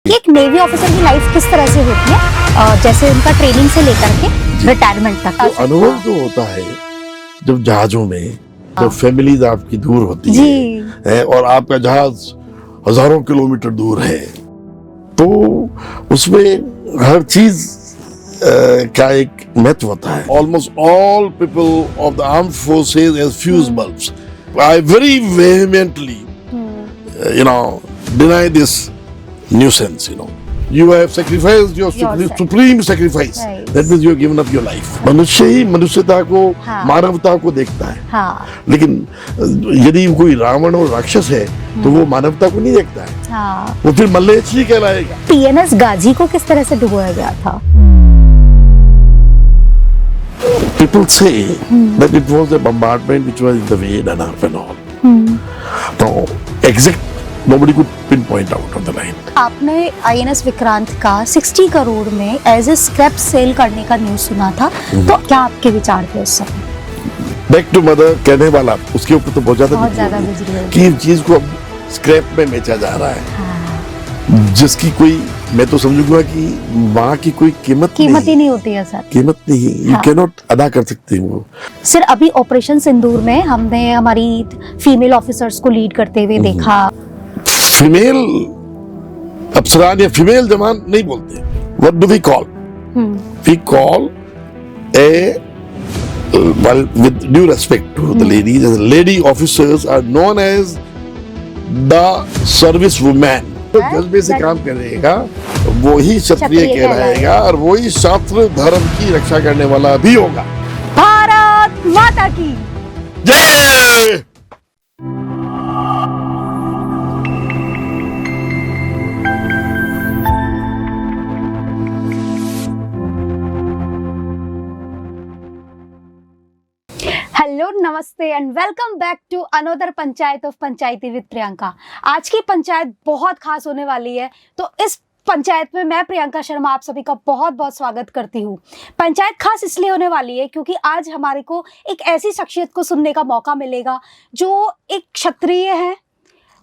एक navy officer की life किस तरह से होती है, जैसे उनका ट्रेनिंग से लेकर के रिटायरमेंट तक। तो अनुभव जो होता है जब जहाजों में, जब फैमिलीज आपकी दूर होती है और आपका जहाज हजारों किलोमीटर दूर है, तो उसमें हर चीज का एक महत्व होता है। Almost all people of the armed forces as fuse bulbs. I very vehemently deny this nuisance. You have sacrificed your supreme sacrifice. Right. That means you have given up your life. मनुष्य ही मनुष्यता को, मानवता को देखता है। लेकिन यदि कोई रावण और राक्षस है तो वो मानवता को नहीं देखता है। वो फिर मल्लेच्छी कहलाएगा। पीएनएस गाजी को किस तरह से डुबोया गया था? People say that it was a bombardment which was in the way done up and all. तो exact nobody could pinpoint out on the line. आपने आईएनएस विक्रांत का 60 करोड़ में एज ए स्क्रैप सेल करने का न्यूज सुना था, तो क्या आपके विचार थे उस समय? बैक टू मदर कहने वाला उसके ऊपर तो बहुत ज्यादा बिजली कि इस चीज को अब स्क्रैप में बेचा जा रहा है, जिसकी कोई, मैं तो समझूंगा कि वहाँ की कोई कीमत ही नहीं होती है सर। कीमत नहीं, यू कैन नॉट अदा कर सकते वो। सर अभी ऑपरेशन सिंदूर में हमने हमारी फीमेल ऑफिसर्स को लीड करते हुए देखा। फीमेल अफसरान या फीमेल जवान नहीं बोलते। What do we call? We call a well, with due respect to the ladies, as lady officers are known as the service women. तो जज्बे से काम करेगा वो ही क्षत्रिय कहलाएगा और वो ही शास्त्र धर्म की रक्षा करने वाला भी होगा। भारत माता की जय। Hello namaste and welcome back to another panchayat of Panchayati with Priyanka. आज की पंचायत बहुत खास होने वाली है, तो इस पंचायत में मैं प्रियंका शर्मा आप सभी का बहुत बहुत स्वागत करती हूँ। पंचायत खास इसलिए होने वाली है क्योंकि आज हमारे को एक ऐसी शख्सियत को सुनने का मौका मिलेगा जो एक क्षत्रिय है,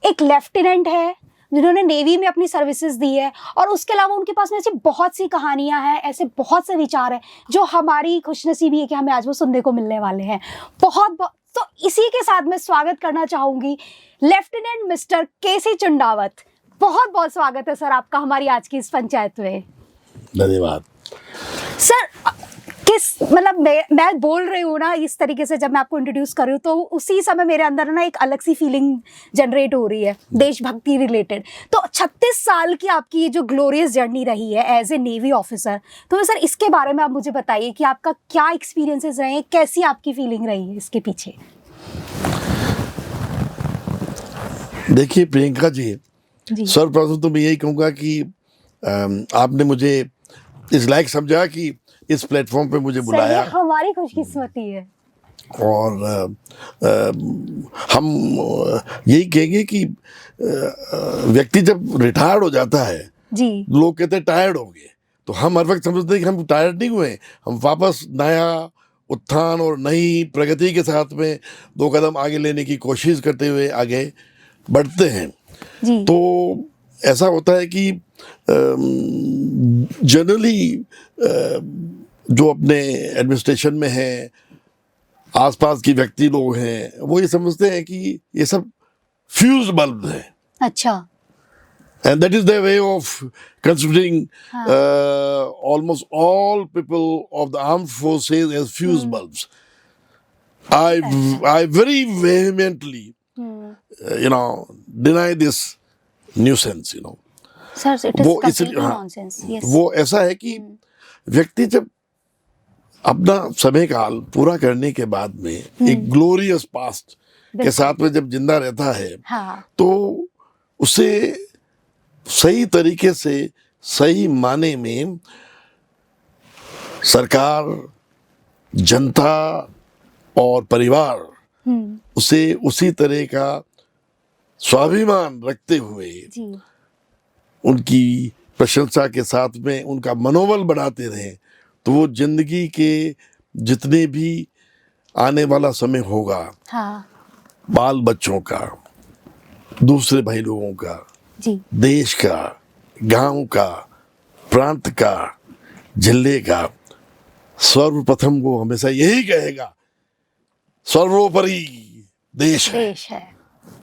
एक लेफ्टिनेंट है जिन्होंने नेवी में अपनी सर्विसेज दी है, और उसके अलावा उनके पास में ऐसी बहुत सी कहानियां हैं, ऐसे बहुत से विचार हैं जो हमारी खुशनसीबी है कि हमें आज वो सुनने को मिलने वाले हैं। तो इसी के साथ मैं स्वागत करना चाहूंगी लेफ्टिनेंट मिस्टर केसी चुंडावत। बहुत बहुत स्वागत है सर आपका हमारी आज की इस पंचायत में। धन्यवाद सर। मतलब मैं बोल रही हूँ ना इस तरीके से, जब मैं आपको इंट्रोड्यूस कर रही हूँ तो उसी समय मेरे अंदर ना एक अलग सी फीलिंग जनरेट हो रही है देशभक्ति रिलेटेड। तो 36 साल की आपकी जो ग्लोरियस जर्नी रही है एज ए नेवी ऑफिसर, तो सर इसके बारे में आप मुझे बताइए कि आपका क्या एक्सपीरियंसेस रहे हैं, कैसी आपकी फीलिंग रही है इसके पीछे? देखिए प्रियंका जी, सर्वप्रथम तो मैं यही कहूँगा कि आपने मुझे इस लायक समझा कि इस प्लेटफॉर्म पे मुझे बुलाया। हमारी खुशकिस्मती है। और हम यही कहेंगे कि व्यक्ति जब रिटायर्ड हो जाता है जी, लोग कहते हैं टायर्ड हो गए, तो हम हर वक्त समझते हैं कि हम टायर्ड नहीं हुए, हम वापस नया उत्थान और नई प्रगति के साथ में 2 कदम आगे लेने की कोशिश करते हुए आगे बढ़ते हैं जी। तो ऐसा होता है कि जनरली जो अपने एडमिनिस्ट्रेशन में हैं, आसपास की व्यक्ति लोग हैं, वो ये समझते हैं कि ये सब फ्यूज बल्ब है। अच्छा। And that is the way of considering almost all people of the armed forces as fuse bulbs. I very vehemently deny this nuisance. Sir, it is completely nonsense. Yes. वो ऐसा है कि व्यक्ति जब अपना समय काल पूरा करने के बाद में एक ग्लोरियस पास्ट के साथ में जब जिंदा रहता है, तो उसे सही तरीके से, सही माने में सरकार, जनता और परिवार उसे उसी तरह का स्वाभिमान रखते हुए उनकी प्रशंसा के साथ में उनका मनोबल बढ़ाते रहे, तो वो जिंदगी के जितने भी आने वाला समय होगा, बाल बच्चों का, दूसरे भाई लोगों का, जी, देश का, गांव का, प्रांत का, जिले का, सर्वप्रथम वो हमेशा यही कहेगा, सर्वोपरि देश है, देश है,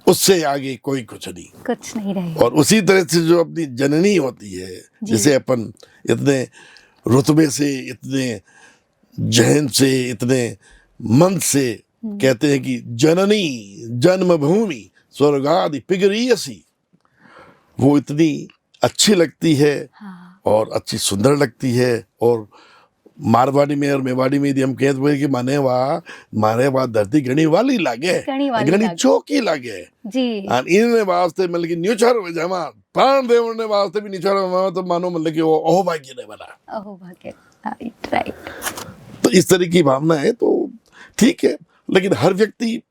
उससे आगे कोई कुछ नहीं। कुछ नहीं रहेगा। और उसी तरह से जो अपनी जननी होती है, जिसे अपन इतने रुतबे से, इतने जहन से, इतने मन से कहते हैं कि जननी जन्मभूमि स्वर्गादि पिगरीयसी, वो इतनी अच्छी लगती है हाँ, और अच्छी सुंदर लगती है। और मारवाड़ी में और मेवाड़ी में यदि हम कहते हुए कि माने वा धरती घणी वाली लागे, घणी वाली घणी लागे। चौकी लागे। जी और इनने वास्ते मतलब कि न्यूचर हो जामा प्राण देवने वास्ते भी न्यूचर हो, तो मानो मतलब कि वो ओह भाग्य ने बना। ओह भाग्य, राइट राइट। तो इस तरह की भावना है, तो ठीक है, लेकिन हर व्यक्ति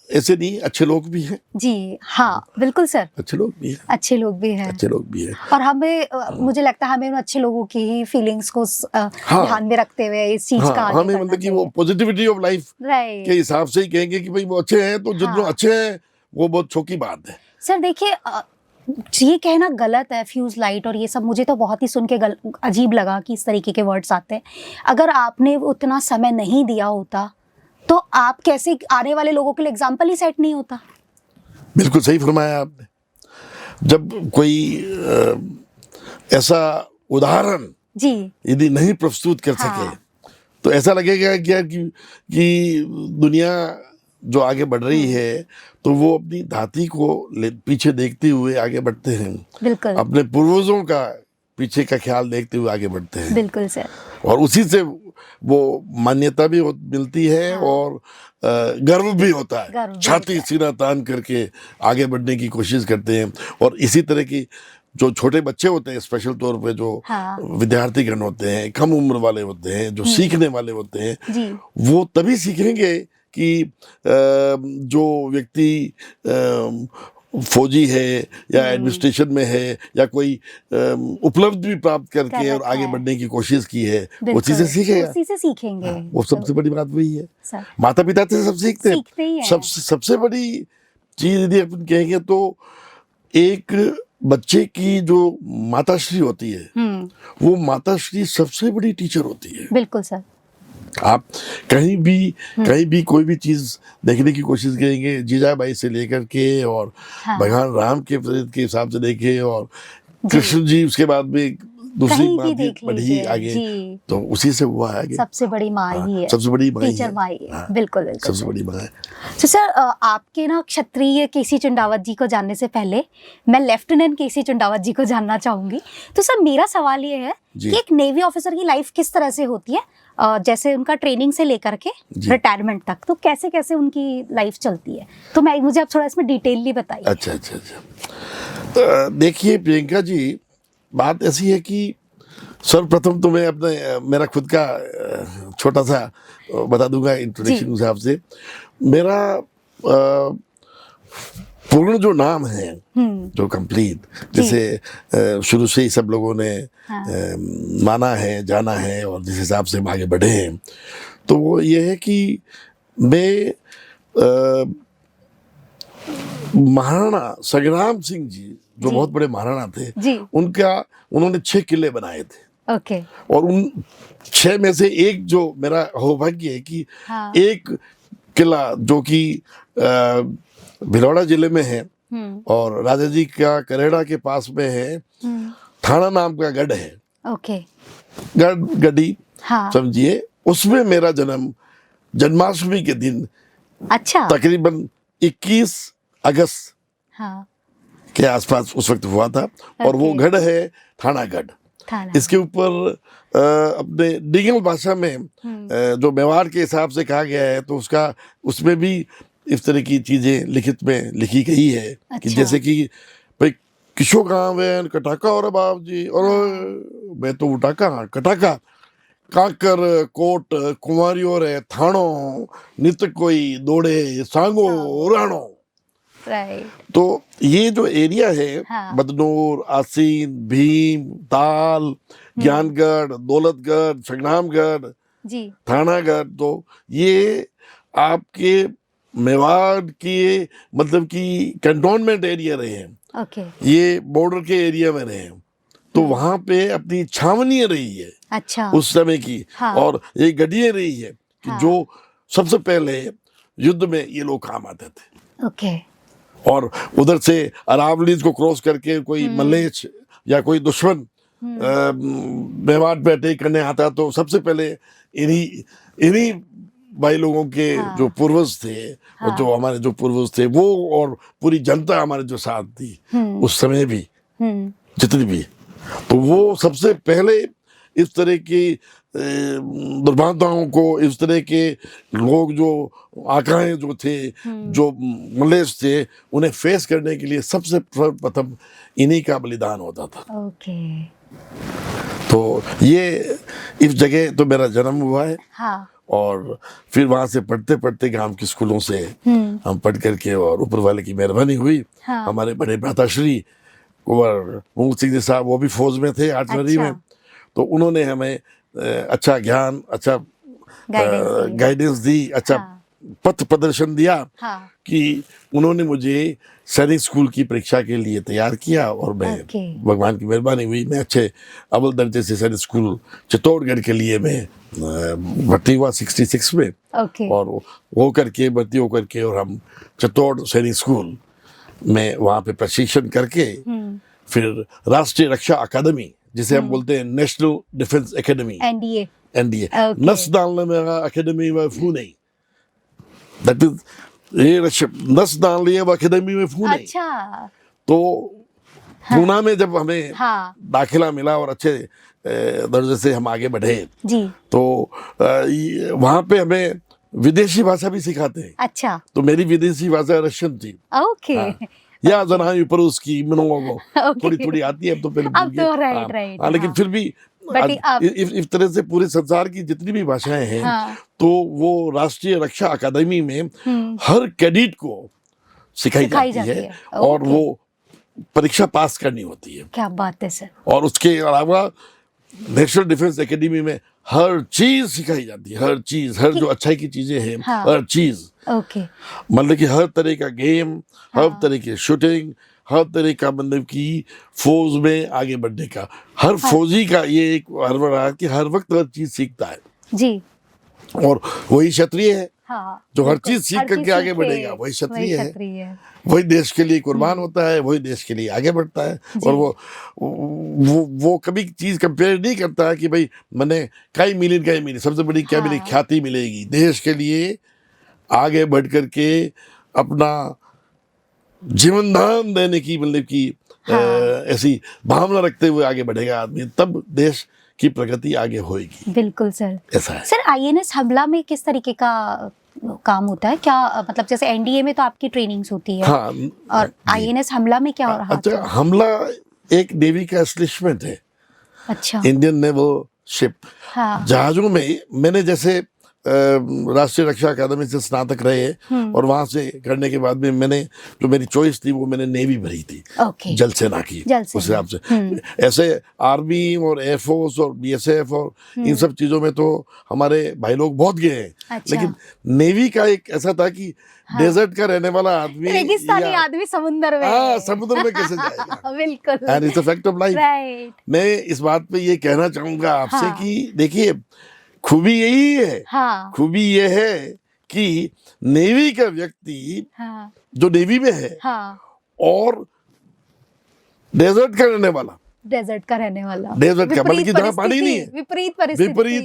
ऐसे नहीं, अच्छे लोग भी हैं, जी हाँ बिल्कुल सर, अच्छे लोग भी हैं, अच्छे लोग भी हैं। अच्छे लोग भी हैं। और हमें मुझे लगता है हमें उन अच्छे लोगों की ही फीलिंग्स को ध्यान में रखते हुए इस चीज का हाँ, आगे हमें करना मतलब कि वो चाहिए। पॉजिटिविटी ऑफ लाइफ के राइट हिसाब से ही कहेंगे कि भाई वो अच्छे हैं, तो जितने हाँ। अच्छे हैं वो बहुत छोटी बात है। सर देखिए, ये कहना गलत है फ्यूज लाइट और ये सब, मुझे तो बहुत ही सुन के अजीब लगा कि इस तरीके के वर्ड्स आते हैं। अगर आपने उतना समय नहीं दिया होता तो आप कैसे, आने वाले लोगों के लिए एग्जाम्पल ही सेट नहीं होता। बिल्कुल सही फरमाया आपने। जब कोई ऐसा उदाहरण जी यदि नहीं प्रस्तुत कर सके, हाँ। तो ऐसा लगेगा क्या कि दुनिया जो आगे बढ़ रही है, तो वो अपनी धाती को पीछे देखते हुए आगे बढ़ते हैं, बिल्कुल अपने पूर्वजों का पीछे का ख्याल देखते हुए आगे बढ़ते हैं, बिल्कुल सर। और उसी से वो मान्यता भी मिलती है। हाँ। और गर्व भी होता है, गर्व भी छाती होता है। सीना तान करके आगे बढ़ने की कोशिश करते हैं। और इसी तरह की जो छोटे बच्चे होते हैं, स्पेशल तौर पे जो हाँ। विद्यार्थीगण होते हैं, कम उम्र वाले होते हैं, जो सीखने वाले होते हैं, जी वो तभी सीखेंगे कि जो व्यक्ति फौजी है या एडमिनिस्ट्रेशन में है या कोई उपलब्धि भी प्राप्त करके कर और रखा आगे है। बढ़ने की कोशिश की है, बिल्कुल, उसी से सीखेगा। उसी से सीखेंगे। वो सबसे बड़ी बात वही है। सर माता पिता से सब सीखते हैं। सीखते ही हैं। सबसे बड़ी चीज यदि अपन कहेंगे तो एक बच्चे की जो माताश्री होती है, वो माताश्री सबसे बड़ी टीचर होती है। बिल्कुल सर। आप कहीं भी कोई भी चीज देखने की कोशिश करेंगे, जीजाबाई से लेकर के और हाँ। भगवान राम के चरित्र के हिसाब से देखें, और कृष्ण जी उसके बाद में दूसरी कहीं माँ भी भी देख बढ़ी लीजिए आगे, जी, तो उसी से हुआ है आगे। सबसे बड़ी माँ ही है, सबसे बड़ी माँ ही टीचर है। माँ ही है। हाँ, बिल्कुल बिल्कुल सबसे बड़ी माँ है। तो सर आपके ना क्षत्रिय केसी चंडावत जी को जानने से पहले मैं लेफ्टिनेंट केसी चंडावत जी को जानना चाहूंगी। तो सर मेरा सवाल ये है जी। कि एक नेवी ऑफिसर की लाइफ किस तरह से होती है, जैसे उनका ट्रेनिंग से लेकर के जी। रिटायरमेंट तक, तो कैसे कैसे उनकी लाइफ चलती है, तो मुझे आप थोड़ा इसमें डिटेलली बताइए। अच्छा। देखिए प्रियंका जी, बात ऐसी है कि सर्वप्रथम तो मैं अपने मेरा खुद का छोटा सा बता दूंगा इंट्रोडक्शन हिसाब से। मेरा पूर्ण जो नाम है, जो कंप्लीट, जैसे शुरू से ही सब लोगों ने माना है, जाना है, और जिस हिसाब से हम आगे बढ़े हैं, तो वो ये है कि मैं महाराणा संग्राम सिंह जी, जो बहुत बड़े महाराणा थे, उन्होंने 6 किले बनाए थे। ओके। और उन 6 में से एक जो मेरा सौभाग्य है कि हाँ। एक किला जो कि भिलवाड़ा जिले में है और राजा जी का करेड़ा के पास में है, थाना नाम का गढ़ है। ओके। गढ़ी हाँ। समझिए, उसमें मेरा जन्माष्टमी के दिन, अच्छा, तकरीबन 21 अगस्त हाँ, के आसपास उस वक्त हुआ था। और वो गढ़ है थानागढ़। इसके ऊपर अपने डिंगल भाषा में जो मेवाड़ के हिसाब से कहा गया है, तो उसमें भी इस तरह की चीजें लिखित में लिखी गई है। अच्छा। कि जैसे कि भाई किशो गाँव है कटाका और बाप जी, और मैं तो उठाका कटाका काकर कोट कुमारियों रे थाणो नित कोई दौड़े सांगो राणो। राइट। तो ये जो एरिया है, हाँ। बदनूर, आसीन, भीम, ताल, ज्ञानगढ़, दौलतगढ़, संग्रामगढ़, जी, थानागढ़, तो ये आपके मेवाड़ के मतलब कि कैंटोनमेंट एरिया रहे हैं। ओके। ये बॉर्डर के एरिया में रहे हैं। तो वहां पे अपनी छावनी रही है अच्छा। उस समय की। हाँ। और ये गढ़िया रही है कि हाँ। जो सबसे पहले युद्ध में ये लोग काम आते थे। ओके। और उधर से अरावलीज को क्रॉस करके कोई मलेच्छ या कोई दुश्मन मेवाड़ पे अटैक करने आता तो सबसे पहले इन्हीं भाई लोगों के हाँ। जो पूर्वज थे और जो हमारे जो पूर्वज थे वो और पूरी जनता हमारे जो साथ थी उस समय भी जितनी भी, तो वो सबसे पहले इस तरह की दुर्भावनाओं को, इस तरह के लोग जो आकाएं जो थे, जो मलेच्छ थे, उन्हें फेस करने के लिए सबसे प्रथम इन्हीं का बलिदान होता था। ओके। तो ये इस जगह तो मेरा जन्म हुआ है। हाँ। और फिर वहां से पढ़ते पढ़ते गांव के स्कूलों से हम पढ़ करके, और ऊपर वाले की मेहरबानी हुई, हाँ। हमारे बड़े भ्राताश्री कुंवर मोहम्मद सिंह जी साहब वो भी फौज में थे आर्टिलरी में, तो उन्होंने हमें अच्छा ज्ञान, अच्छा गाइडेंस दी, अच्छा पथ प्रदर्शन दिया कि उन्होंने मुझे सैनिक स्कूल की परीक्षा के लिए तैयार किया। और मैं भगवान की मेहरबानी हुई, मैं अच्छे अव्वल दर्जे से सैनिक स्कूल चित्तौड़गढ़ के लिए मैं भर्ती हुआ 66 में। और वो करके भर्ती होकर के और हम चित्तौड़ सैनिक स्कूल में वहाँ पे प्रशिक्षण करके फिर राष्ट्रीय रक्षा अकादमी, जिसे हम बोलते हैं नेशनल डिफेंस एकेडमी, एनडीए, नस डालने में अकेडमी में पुणे, दैट इज ये नस डाल लिए अकेडमी में पुणे। अच्छा। तो पूना में जब हमें दाखिला मिला और अच्छे दर्जे से हम आगे बढ़े जी, तो वहाँ पे हमें विदेशी भाषा भी सिखाते हैं। अच्छा। तो मेरी विदेशी भाषा रशियन थी। ओके। या जनाई पर उसकी थोड़ी थोड़ी आती है अब तो, पहले अब तो राइट। लेकिन फिर भी इस तरह से पूरे संसार की जितनी भी भाषाएं हैं तो वो राष्ट्रीय रक्षा अकादमी में हर कैडेट को सिखाई जाती है और वो परीक्षा पास करनी होती है। क्या बात है सर। और उसके अलावा नेशनल डिफेंस एकेडमी में हर चीज सिखाई जाती है, हर चीज, हर जो अच्छाई की चीजें हैं, हर चीज। ओके। मतलब कि हर तरह का गेम, हर तरह की शूटिंग, हर तरह का, मतलब कि फौज में आगे बढ़ने का, हर फौजी का ये एक हर रहा कि हर वक्त हर चीज सीखता है जी। और वही क्षत्रिय है जो हर चीज सीख करके आगे बढ़ेगा, वही क्षत्रिय है, वही देश के लिए कुर्बान होता है, वही देश के लिए आगे बढ़ता है। और वो कभी चीज कंपेयर नहीं करता है कि भाई मैंने कई मिली, सबसे बड़ी क्या मिली, ख्याति मिलेगी। देश के लिए आगे बढ़ करके अपना जीवन दान देने की, मतलब की ऐसी भावना रखते हुए आगे बढ़ेगा आदमी, तब देश की प्रगति आगे होएगी। बिल्कुल सर, ऐसा है। सर आईएनएस हमला में किस तरीके का काम होता है, क्या मतलब जैसे एनडीए में तो आपकी ट्रेनिंग्स होती है, और आईएनएस हमला में क्या हो रहा है? अच्छा, हमला एक नेवी का एस्टेब्लिशमेंट है। अच्छा। इंडियन नेवल शिप, जहाजों में मैंने जैसे राष्ट्रीय रक्षा अकादमी से स्नातक रहे और वहां से करने के बाद में मैंने जो मेरी चॉइस थी वो मैंने नेवी भरी थी, जल सेना की, उस हिसाब से। ऐसे आर्मी और एयरफोर्स और बीएसएफ और इन सब चीजों में तो हमारे भाई लोग बहुत गए हैं। अच्छा। लेकिन नेवी का एक ऐसा था कि डेजर्ट का रहने वाला आदमी, रेगिस्तानी आदमी समुद्र में, समुद्र में कैसे जाएगा? बिल्कुल। And it's a fact of life. मैं इस बात पे ये कहना चाहूंगा आपसे कि देखिए, खूबी यही है, खूबी ये है कि नेवी का व्यक्ति जो नेवी में है और डेजर्ट का रहने वाला, डेजर्ट का मतलब कि जहाँ पानी नहीं है, विपरीत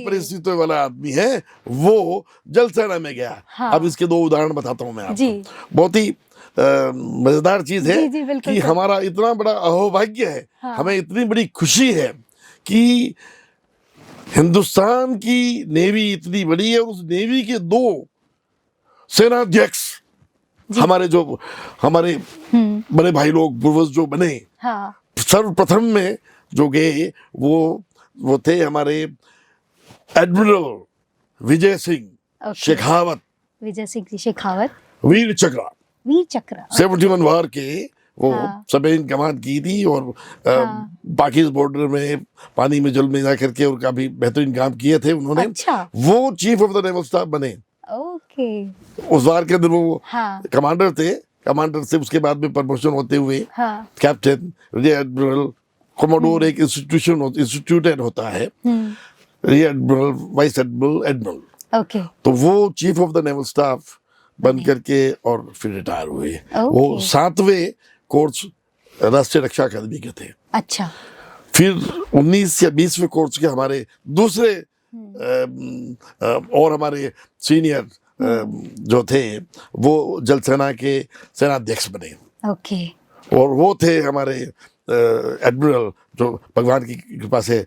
परिस्थितियों वाला आदमी है, वो जल सेना में गया। अब इसके दो उदाहरण बताता हूँ मैं आपको। बहुत ही मजेदार चीज है कि हमारा इतना बड़ा अहोभाग्य है, हमें इतनी बड़ी खुशी है कि हिंदुस्तान की नेवी इतनी बड़ी है, उस नेवी के दो सेनाध्यक्ष हमारे बड़े भाई लोग पूर्वज जो बने, सर्वप्रथम में जो गए वो थे हमारे एडमिरल विजय सिंह शेखावत, वीर चक्र 71 वार के वो सबेन कमान की थी और पाकिस्तान बॉर्डर में पानी में जल में जा करके और काफी बेहतरीन काम किए थे उन्होंने। अच्छा। वो chief of the naval staff बने। ओके। उस बार के अंदर वो कमांडर थे, कमांडर से उसके बाद में प्रमोशन होते हुए कैप्टन, रियर एडमिरल, कमोडोर एक इंस्टीट्यूटेड होता है, rear admiral, vice admiral, admiral. Okay. तो वो chief of the naval staff बन करके और फिर रिटायर हुए। वो 7वें कोर्स राष्ट्रीय रक्षा अकादमी के थे। अच्छा। फिर 19 या 20वें कोर्स के हमारे दूसरे और हमारे सीनियर जो थे वो जल सेना के सेनाध्यक्ष बने। ओके। और वो थे हमारे एडमिरल जो भगवान की कृपा से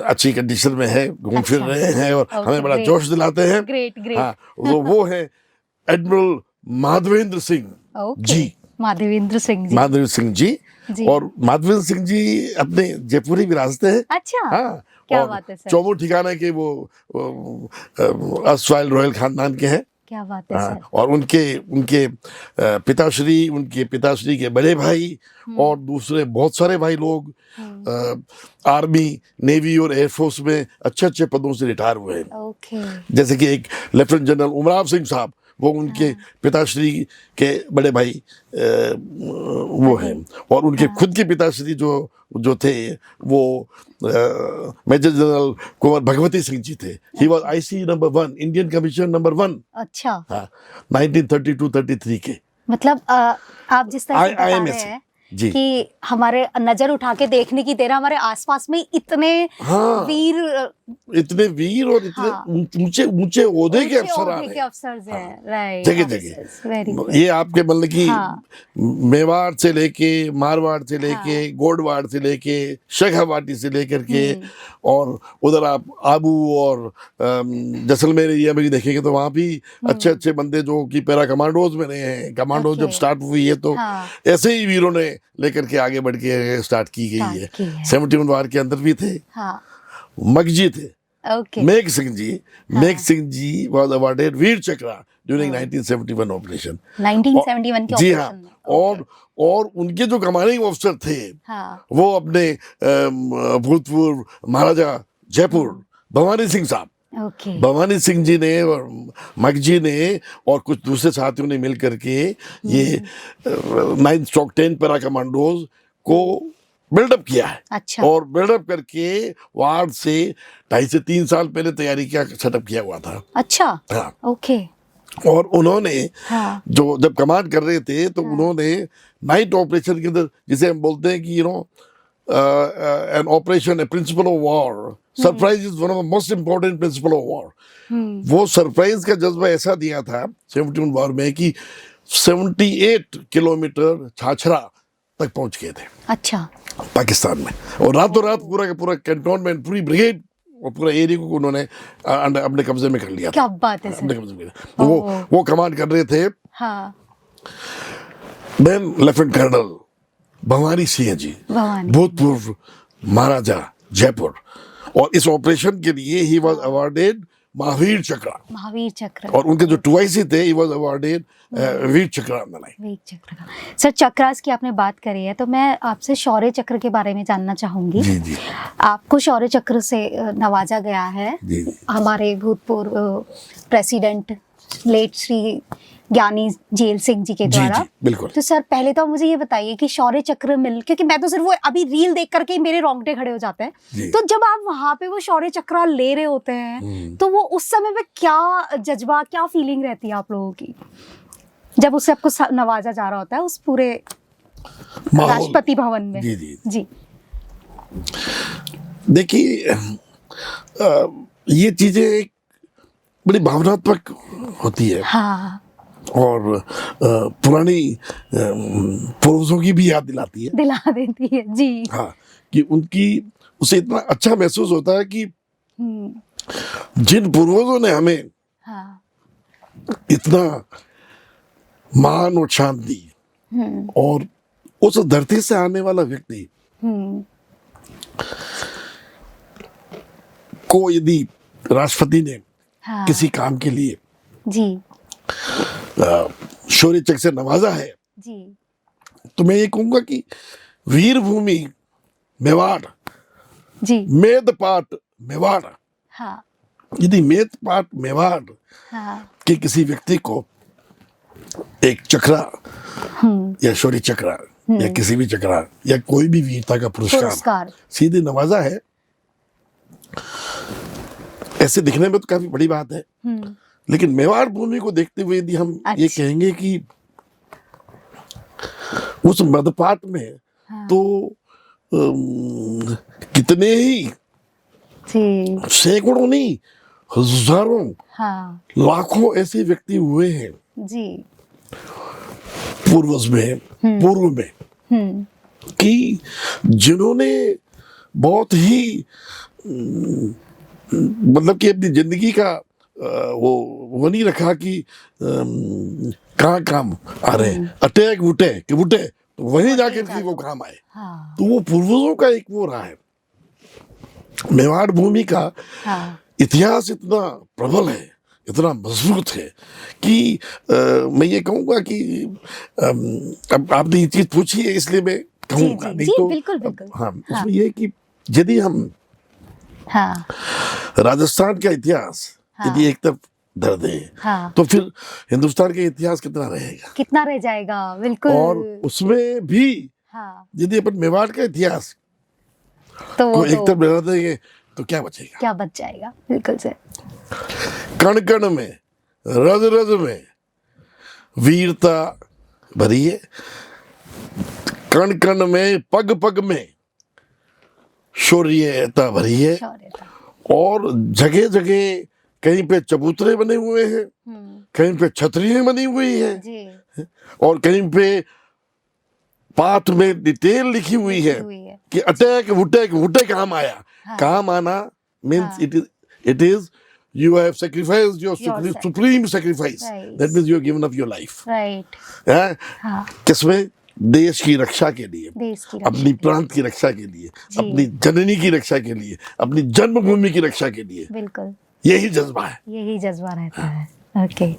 अच्छी कंडीशन में है, घूम फिर रहे हैं और हमें बड़ा जोश दिलाते हैं। Great great. हाँ, वो है एडमिरल माधवेंद्र सिंह जी। माधवेंद्र सिंह जी। माधवेंद्र सिंह जी। और माधवेंद्र सिंह जी अपने जयपुरी विरासत है। अच्छा। हाँ, क्या और बात है सर। चौमू ठिकाने के वो अस्वाइल रॉयल खानदान के हैं। क्या बात है सर। और उनके पिताश्री के बड़े भाई और दूसरे बहुत सारे भाई लोग आर्मी, नेवी और एयरफोर्स में अच्छे अच्छे पदों से रिटायर हुए हैं। ओके। जैसे कि एक लेफ्टिनेंट जनरल उमराव सिंह साहब, वो उनके पिताश्री के बड़े भाई वो हैं। और उनके खुद के पिताश्री जो थे वो मेजर जनरल कुंवर भगवती सिंह जी थे। He was IC number 1, Indian commission number 1। अच्छा। हाँ, 1932-33 के। मतलब आप जिस तरह से बता रहे हैं जी कि हमारे नजर उठा के देखने की देर हमारे आसपास में इतने वीर और इतने ऊंचे ऊंचे ओहदे के अफसर हैं, राइट, जगह जगह। ये आपके मतलब कि मेवाड़ से लेके, मारवाड़ से लेके, गोडवाड़ से लेके, शेखावाटी से लेकर के, और उधर आप आबू और जैसलमेर एरिया में भी देखेंगे तो वहाँ भी अच्छे अच्छे बंदे जो कि पैरा कमांडोज में रहे हैं। कमांडो जब स्टार्ट हुई है तो ऐसे ही वीरों ने लेकर के आगे बढ़ के स्टार्ट की गई है। 71 वार के अंदर भी थे। मगजी थे। Megh Singh ji was awarded Vir Chakra during 1971 operation. 1971 के जी हाँ। और उनके जो कमांडिंग ऑफिसर थे वो अपने भूतपूर्व महाराजा जयपुर भवानी सिंह साहब, भवानी सिंह जी ने और मगजी ने और कुछ दूसरे साथियों ने मिल करके ये 9-10 पैरा कमांडोज को बिल्डअप किया है। अच्छा। और बिल्डअप करके वार्ड से 2.5 से 3 साल पहले तैयारी का सेटअप किया हुआ था। अच्छा। हाँ। ओके। और उन्होंने जो जब कमांड कर रहे थे तो उन्होंने नाइट ऑपरेशन के अंदर, जिसे हम बोलते हैं कि an operation, A principle of war, surprise is one of the most important principle of war. वो सरप्राइज का जज्बा ऐसा दिया था 71 वॉर में कि 78 किलोमीटर छाछरा तक पहुंच गए थे। अच्छा। पाकिस्तान में, और रातों रात पूरा का पूरा कैंटोनमेंट, पूरी ब्रिगेड और पूरा एरिया को उन्होंने अपने कब्जे में कर लिया। क्या बात है सर। अपने कब्जे में वो कमांड कर रहे थे। हाँ। Then lieutenant colonel Bhawani Singh ji, भूतपूर्व महाराजा जयपुर, और इस ऑपरेशन के लिए ही वाज अवार्डेड महावीर चक्र। और उनके जो 2IC थे ही वाज अवार्डेड वीर चक्र। सर, चक्रास की आपने बात करी है तो मैं आपसे शौर्य चक्र के बारे में जानना चाहूंगी। जी। आपको शौर्य चक्र से नवाजा गया है। जी। हमारे भूतपूर्व प्रेसिडेंट लेट श्री ज्ञानी जेल सिंह जी के द्वारा। बिल्कुल। तो सर पहले तो मुझे ये बताइए कि शौर्य चक्र क्योंकि मैं तो सिर्फ वो अभी रील देख करके ही मेरे रोंगटे खड़े हो जाते हैं। तो जब आप वहां पे वो शौर्य चक्र ले रहे होते हैं तो वो उस समय में क्या जज्बा, क्या फीलिंग रहती है आप लोगों की जब उससे आपको नवाजा जा रहा होता है उस पूरे राष्ट्रपति भवन में? जी। देखिए, ये चीजें एक बड़ी भावनात्मक होती है। हाँ। और पुरानी पूर्वजों की भी याद दिलाती है, दिला देती है। जी हाँ। कि उनकी उसे इतना अच्छा महसूस होता है कि जिन पूर्वजों ने हमें इतना मान और शांति दी, और उस धरती से आने वाला व्यक्ति को यदि राष्ट्रपति ने किसी काम के लिए जी शौर्य चक्र से नवाजा है जी, तो मैं ये कहूंगा कि वीर भूमि मेवाड़ जी, मेदपाट मेवाड़, हाँ, यदि मेदपाट मेवाड़ के किसी व्यक्ति को एक चक्रा या शौर्य चक्रा या किसी भी चक्रा या कोई भी वीरता का पुरस्कार सीधे नवाजा है, ऐसे दिखने में तो काफी बड़ी बात है। लेकिन मेवाड़ भूमि को देखते हुए यदि हम ये कहेंगे कि उस मध्यपाट में तो कितने ही सैकड़ों नहीं हजारों लाखों ऐसे व्यक्ति हुए हैं जी पूर्व में कि जिन्होंने बहुत ही मतलब कि अपनी जिंदगी का वो नहीं रखा कि कहाँ काम आ रहे हैं, अटैक वुटे तो वहीं जाके फिर वो काम आए। तो वो पूर्वजों का एक वो रहा है। मेवाड़ भूमि का इतिहास इतना प्रबल है, इतना मजबूत है कि मैं ये कहूँगा कि अब आपने ये चीज पूछी है इसलिए मैं कहूँगा, नहीं तो बिल्कुल। हाँ, उसमें ये है कि यदि हम राजस्थान का इतिहास यदि एक तरफ धर दें तो फिर हिंदुस्तान का इतिहास कितना रह जाएगा। बिल्कुल। और उसमें भी यदि अपन मेवाड़ का इतिहास तो एक तरफ धर देंगे तो क्या बच जाएगा। बिल्कुल से कण कण में रज रज में वीरता भरी है, कण कण में पग पग में शौर्यता भरी है, और जगह जगह कहीं पे चबूतरे बने हुए हैं, कहीं पे छतरियां बनी हुई है, और कहीं पे पाठ में डिटेल लिखी हुई है कि अटैक वुटे काम आया। काम आना means it is you have sacrificed your supreme sacrifice, that means you have given up your life, किसमें? देश की रक्षा के लिए, अपनी प्रांत की रक्षा के लिए, अपनी जननी की रक्षा के लिए, अपनी जन्मभूमि की रक्षा के लिए। बिल्कुल यही जज्बा रहता है। ओके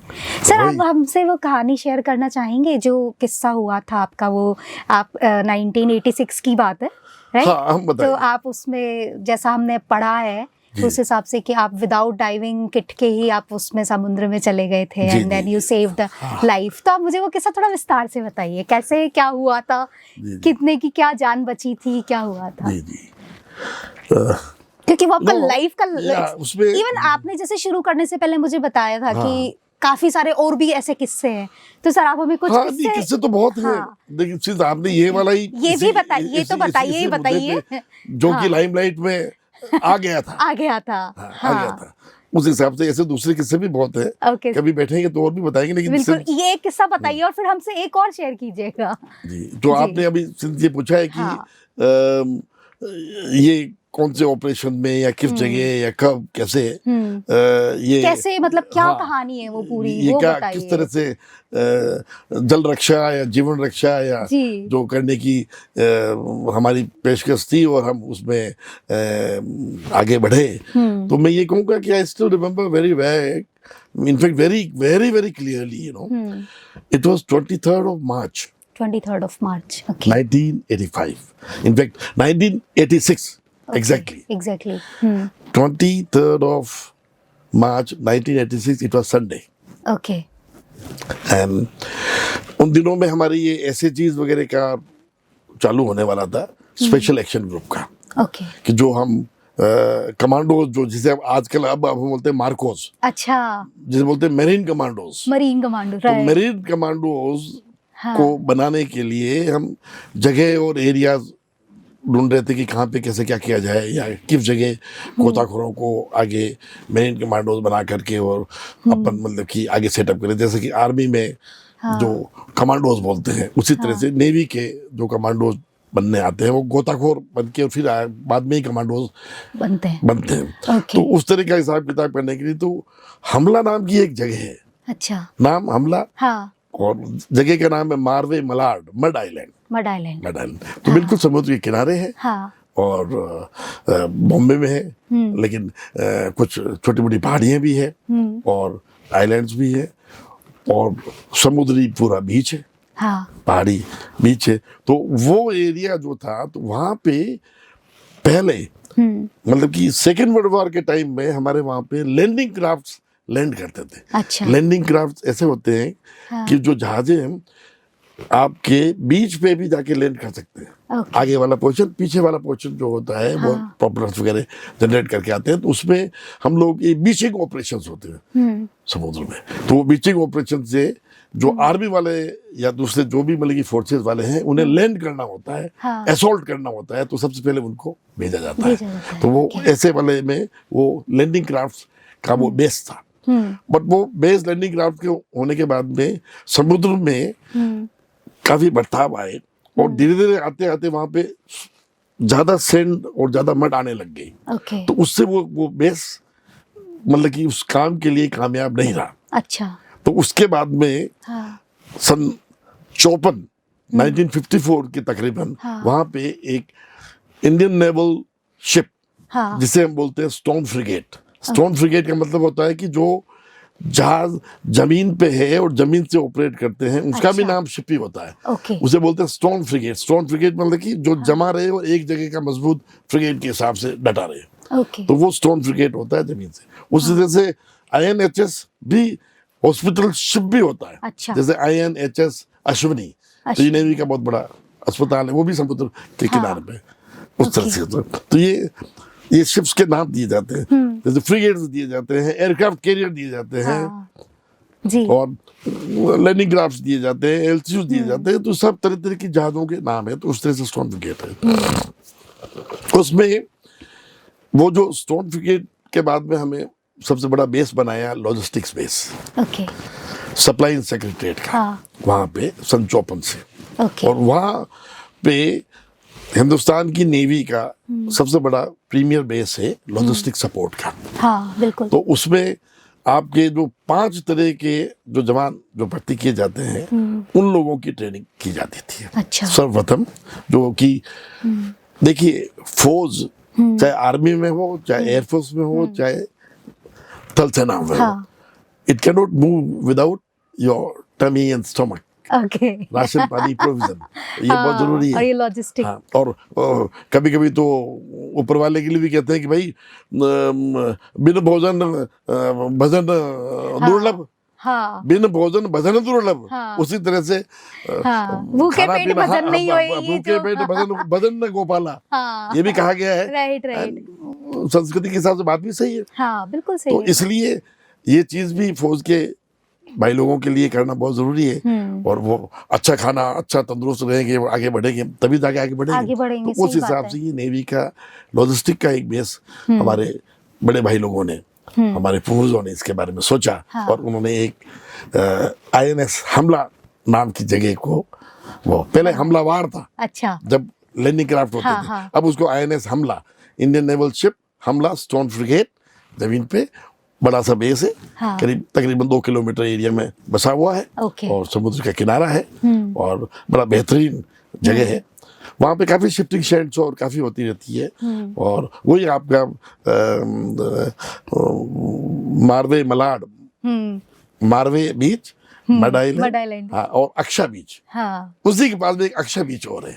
सर, आप हमसे वो कहानी शेयर करना चाहेंगे जो किस्सा हुआ था आपका, वो आप 1986 की बात है, राइट? हाँ, हम बताएं। तो आप उसमें जैसा हमने पढ़ा है उस हिसाब से कि आप विदाउट डाइविंग किट के ही आप उसमें समुद्र में चले गए थे, and then you save the life. तो आप मुझे वो किस्सा थोड़ा विस्तार से बताइए, कैसे क्या हुआ था, कितने की क्या जान बची थी, क्या हुआ था? क्योंकि वो आपका लाइफ का इवन आपने जैसे शुरू करने से पहले मुझे बताया था कि काफी सारे और भी ऐसे किस्से हैं, तो सर आप हमें कुछ किस्से तो बहुत हैं, लेकिन सिर्फ आपने ये वाला ही भी बताइए जो कि लाइमलाइट में आ गया था। उस हिसाब से ऐसे दूसरे किस्से भी बहुत हैं। कभी बैठेंगे तो और भी बताएंगे, लेकिन बिल्कुल ये एक किस्सा बताइए और फिर हमसे एक और शेयर कीजिएगा। जी, तो आपने अभी ये पूछा है कि ये कौन से ऑपरेशन में या किस जगह या कब कैसे ये कैसे, मतलब क्या कहानी है वो पूरी, ये वो क्या किस तरह से जल रक्षा या जीवन रक्षा या जो करने की हमारी पेशकश थी और हम उसमें आगे बढ़े। तो मैं ये कहूँगा कि I still remember very well, in fact very very very clearly, you know, it was 23rd of March 1985, in fact 1986 exactly 23rd of March 1986, it was Sunday. Okay. And उन दिनों में हमारी ये ऐसे चीज वगैरह का चालू होने वाला था, स्पेशल एक्शन ग्रुप का। Okay. कि जो हम कमांडोज, जो जिसे आजकल अब हम बोलते हैं मार्कोस, अच्छा, जिसे बोलते हैं मेरीन कमांडोज, तो मेरीन कमांडोज को बनाने के लिए हम जगह और एरियाज ढूंढ रहे थे कि कहाँ पे कैसे क्या किया जाए, या किस जगह गोताखोरों को आगे मेरीन कमांडोज बना करके और अपन मतलब कि आगे सेटअप करें। जैसे कि आर्मी में जो कमांडोज बोलते हैं, उसी तरह से नेवी के जो कमांडोज बनने आते हैं वो गोताखोर बन के और फिर बाद में ही कमांडोज बनते हैं। तो उस तरह का हिसाब किताब करने के लिए तो हमला नाम की एक जगह है, अच्छा, नाम हमला, और जगह का नाम है मारवे मलाड, मड आइलैंड। तो बिल्कुल समुद्र के किनारे है, और बॉम्बे में है, लेकिन कुछ छोटी मोटी पहाड़ियां भी है और आइलैंड्स भी है और समुद्री पूरा बीच है, पहाड़ी बीच है। तो वो एरिया जो था, तो वहाँ पे पहले मतलब कि सेकेंड वर्ल्ड वॉर के टाइम में हमारे वहाँ पे लैंडिंग क्राफ्ट्स लैंड करते थे। अच्छा। लैंडिंग क्राफ्ट ऐसे होते हैं कि जो जहाजें आपके बीच पे भी जाके लैंड कर सकते हैं। Okay. आगे वाला पोर्शन, पीछे वाला पोर्शन जो होता है वो प्रॉपर्टीज वगैरह जनरेट करके आते हैं, तो उसमें हम लोग ये बीचिंग ऑपरेशंस होते हैं समुद्र में। तो वो बीचिंग ऑपरेशन से जो आर्मी वाले या दूसरे जो भी मतलब की फोर्सेस वाले हैं उन्हें लैंड करना होता है, असॉल्ट करना होता है, तो सबसे पहले उनको भेजा जाता है। तो वो ऐसे वाले में वो लैंडिंग क्राफ्ट का वो बेस था। बट वो बेस लैंडिंग क्राफ्ट के होने के बाद में समुद्र में काफी बर्ताव आए और धीरे धीरे आते आते वहां पे ज्यादा सैंड और ज्यादा मड आने लग गई। Okay. तो उससे वो बेस मतलब कि उस काम के लिए कामयाब नहीं रहा। अच्छा। तो उसके बाद में सन 1954 के तकरीबन वहां पे एक इंडियन नेवल शिप जिसे हम बोलते हैं स्टॉर्म फ्रिगेट। स्टॉर्म फ्रिगेट का मतलब होता है कि जो जहाज जमीन पे है और जमीन से ऑपरेट करते हैं, उसका भी नाम शिप ही होता है। Okay. उसे बोलते हैं स्टॉर्म फ्रिगेट। स्टॉर्म फ्रिगेट मतलब कि जो जमा रहे और एक जगह का मजबूत फ्रिगेट के हिसाब से डटा रहे। Okay. तो वो स्टॉर्म फ्रिगेट होता है जमीन से। उसी तरह से INHS भी हॉस्पिटल शिप भी होता है। अच्छा। जैसे INHS अश्विनी, तो ये नेवी का बहुत बड़ा अस्पताल है, वो भी समुद्र के किनारे पे उस तरह से। तो ये शिप्स के नाम दिए जाते हैं, जैसे फ्रिगेट्स दिए जाते हैं, एयरक्राफ्ट कैरियर दिए जाते हैं जी। और लैंडिंग क्राफ्ट दिए जाते हैं, LCUs दिए जाते हैं। तो सब तरह तरह की जहाजों के नाम है। तो उस तरह से स्टॉर्म फ्रिगेट है। उसमें वो जो स्टॉर्म फ्रिगेट के बाद में हमें सबसे बड़ा बेस बनाया logistics base, okay. Supply and secretariat का, वहां पे सन 54 से। ओके। और वहां पे हिंदुस्तान की नेवी का सबसे बड़ा प्रीमियर बेस है लॉजिस्टिक सपोर्ट का। हाँ बिल्कुल। तो उसमें आपके जो 5 तरह के जो जवान जो भर्ती किए जाते हैं उन लोगों की ट्रेनिंग की जाती थी। अच्छा। सर्वप्रथम जो कि देखिए फौज चाहे आर्मी में हो, चाहे एयरफोर्स में हो, चाहे थल सेना में हो, it can not move without your tummy and stomach. Okay. Ration पानी प्रोविजन ये बहुत जरूरी है। और ये लॉजिस्टिक। हाँ, और कभी कभी तो ऊपर वाले के लिए भी कहते हैं कि भाई बिन भोजन भजन दुर्लभ। हाँ। बिन भोजन भजन दुर्लभ। उसी तरह से भूखे पेट भजन नहीं होए, भूखे पेट भजन न गोपाला, ये भी कहा गया है। Right right. संस्कृति के हिसाब से बात भी सही है। हाँ बिल्कुल सही तो है। इसलिए ये चीज भी फौज के भाई लोगों के लिए करना बहुत जरूरी है। और वो अच्छा खाना, अच्छा तंदुरुस्त रहेंगे, आगे बढ़ेंगे, तभी जाके आगे बढ़ेंगे। तो उस हिसाब से ये नेवी का लॉजिस्टिक का एक बेस हमारे बड़े भाई लोगों ने, हमारे पूर्वजों ने इसके बारे में सोचा। और उन्होंने एक INS हमला नाम की जगह को, वो पहले हमलावार था। अच्छा। जब लैंडिंग क्राफ्ट होते थे, अब उसको INS हमला, इंडियन नेवल शिप हमला स्टॉर्म फ्रिगेट, जमीन पे बड़ा सा बेस है। करीब तकरीबन 2 किलोमीटर एरिया में बसा हुआ है। और समुद्र का किनारा है और बड़ा बेहतरीन जगह है। वहाँ पे काफी शिफ्टिंग शेड्स और काफी होती रहती है। और वही आपका मारवे मलाड, मारवे बीच, मड आइलैंड, हाँ, और अक्षा बीच। उसी के पास में एक अक्षा बीच और है।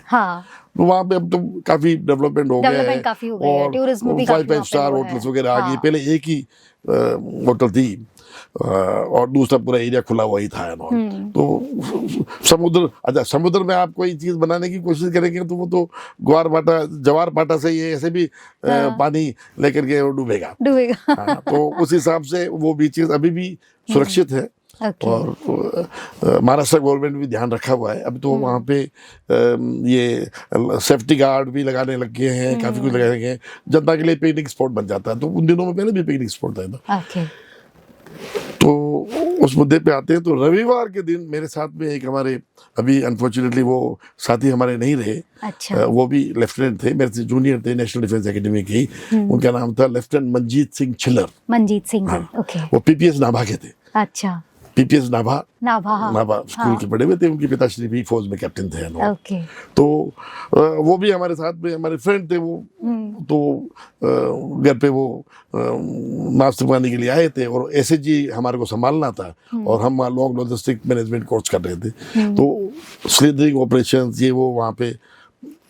तो वहाँ पे अब तो काफी डेवलपमेंट हो गया है और 5 स्टार होटल्स वगैरह आ गई। पहले एक ही होटल थी और दूसरा पूरा एरिया खुला हुआ ही था। तो समुद्र, अच्छा समुद्र में आप कोई चीज बनाने की कोशिश करेंगे तो वो तो जवार बाटा से ये ऐसे भी पानी लेकर के डूबेगा। तो उस हिसाब से वो बीचेस अभी भी सुरक्षित है। और महाराष्ट्र गवर्नमेंट भी ध्यान रखा हुआ है। अब तो वहाँ पे ये सेफ्टी गार्ड भी लगाने लग गए हैं, काफी कुछ लगाने लगे हैं। जनता के लिए पिकनिक स्पॉट बन जाता है। तो उन दिनों में पहले भी पिकनिक स्पॉट था। तो उस मुद्दे पे आते हैं। तो रविवार के दिन मेरे साथ में एक हमारे, अभी अनफॉर्चुनेटली वो साथी हमारे नहीं रहे। अच्छा। वो भी लेफ्टिनेंट थे, मेरे से जूनियर थे, नेशनल डिफेंस एकेडमी के ही। उनका नाम था लेफ्टिनेंट मंजीत सिंह छिल्लर। मंजीत सिंह। हाँ, ओके। वो PPS नाभा के थे। अच्छा। PPS नाभा स्कूल के पढ़े हुए थे। उनके पिताश्री भी फौज में कैप्टन थे। ओके। तो वो भी हमारे साथ में हमारे फ्रेंड थे। वो तो घर पे वो नाश्ते पानी के लिए आए थे और SHG हमारे को संभालना था और हम लॉन्ग लॉजिस्टिक मैनेजमेंट कोर्स कर रहे थे। तो स्लीडिंग ऑपरेशन ये वो वहाँ पे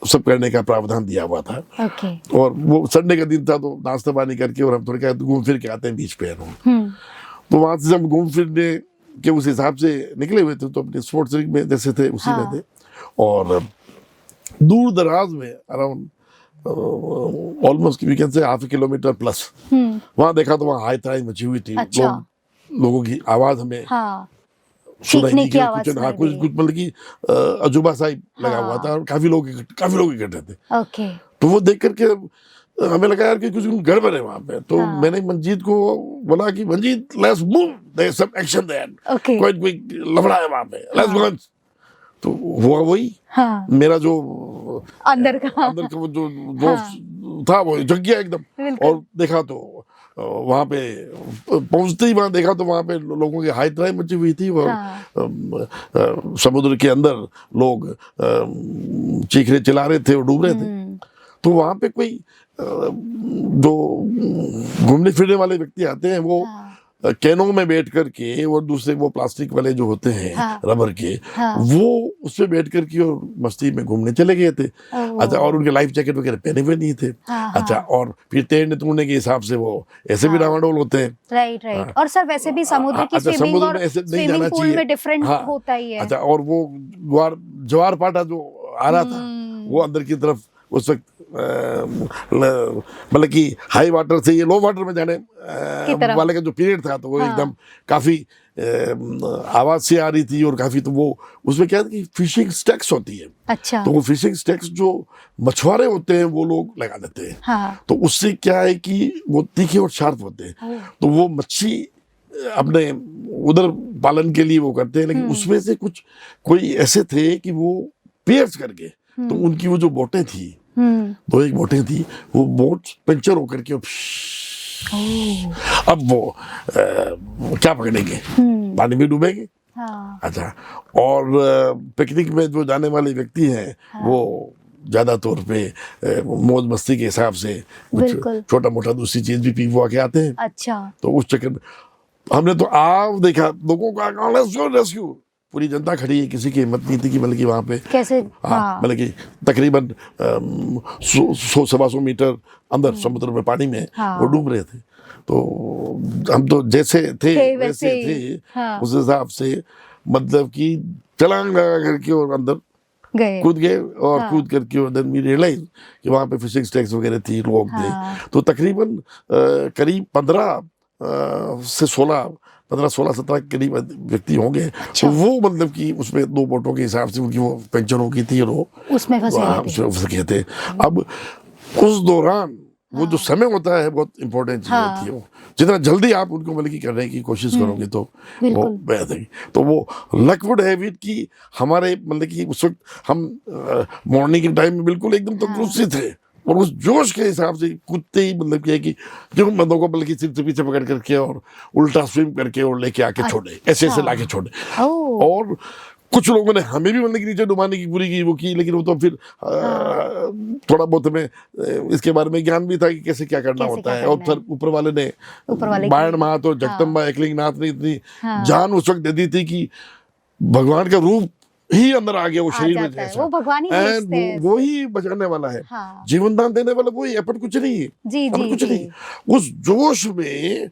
सब करने का प्रावधान दिया हुआ था। ओके। और वो संडे का दिन था तो नाश्ता पानी करके और हम थोड़ा घूम फिर के आते हैं बीच पे। तो वहां से जब घूम फिरने के उस हिसाब से निकले हुए थे, तो अपने स्पोर्ट्स लीग में जैसे थे उसी में थे। और दूर दराज में around almost we can say half kilometre plus वहां देखा तो वहाँ हाई ताई मची हुई थी। अच्छा। लोगों की आवाज हमें हाँ, सुनाई चीखने नहीं की की, आवाज कुछ सुनाई कुछ दी। कुछ मतलब कि अजूबा सा ही लगा हुआ हाँ। था और काफी लोग इकट्ठे थे। ओके। तो वो देख करके हमें लगा यार कि कुछ गड़बड़ है वहां पे। तो हाँ। मैंने मंजीत को बोला कि Manjeet let's move, there is some action there, okay. कोई लफड़ा है वहां पे, लेट्स गो। तो हुआ वही। हाँ, मेरा जो अंदर का वो जो दोस्त था वो जग गया एकदम। बिल्कुल। और देखा तो वहां पे पहुंचते ही वहां देखा तो वहां पे लोगों की हाई त्राई मची हुई थी। और हाँ। समुद्र के अंदर लोग चीख रहे चिल्ला रहे थे और डूब रहे थे। तो वहां पे कोई जो घूमने फिरने वाले व्यक्ति आते हैं वो कैनों में बैठ करके और दूसरे वो प्लास्टिक वाले जो होते हैं हाँ। रबर के, हाँ। वो उसमें बैठ करके और मस्ती में घूमने चले गए थे। अच्छा, और उनके लाइफ जैकेट वगैरह पहने हुए नहीं थे। हाँ, अच्छा, और फिर तैरने तूरने के हिसाब से वो ऐसे भी डामाडोल होते हैं। Right right. और सर वैसे भी समुद्र की अच्छा, स्विमिंग समुद्र और में ऐसे नहीं स्विमिंग जाना पूल चाहिए। में डिफरेंट हाँ। होता ही है। अच्छा, और वो ज्वार पाटा जो आ रहा था वो अंदर की तरफ उस वक्त मतलब कि हाई वाटर से ये लो वाटर में जाने तरफ। वाले का जो पीरियड था, तो वो हाँ। एकदम काफी आवाज से आ रही थी। और काफी तो वो उसमें क्या है कि फिशिंग स्टैक्स होती है। अच्छा। तो वो फिशिंग स्टैक्स जो मछुआरे होते हैं वो लोग लगा देते हैं। हाँ। तो उससे क्या है कि वो तीखे और शार्प होते हैं। तो वो मच्छी अपने उधर पालन के लिए वो करते हैं। लेकिन उसमें से कोई ऐसे थे कि वो पेयर्स करके, तो उनकी वो जो बोटें थी, दो एक बोटें थी, वो बोट पंचर होकर के अब वो क्या पकड़ेंगे, पानी में डूबेंगे। हाँ। अच्छा, और पिकनिक में जो जाने वाले व्यक्ति हैं वो ज्यादा तौर पे मौज मस्ती के हिसाब से बिल्कुल। कुछ छोटा मोटा दूसरी चीज भी पी पुआ के आते हैं। अच्छा। तो उस चक्कर में हमने तो आप देखा लोगों का रेस्क्यू, पूरी जनता खड़ी है, किसी की हिम्मत नहीं थी कि मतलब कि वहां पे कैसे। हाँ, मतलब कि तकरीबन 100-125 मीटर अंदर समुद्र में पानी में वो डूब रहे थे। तो हम तो जैसे थे वैसे थे। हाँ। उस हिसाब से मतलब कि छलांग लगा करके और अंदर कूद गए। और कूद करके और देन वी रियलाइज कि वहां पे फिशिंग स्टैक्स वगैरह थी, लोग थे। तो तकरीबन करीब 15-16 के करीब व्यक्ति होंगे। अच्छा। तो वो मतलब कि उसमें 2 बोटों के हिसाब से उनकी वो पेंशन हो गई थी और वो उसमें फंसे गए थे। अब उस दौरान वो जो समय होता है बहुत इंपॉर्टेंट चीज होती है। वो जितना जल्दी आप उनको मतलब कि करने की कोशिश करोगे तो वो बेहतर है। तो वो लकवुड हैबिट की हमारे मतलब कि उस वक्त हम मॉर्निंग के टाइम में बिल्कुल एकदम तंदुरुस्त ही थे। और उस जोश के हिसाब से कूदते ही मतलब क्या है कि जो बंदों को बल्कि सिर से पीछे पकड़ करके और उल्टा स्विम करके और लेके आके छोड़े, ऐसे लाके छोड़े। और कुछ लोगों ने हमें भी मतलब कि नीचे डुबाने की पूरी की वो की, लेकिन वो तो फिर थोड़ा बहुत हमें इसके बारे में ज्ञान भी था कि कैसे क्या करना होता है। और फिर ऊपर वाले ने बायण मात और जगदम्बा एकलिंग नाथ ने इतनी जान उस वक्त दे दी थी कि भगवान का रूप ही अंदर आ गया वो शरीर में जैसा। वो भगवान ही भेजते हैं। वो ही बचाने वाला है। जीवन दान देने वाला वही, अपन कुछ नहीं है। जी जी कुछ नहीं। उस जोश में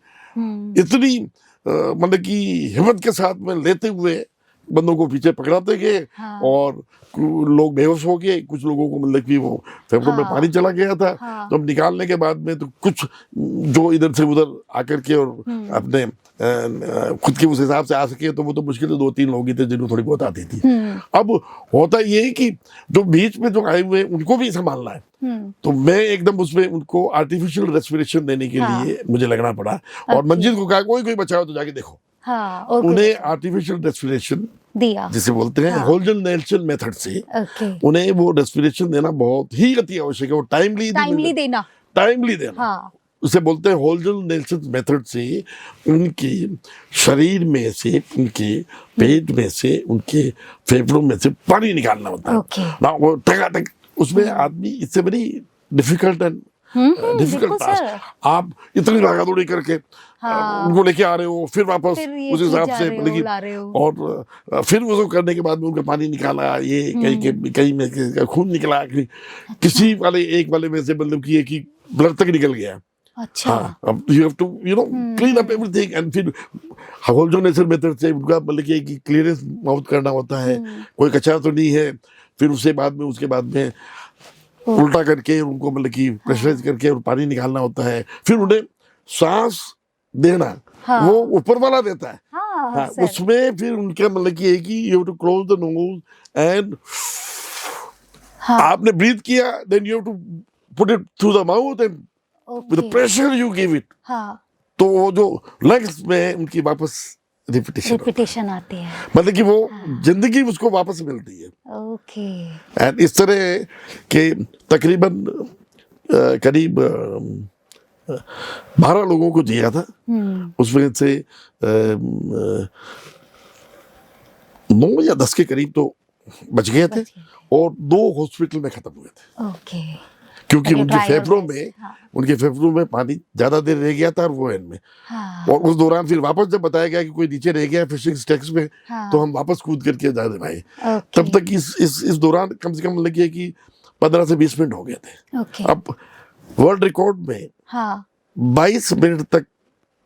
इतनी मतलब कि हिम्मत के साथ में लेते हुए बंदों को पीछे पकड़ाते गए। और लोग बेहोश हो गए, कुछ लोगों को मतलब कि वो फेफड़ों में पानी चला गया था। तो अब निकालने के बाद में तो कुछ जो इधर से उधर आकर के और अपने खुद के उस हिसाब से आ सके, तो वो तो मुश्किल 2-3 लोग ही थे जिनको थोड़ी बहुत आती थी। अब होता ये है कि जो बीच में जो आए हुए उनको भी संभालना है। तो मैं एकदम उसमें उनको आर्टिफिशियल रेस्पिरेशन देने के लिए मुझे लगना पड़ा। और मंजिल को कहा कोई बचाओ तो जाके देखो। उन्हें आर्टिफिशियल रेस्पिरेशन दिया, जिसे बोलते हैं होल्जन नेल्सन मेथड से उन्हें वो रेस्पिरेशन देना बहुत ही अति आवश्यक है। वो टाइमली देना उसे बोलते हैं होल्जन नेल्सन मेथड से उनके शरीर में से, उनके पेट में से, उनके फेफड़ों में से पानी निकालना होता है ना। वो टकाटक उसमें आदमी इससे बड़ी डिफिकल्ट टास्क। आप इतनी भागा-दौड़ी करके उनको लेके आ रहे हो, फिर वापस उस हिसाब से मतलब और फिर उसको करने के बाद में उनका पानी निकाला, ये कहीं में खून निकला, किसी वाले एक वाले में से मतलब कि ब्लड तक निकल गया। अच्छा। हाँ, अब you have to clean up everything and फिर होल डोनेशन मेथड से उनका मतलब कि क्लियरेंस माउथ करना होता है, कोई कचरा तो नहीं है, फिर उसके बाद में उल्टा करके उनको मतलब कि प्रेशराइज करके और पानी निकालना होता है, फिर उन्हें सांस देना वो ऊपर वाला देता है। हाँ, सर। उसमें फिर उनका मतलब कि है कि you have to close the nose and आपने ब्रीथ किया, then you have to put it through the mouth and with pressure you give it. तो वो जो लंग्स में उनकी वापस रिपीटेशन आती है, मतलब कि वो जिंदगी उसको वापस मिलती है। ओके। एंड इस तरह के तकरीबन करीब 12 लोगों को जिया था, उसमें से 9 या 10 के करीब तो बच गए थे और 2 हॉस्पिटल में खत्म हुए थे। ओके। क्योंकि उनके फेफड़ों में पानी ज्यादा देर रह गया था और वो एंड में। और उस दौरान फिर वापस जब बताया गया कि कोई नीचे रह गया फिशिंग स्टैक्स में, तो हम वापस कूद करके जा रहे भाई। तब तक इस दौरान कम से कम लगे कि 15 से 20 मिनट हो गए थे। अब वर्ल्ड रिकॉर्ड में 22 मिनट तक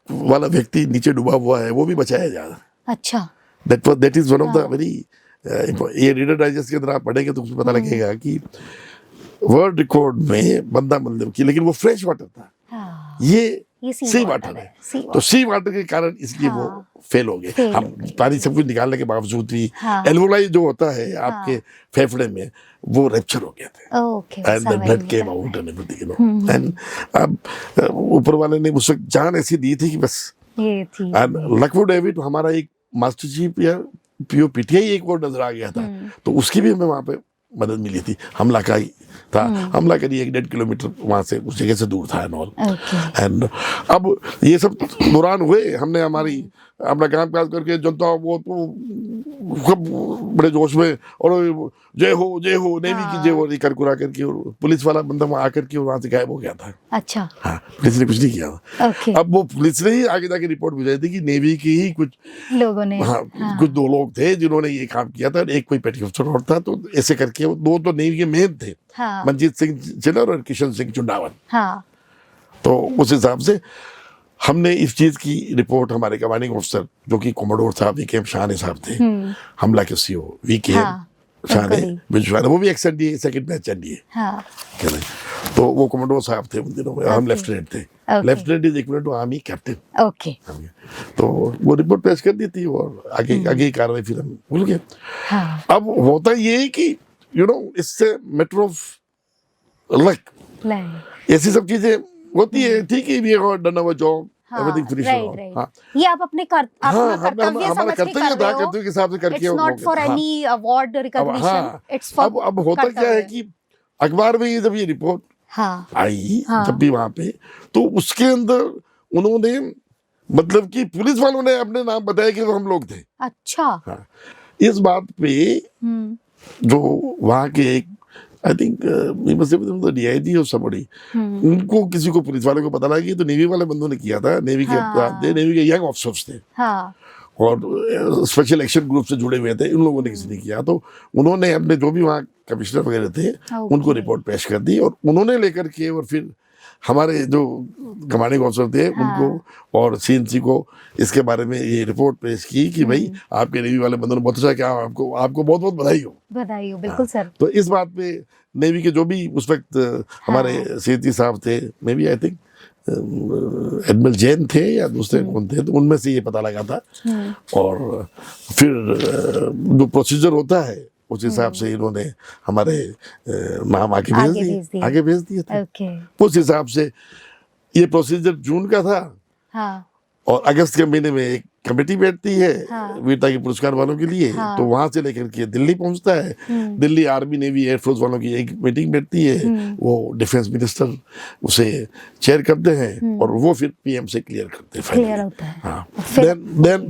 वाला व्यक्ति नीचे डूबा हुआ है, वो भी बचाया जा रहा है। अच्छा। That is one of the very, ये रीडर डाइजेस्ट के अंदर आप पढ़ेंगे तो उसमें पता लगेगा कि वर्ल्ड रिकॉर्ड में बंदा मतलब कि, लेकिन वो फ्रेश वाटर था, ये सी वाटर है, तो सी वाटर के कारण इसलिए वो फेल हो गए। हम पानी सब कुछ निकालने के बावजूद भी एल्वोलाई जो होता है आपके फेफड़े में वो रैप्चर हो गया था and the blood came out and everything, and अब ऊपर वाले ने उस वक्त जान ऐसी दी थी कि बस ये थी। एंड लकवुड डेविड हमारा एक मास्टर चीफ या पीओ पीटीआई एक और नजर आ गया था, तो उसकी भी हमें वहां पे मदद मिली थी। हमला का ही था, हमला करिए 1.5 किलोमीटर वहां से उस जगह से दूर था एंड ऑल। एंड अब ये सब दौरान हुए, हमने अपना काम काज करके जनता वो तो बड़े जोश में और जय हो नेवी की जय हो कर कुरा करके, और पुलिस वाला बंदा वहां आकर के वहां से गायब हो गया था। अच्छा। हाँ, पुलिस ने कुछ नहीं किया था। अब वो पुलिस ने ही आगे जाके रिपोर्ट भेजाई थी कि नेवी की ही कुछ लोगों ने, कुछ 2 लोग थे जिन्होंने ये काम किया था, एक कोई पेटी अफसर और था, तो ऐसे करके वो 2 तो नेवी के मेन थे, मनजीत सिंह चिल्लर और किशन सिंह चुंडावन। तो उस हिसाब से हमने इस चीज की रिपोर्ट हमारे कमांडिंग ऑफिसर जो कि कोमोडोर साहब वीकेएम शाह साहब थे, हमला के सीओ वीकेएम शाह ने, वो भी एक्सएनडीए सेकंड बैच एनडीए, तो वो कोमोडोर साहब थे उन दिनों में, हम लेफ्टिनेंट थे। Lieutenant is equal to army captain. Okay. तो वो रिपोर्ट पेश कर दी थी और आगे की कार्रवाई फिर हम भूल गए। अब होता ये है कि इससे मैटर ऑफ लक, ऐसी सब चीजें होती है। ठीक है, we have done our job, everything finish. हां, ये आप अपने कर्तव्य समझ के कर रहे हो, कर्तव्य के हिसाब से करके, it's not for any award recognition, it's for. अब होता क्या है कि अखबार में जब ये रिपोर्ट आई, जब भी वहां पे, तो उसके अंदर उन्होंने मतलब कि पुलिस वालों ने अपने नाम बताया कि वो हम लोग थे। अच्छा। इस बात पे जो वहां के एक आई थिंक डीआईजी और समबडी, उनको किसी को पुलिस वाले को पता लगा कि तो नेवी वाले बंदों ने किया था, नेवी के यंग ऑफिसर्स थे और स्पेशल एक्शन ग्रुप से जुड़े हुए थे, इन लोगों ने किसी ने किया। तो उन्होंने अपने जो भी वहाँ कमिश्नर वगैरह थे उनको रिपोर्ट पेश कर दी, और उन्होंने लेकर के और फिर हमारे जो कमांडिंग ऑफिसर थे उनको और सीएनसी को इसके बारे में ये रिपोर्ट पेश की कि भाई आपके नेवी वाले बंदों ने बहुत अच्छा किया, आपको बहुत बहुत बधाई हो। बिल्कुल सर। तो इस बात पे नेवी के जो भी उस वक्त हमारे सीएनसी साहब थे, may be I think admiral Jain थे या दूसरे कौन थे, तो उनमें से ये पता लगा था। और फिर जो प्रोसीजर होता है उस हिसाब से इन्होंने हमारे नाम आगे भेज दिए थे। उस हिसाब से ये प्रोसीजर जून का था, और अगस्त के महीने में एक कमेटी बैठती है वीरता के पुरस्कार वालों के लिए, तो वहां से लेकर के दिल्ली पहुंचता है। दिल्ली आर्मी नेवी एयरफोर्स वालों की एक मीटिंग बैठती है, वो डिफेंस मिनिस्टर उसे चेयर करते हैं और वो फिर पीएम से क्लियर करते हैं।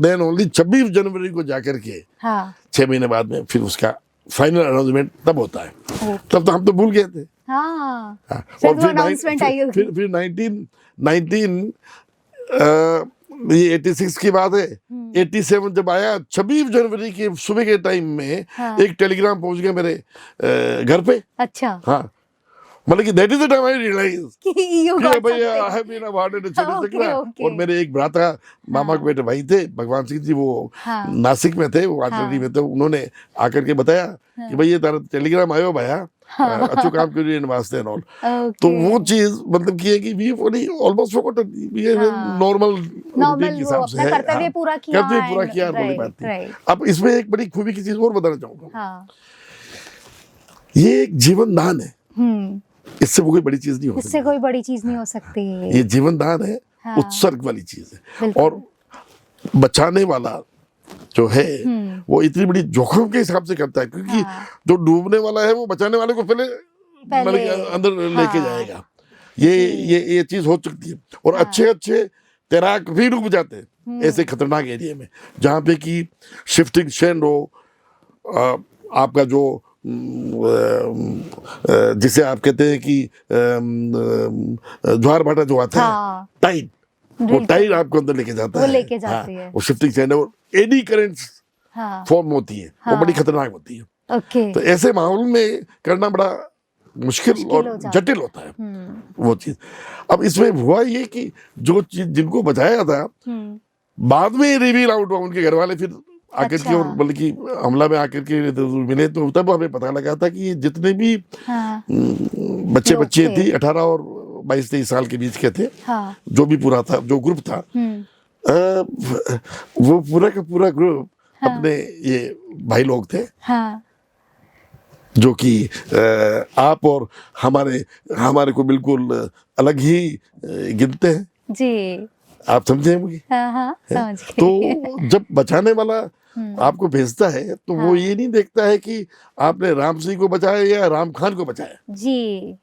देन ओनली 26 जनवरी को जाकर के 6 महीने बाद में फिर उसका फाइनल अनाउंसमेंट तब होता है। तब तो हम तो भूल गए थे। और फिर 19 ये 86 की बात है, 87 जब आया 26 जनवरी के सुबह के टाइम में एक टेलीग्राम पहुंच गया मेरे घर पे। अच्छा। हाँ, मतलब कि that is the time I realise कि you कि got भैया something. I have been awarded Okay, okay. और मेरे एक भ्राता मामा के बेटे भाई थे भगवान सिंह जी, वो हाँ. नासिक में थे, वो आटरी में थे, उन्होंने आकर के बताया कि भाई ये तारा टेलीग्राम आयो भैया, अच्छो काम करिए नमस्ते एंड ऑल। तो Okay. वो चीज मतलब की है कि वी ऑलमोस्ट फॉरगॉटन, ये हाँ. नॉर्मल नॉर्मल के वो हिसाब से अपना है। कर्तव्य हाँ, पूरा किया कर्तव्य पूरा and- किया और बोली right, बात थी। right. अब इसमें एक बड़ी खूबी की चीज और बताना चाहूंगा, हाँ. ये एक जीवन दान है, हम्म. इससे वो कोई बड़ी चीज नहीं हो इससे सकती। कोई बड़ी चीज नहीं हो सकती। ये जीवन दान है, हाँ. उत्सर्ग वाली चीज है। बिल्कुल। और बचाने वाला जो है वो इतनी बड़ी जोखिम के हिसाब से करता है, क्योंकि हाँ. जो डूबने वाला है वो बचाने वाले को पहले मतलब कि अंदर लेके हाँ. जाएगा। ये चीज हो सकती है। और हाँ. अच्छे तैराक भी डूब जाते हैं ऐसे खतरनाक एरिया में, जहाँ पे कि शिफ्टिंग सैंड हो, आपका जो जिसे आप कहते हैं कि ज्वार भाटा जो आता हाँ. है, टाइड, वो बिल्कुल। टाइड आपको अंदर लेके जाता वो है। लेके जाती है। वो शिफ्टिंग सैंड और एडी करंट्स हाँ. फॉर्म होती है, हाँ. वो बड़ी खतरनाक होती है। ओके। तो ऐसे माहौल में करना बड़ा मुश्किल हो और जाता जटिल होता है वो चीज। अब इसमें हुआ ये कि जो चीज जिनको बचाया था बाद में रिवील आउट हुआ, उनके घर वाले फिर आकर के और बल्कि हमला में आकर के मिले, तो तब हमें पता लगा था कि ये जितने भी हाँ. बच्चे लोग बच्चे थे। थी 18 और 22-23 साल के बीच के थे, हाँ. जो भी पूरा था, जो ग्रुप था, वो पूरा का पूरा ग्रुप अपने ये भाई लोग थे, हाँ. जो कि आप और हमारे को बिल्कुल अलग ही गिनते हैं। जी. आप समझे मुझे? हाँ हाँ समझ गई। तो जब बचाने वाला आपको भेजता है तो वो ये नहीं देखता है कि आपने राम सिंह को बचाया या राम खान को बचाया। जी।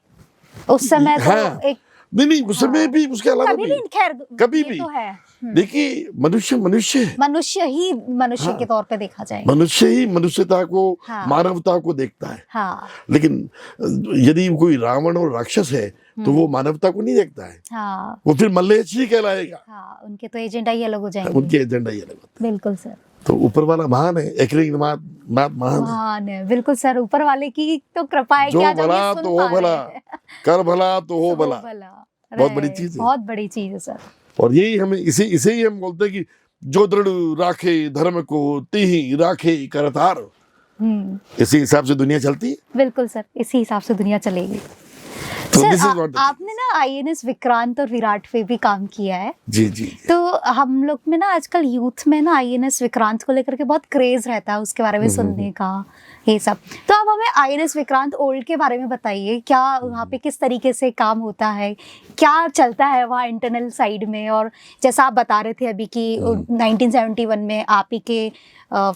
उस समय तो हाँ। एक नहीं उस समय भी, उसके अलावा कभी भी, भी खैर कभी ये भी तो है। देखिए मनुष्य है, मनुष्य ही मनुष्य हाँ। के तौर पे देखा जाएगा। मनुष्य ही मनुष्यता को, हाँ। मानवता को देखता है। हाँ। लेकिन यदि कोई रावण और राक्षस है तो वो मानवता को नहीं देखता है। हाँ। वो फिर मल्लेश ही कहलाएगा। हाँ, उनके तो एजेंडा ही अलग हो जाएंगे। उनके एजेंडा ही अलग होता है। बिल्कुल सर। तो ऊपर वाला महान है, एकरिंग नाथ महान है। महान है, बिल्कुल सर। ऊपर वाले की तो कृपा है जो कि आज हम ये भला सुन तो पा हो भला, रहे हैं। कर भला तो हो भला। बहुत बड़ी राइट, चीज है। बहुत बड़ी चीज है सर। और यही हमें इसे ही हम बोलते हैं कि जो दृढ़ राखे धर्म को तिहि राखे करतार। इसी हिसाब से दुनिया चलती है। बिल्कुल सर, इसी हिसाब से दुनिया चलेगी। तो sir this is what the आपने ना आईएनएस विक्रांत और विराट पे भी काम किया है। जी। तो हम लोग में ना आजकल यूथ में ना आईएनएस विक्रांत को लेकर के बहुत क्रेज रहता है, उसके बारे में सुनने का, ये सब। तो आप हमें आईएनएस विक्रांत ओल्ड के बारे में बताइए, क्या वहाँ पे किस तरीके से काम होता है, क्या चलता है वहाँ इंटरनल साइड में। और जैसा आप बता रहे थे अभी कि 1971 में आप ही के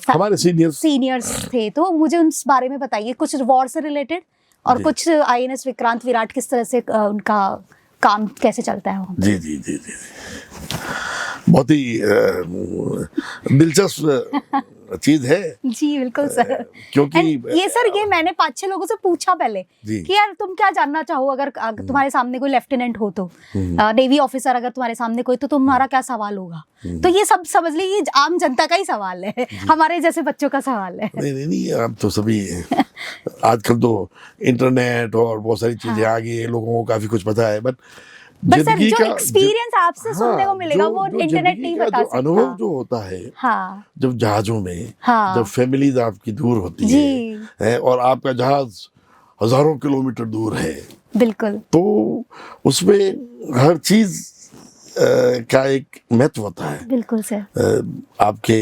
हमारे सीनियर्स थे, तो मुझे उस बारे में बताइए कुछ वॉर से रिलेटेड, और कुछ आईएनएस विक्रांत विराट किस तरह से उनका काम कैसे चलता है वहाँ। जी। बहुत ही दिलचस्प चीज है। जी बिल्कुल सर। क्योंकि ये सर, ये मैंने 5-6 लोगों से पूछा पहले कि यार तुम क्या जानना चाहो, अगर तुम्हारे सामने कोई लेफ्टिनेंट हो तो, नेवी ऑफिसर अगर तुम्हारे सामने कोई, तो तुम्हारा क्या सवाल होगा। तो ये सब समझ लीजिए आम जनता का ही सवाल है, हमारे जैसे बच्चों का सवाल है। नहीं अब तो सभी आजकल तो इंटरनेट और बहुत सारी चीजें आ गई है, लोगों को काफी कुछ पता है। बट सर जो एक्सपीरियंस आपसे सुनने को मिलेगा वो इंटरनेट नहीं बता सकता। अनुभव जो होता है, हाँ। जब जहाजों में, जब फैमिलीज आपकी दूर होती है और आपका जहाज हजारों किलोमीटर दूर है, बिल्कुल, तो उसमें हर चीज का एक महत्व होता है। बिल्कुल सर। आपके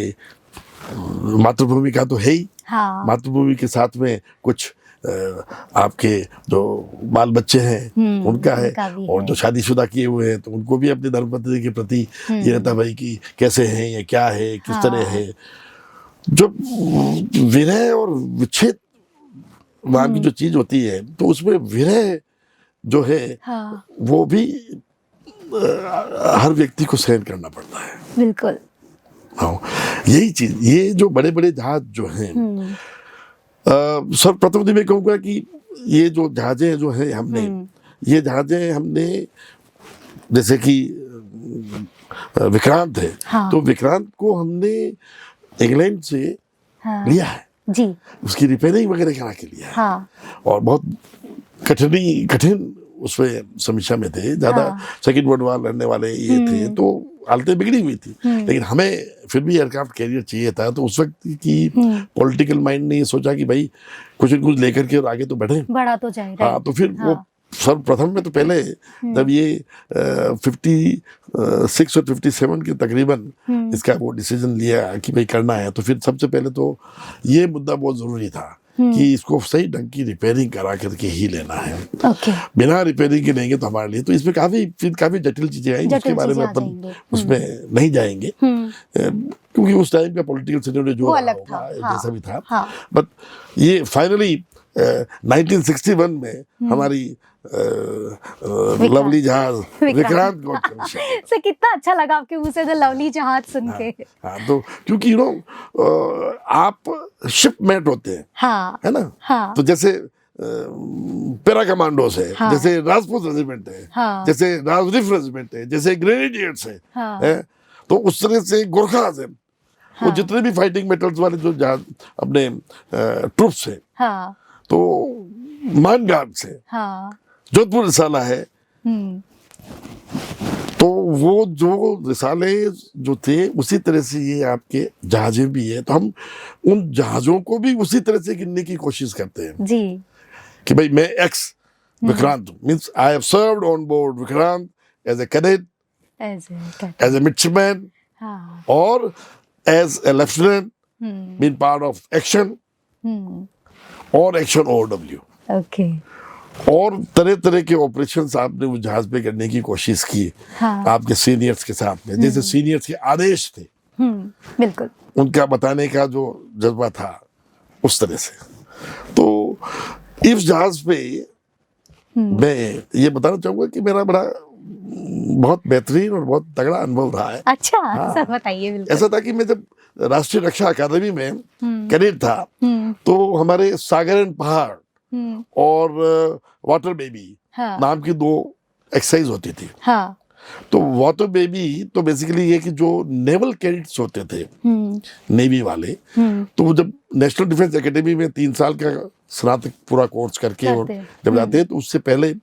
मातृभूमि का तो है ही, हाँ। मातृभूमि के साथ में कुछ आपके जो बाल बच्चे हैं उनका है, और जो शादीशुदा किए हुए हैं तो उनको भी अपने धर्मपत्नी के प्रति ये रहता भाई कि कैसे हैं, ये क्या है, किस तरह है। जो विरह और विच्छेद नाम की जो चीज होती है, तो उसमें विरह जो है वो भी हर व्यक्ति को सहन करना पड़ता है। बिल्कुल। हाँ, यही चीज, ये जो बड़े बड़े जहाज जो हैं, सर्वप्रथम मैं कहूँगा कि ये जो जहाजें जो है ये जहाजें हमने जैसे कि विक्रांत है, तो विक्रांत को हमने इंग्लैंड से लिया है जी, उसकी रिपेयरिंग वगैरह करा के लिया है। और बहुत कठिन उसमें समीक्षा में थे, ज्यादा सेकंड वर्ल्ड वॉर लड़ने वाले ये थे, तो हालतें बिगड़ी हुई थी। लेकिन हमें फिर भी एयरक्राफ्ट कैरियर चाहिए था, तो उस वक्त की पॉलिटिकल माइंड ने ये सोचा कि भाई कुछ न कुछ लेकर के और आगे तो बढ़े, बढ़ा तो जाए। हाँ, तो फिर वो सर्वप्रथम में तो पहले जब ये 56 और 57 के तकरीबन इसका वो डिसीजन लिया कि भाई करना है, तो फिर सबसे पहले तो ये मुद्दा बहुत जरूरी था कि इसको सही ढंग की रिपेयरिंग करा करके ही लेना है। बिना रिपेयरिंग के लेंगे तो हमारे लिए तो इसमें काफी जटिल चीजें आई, जिसके बारे में अपन उसमें नहीं जाएंगे, क्योंकि उस टाइम का पॉलिटिकल सिनेरियो जो होगा जैसा भी था। बट ये फाइनली 1961 में हमारी लवली जहाज विक्रांत को से कितना अच्छा लगा आपके मुंह से लवली जहाज सुन के। हाँ, तो क्योंकि आप शिपमेट होते हैं, है ना, तो जैसे पैरा कमांडोस है, जैसे राजपूत रेजिमेंट है, जैसे राजरिफ रेजिमेंट है, जैसे ग्रेनेडियर्स है, तो उस तरह से गोरखास है, वो जितने भी फाइटिंग मेटल्स वाले जो जहाज अपने ट्रूप्स है, तो मान गार्ड्स है, जोधपुर रिसाला है, तो वो जो रिसाले जो थे उसी तरह से ये आपके जहाजें भी है, तो हम उन जहाजों को भी उसी तरह से गिनने की कोशिश करते हैं जी, कि भाई मैं ex Vikrant means I have served on board Vikrant as a cadet, as a midshipman और as a lieutenant, been part of action और एक्शन ओडब्ल्यू, और तरह तरह के ऑपरेशंस आपने उस जहाज पे करने की कोशिश की, आपके सीनियर्स के साथ में, जैसे सीनियर्स के आदेश थे, बिल्कुल उनका बताने का जो जज्बा था उस तरह से। तो इस जहाज पे मैं ये बताना चाहूंगा कि मेरा बहुत बेहतरीन और बहुत तगड़ा अनुभव रहा है। अच्छा, सर बताइए। बिल्कुल ऐसा था कि मैं जब राष्ट्रीय रक्षा अकादमी में कैडेट था, तो हमारे सागरन पहाड़ और वाटर बेबी नाम की 2 एक्सरसाइज होती थी। तो वाटर बेबी तो बेसिकली ये कि जो नेवल कैडेट्स होते थे, नेवी वाले, तो वो जब नेशनल डिफेंस एकेडमी में 3 साल का स्नातक पूरा कोर्स करके और जब जाते हैं, तो उससे पहले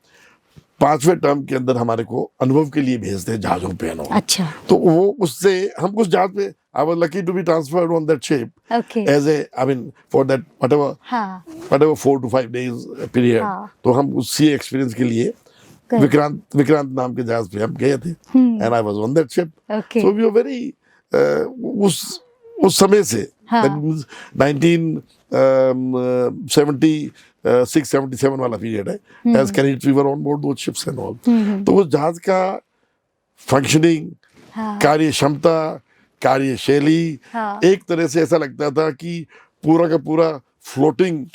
5वें टर्म के अंदर हमारे को अनुभव के लिए भेजते हैं जहाजों पे। अच्छा। तो वो उससे हम उस जहाज पे I was lucky to be transferred on that ship as for that whatever 4 to 5 days period. तो हम उसी एक्सपीरियंस के लिए विक्रांत नाम के जहाज पे हम गए थे, and I was on that ship. So we were very उस समय से 1976-77 वाला पीरियड है, as cadets we were on board those ships and all. तो उस जहाज का फंक्शनिंग, कार्य क्षमता, कार्यशैली एक तरह से ऐसा लगता था कि पूरा का पूरा फ्लोटिंग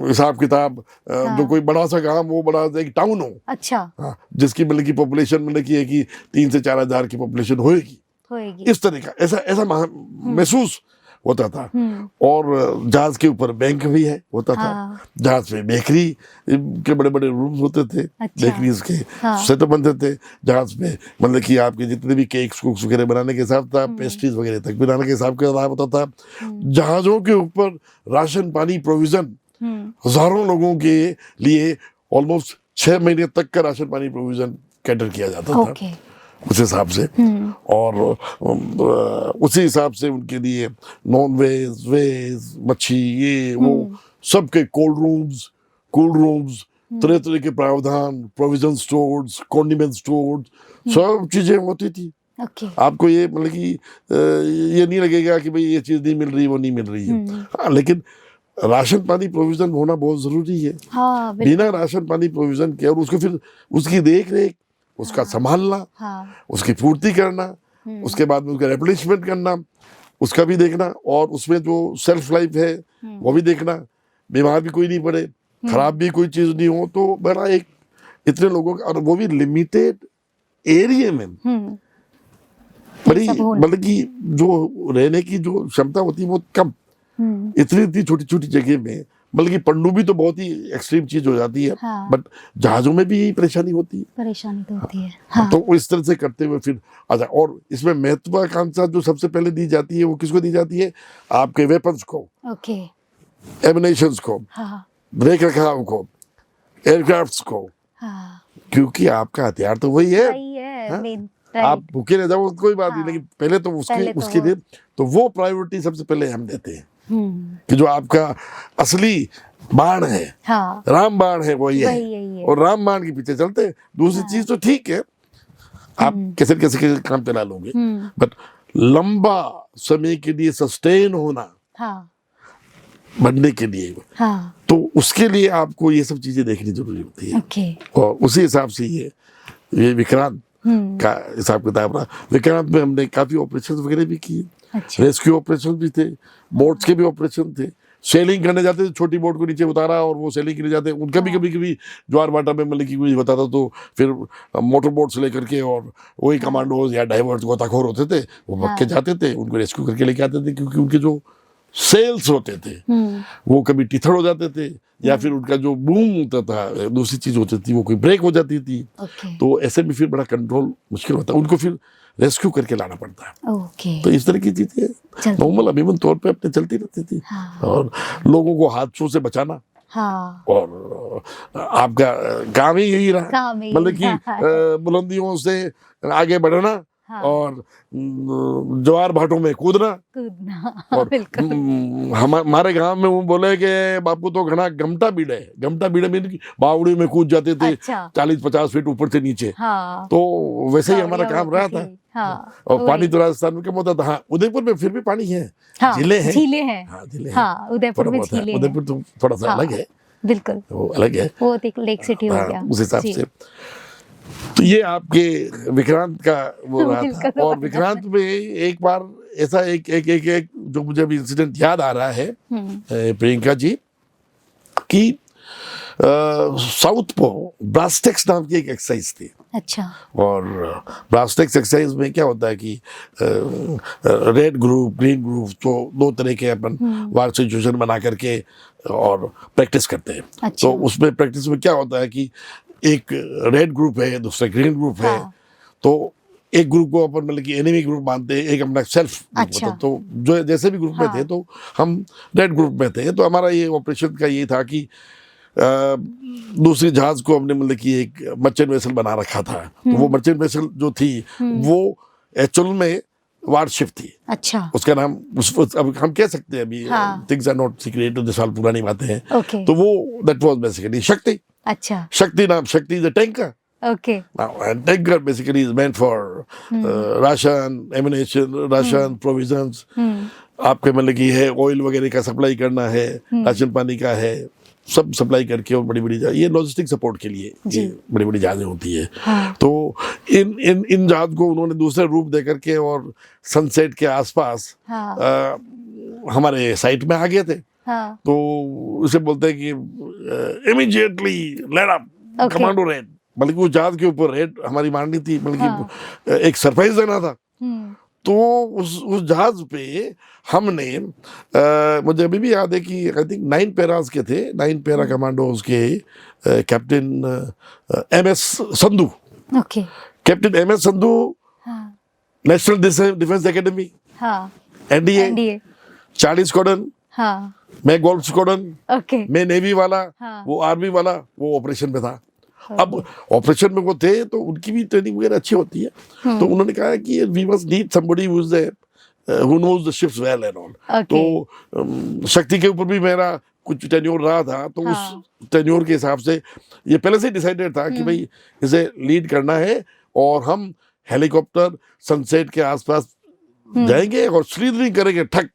हिसाब किताब, जो कोई बड़ा सा गांव वो बड़ा एक टाउन हो, अच्छा, जिसकी मतलब की पॉपुलेशन मतलब की है कि 3 से 4 हजार की पॉपुलेशन होएगी, इस तरह का ऐसा महसूस होता था। और जहाज के ऊपर बैंक भी होता था, जहाज में बेकरी के बड़े बड़े रूम्स होते थे, बेकरीज के सेटअप बनते थे जहाज में, मतलब कि आपके जितने भी केक्स कुक्स वगैरह बनाने के हिसाब था, पेस्ट्रीज वगैरह तक बनाने के हिसाब का होता था। जहाजों के ऊपर राशन पानी प्रोविजन हजारों लोगों के लिए ऑलमोस्ट 6 महीने तक का राशन पानी प्रोविजन कैटर किया जाता था उस हिसाब से, और उसी हिसाब से उनके लिए नॉन वेज, वेज, मच्छी, ये वो सबके कोल्ड रूम्स, कूल रूम्स, तरह तरह के प्रावधान, प्रोविजन स्टोर्स, कॉन्डिमेंट स्टोर्स, सब चीजें होती थी। आपको ये मतलब कि ये नहीं लगेगा कि भाई ये चीज नहीं मिल रही, वो नहीं मिल रही है। हाँ, लेकिन राशन पानी प्रोविजन होना बहुत जरूरी है। बिना राशन पानी प्रोविजन के, और उसको फिर उसकी देख रेख, उसका संभालना, उसकी पूर्ति करना, उसके बाद में उसका रिप्लेसमेंट करना, उसका भी देखना, और उसमें जो सेल्फ लाइफ है वो भी देखना, बीमार भी कोई नहीं पड़े, खराब भी कोई चीज नहीं हो, तो बड़ा एक इतने लोगों का, और वो भी लिमिटेड एरिया में, बड़ी मतलब कि जो रहने की जो क्षमता होती है वो कम, इतनी छोटी छोटी जगह में, मतलब कि पनडुब्बी तो बहुत ही एक्सट्रीम चीज हो जाती है, बट जहाजों में भी यही परेशानी होती है, तो इस तरह से करते हुए फिर अच्छा। और इसमें महत्वाकांक्षा जो सबसे पहले दी जाती है वो किसको दी जाती है? आपके वेपन्स को, एमिनेशंस को, रेख रखाव को, एयरक्राफ्ट्स को, हाँ, क्योंकि आपका हथियार तो वही है। सही है हाँ? मेन, आप भूखे रह जाओ कोई बात नहीं, हाँ। लेकिन पहले तो पहले तो उसके वो- लिए तो वो प्रायोरिटी सबसे पहले हम देते हैं हम्म, कि जो आपका असली बाण है, हाँ, राम बाण है, वो ये वही यही है, है। और राम बाण के पीछे चलते हैं। दूसरी चीज तो ठीक है, आप कैसे कैसे कैसे काम चला लोगे, बट लंबा समय के लिए सस्टेन होना, हाँ, बनने के लिए, हाँ, तो उसके लिए आपको ये सब चीजें देखनी जरूरी होती है। ओके, और उसी हिसाब से ये विक्रांत का हिसाब किताब रहा। विक्रांत में हमने काफी ऑपरेशन वगैरह भी किए, अच्छा, रेस्क्यू ऑपरेशन भी थे, बोट्स के भी ऑपरेशन थे, सेलिंग करने जाते थे, छोटी बोट को नीचे उतारा और वो सेलिंग के लिए जाते, उनका भी कभी कभी ज्वार भाटा में मतलब कि कुछ होता था तो फिर मोटर बोट से लेकर के, और वही कमांडोज या डाइवर्स गोताखोर होते थे, वो भाग के जाते थे, उनको रेस्क्यू करके लेके आते थे, क्योंकि उनके जो सेल्स होते थे वो कभी टिथड़ हो जाते थे, या फिर उनका जो बूम होता था, दूसरी चीज होती थी, वो कोई ब्रेक हो जाती थी, ओके, तो ऐसे में फिर बड़ा कंट्रोल मुश्किल होता है, उनको फिर रेस्क्यू करके लाना पड़ता है। ओके, तो इस तरह की चीजें चलती नॉर्मल अमीमन तौर पे अपने चलती रहती थी। हाँ, और लोगों को हादसों से बचाना, हाँ, और आपका काम ही यही रहा, काम ही, मतलब कि हाँ, बुलंदियों से आगे बढ़ना, हाँ, और ज्वार भाटों में कूदना। कूदना, और बिल्कुल, हमारे गांव में वो बोले कि बापू तो घना गमटा बीड़े, गमटा बीड़े में बावड़ी में कूद जाते थे, अच्छा, 40-50 फीट ऊपर से नीचे। हाँ, तो वैसे ही हमारा गाड़ियाँ काम रहा होती था। थी, हाँ, और पानी वही, तो राजस्थान में कम होता था। हाँ, उदयपुर में फिर भी पानी है, हाँ, झीलें हैं। झीलें हैं, हाँ, झीलें हैं, हाँ, उदयपुर थोड़ा में बहुत है। झीलें हैं, उदयपुर तो थोड़ा सा हाँ, अलग है, बिल्कुल, वो अलग है। वो एक लेक सिटी हो हाँ, गया, उस हिसाब जी, से तो ये आपके विक्रांत का वो रहा था। बिल्कुल, और विक्रांत में एक बार ऐसा एक जो मुझे अभी इंसिडेंट याद आ रहा है, प्रियंका जी, कि साउथ पो ब्रास्टेक्स नाम की एक एक्सरसाइज थी। अच्छा, और ब्रास्टेक्स एक्सरसाइज में क्या होता है कि रेड ग्रुप, ग्रीन ग्रुप, तो दो तरह के अपन वार सिचुएशन बना करके और प्रैक्टिस करते हैं। अच्छा, तो उसमें प्रैक्टिस में क्या होता है कि एक रेड ग्रुप है, दूसरा ग्रीन ग्रुप है, हाँ, तो एक ग्रुप को अपन मतलब कि एनिमी ग्रुप मानते हैं, एक अपना सेल्फ अच्छा, तो जो जैसे भी ग्रुप में थे, तो हम रेड ग्रुप में थे। तो हमारा ये ऑपरेशन का ये था कि दूसरी जहाज को हमने मतलब कि एक मर्चेंट वेसल बना रखा था। तो वो मर्चेंट वेसल जो थी वो एक्चुअल में वारशिप थी। अच्छा, उसका नाम अब हम कह सकते हैं, अभी थिंग्स आर नॉट सीक्रेट, 10 साल पुरानी बातें हैं। ओके, तो वो दैट वाज बेसिकली शक्ति। अच्छा, शक्ति नाम, शक्ति is a tanker. Okay, Now, and tanker basically is meant for ration, ammunition, ration, provisions. आपके मतलब की है ऑयल वगैरह का सप्लाई करना है, राशन पानी का है, सब सप्लाई करके, और बड़ी बड़ी ये लॉजिस्टिक सपोर्ट के लिए ये बड़ी बड़ी जहाजें होती है। हाँ, तो इन जहाज को उन्होंने दूसरे रूप दे करके और सनसेट के आसपास हाँ, हमारे साइट में आ गए थे। हाँ, तो उसे बोलते हैं कि immediately let up commando raid, बल्कि वो जहाज के ऊपर रेड हमारी मारनी थी, बल्कि एक सरप्राइज देना था। तो उस जहाज पे हमने मुझे अभी भी याद है कि आई थिंक 9 पैरास के थे, 9 पैरा कमांडोज के captain MS Sandhu, okay, captain MS Sandhu, हाँ, नेशनल डिफेंस एकेडमी, हाँ, NDA, एनडीए, चार्ली स्क्वाड्रन, हाँ, मैं गोल्फ स्क्वाड्रन, ओके, मैं नेवी वाला, हाँ, वो आर्मी वाला, वो ऑपरेशन में था। अब ऑपरेशन में वो थे तो उनकी भी ट्रेनिंग वगैरह अच्छी होती है। तो उन्होंने कहा कि we must need somebody who is who knows the ships well and all. तो शक्ति के ऊपर भी मेरा कुछ टेन्योर रहा था, तो उस टेन्योर के हिसाब से ये पहले से डिसाइडेड था कि भाई इसे लीड करना है, और हम हेलीकॉप्टर सनसेट के आसपास जाएंगे और स्लीदरिंग करेंगे ठक,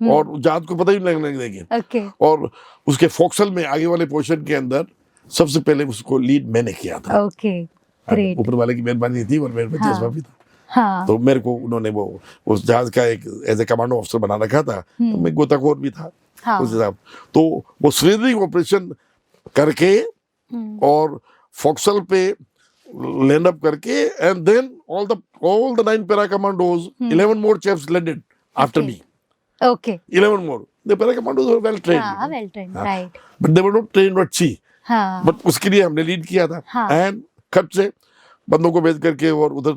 और जहाज को पता ही नहीं लगने देंगे। और उसके फोक्सल में आगे वाले पोर्शन के अंदर सबसे पहले उसको लीड मैंने किया था। ओके, ग्रेट, ऊपर वाले की मेहरबानी थी और मेरे में जज्बा भी था। हाँ, तो मेरे को उन्होंने वो उस जहाज का एक एज ए कमांडो ऑफिसर बना रखा था, तो मैं गोताखोर भी था उस हिसाब। तो वो स्लीदरिंग ऑपरेशन करके और फोक्सल पे लैंड अप करके, and then all the 9 para commandos, 11 more chaps landed after me. Okay, 11 more. The para commandos were well trained. हाँ, well trained, right, But they were not trained at sea. हाँ, but उसके लिए हमने lead किया था। And खट से बंदों को भेज करके और उधर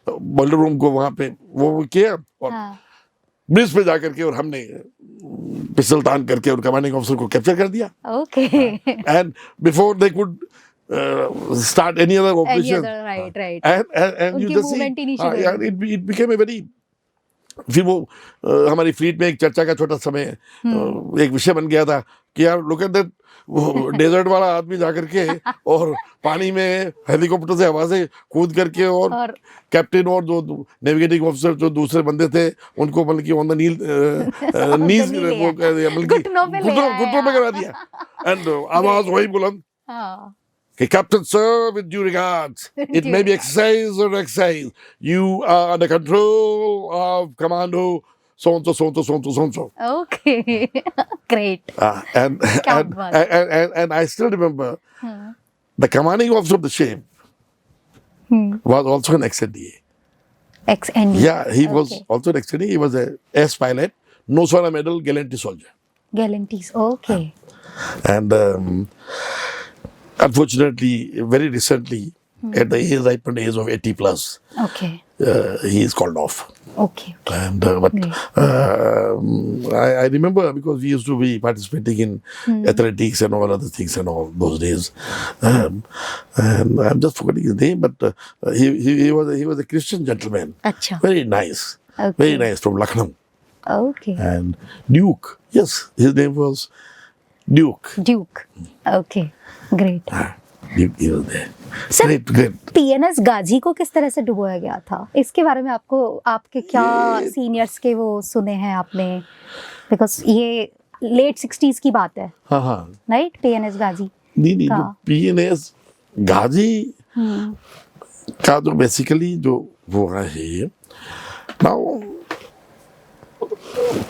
बॉयलर रूम को वहां पे वो किया, और ब्रिज पे जाकर के और हमने पिस्टल तान करके और कमांडिंग ऑफिसर को कैप्चर कर दिया. Okay. And before they could start any other operation, right right. and you उनकी just see, movement ही नहीं शुरू yeah, it became a very, फिर वो हमारी फ्लीट में एक चर्चा का छोटा समय एक विषय बन गया था कि यार लुक एट दैट, वो डेजर्ट वाला आदमी जाकर के और पानी में हेलीकॉप्टर से हवा से कूद करके और कैप्टन और जो नेविगेटिंग ऑफिसर जो दूसरे बंदे थे उनको बल्कि ऑन द नीज वो बल्कि घुटनों पे करा दिया. एंड आवाज वही बुलंद कि captain sir, with due regards, it may be exercise or exercise, you are under control of commando so and so, so and so, so and so, so and so. Okay. Great. And I still remember the commanding officer of the ship was also an ex-NDA. Ex-NDA. Yeah, he was also an ex-NDA. He was a S pilot, no Sona medal, gallantry soldier. Galanties. Okay. And unfortunately, very recently, at the ripened age of 80 plus, Okay. he is called off. Okay. And but I remember because we used to be participating in athletics and all other things and all those days. And I'm just forgetting his name, but he was a Christian gentleman. अच्छा. Very nice. Okay. Very nice, from Lucknow. Okay. And Duke. Yes, his name was Duke. Duke. Okay. Great. Duke, he was there. Sir, Great, great. PNS Ghazi को किस तरह से डुबोया गया था, इसके बारे में आपको आपके क्या सीनियर्स के वो सुने हैं आपने, बिकॉज ये लेट 60s की बात है. हाँ हाँ. राइट. पीएनएस गाजी नहीं का. जो पीएनएस गाजी का जो बेसिकली जो वो है, now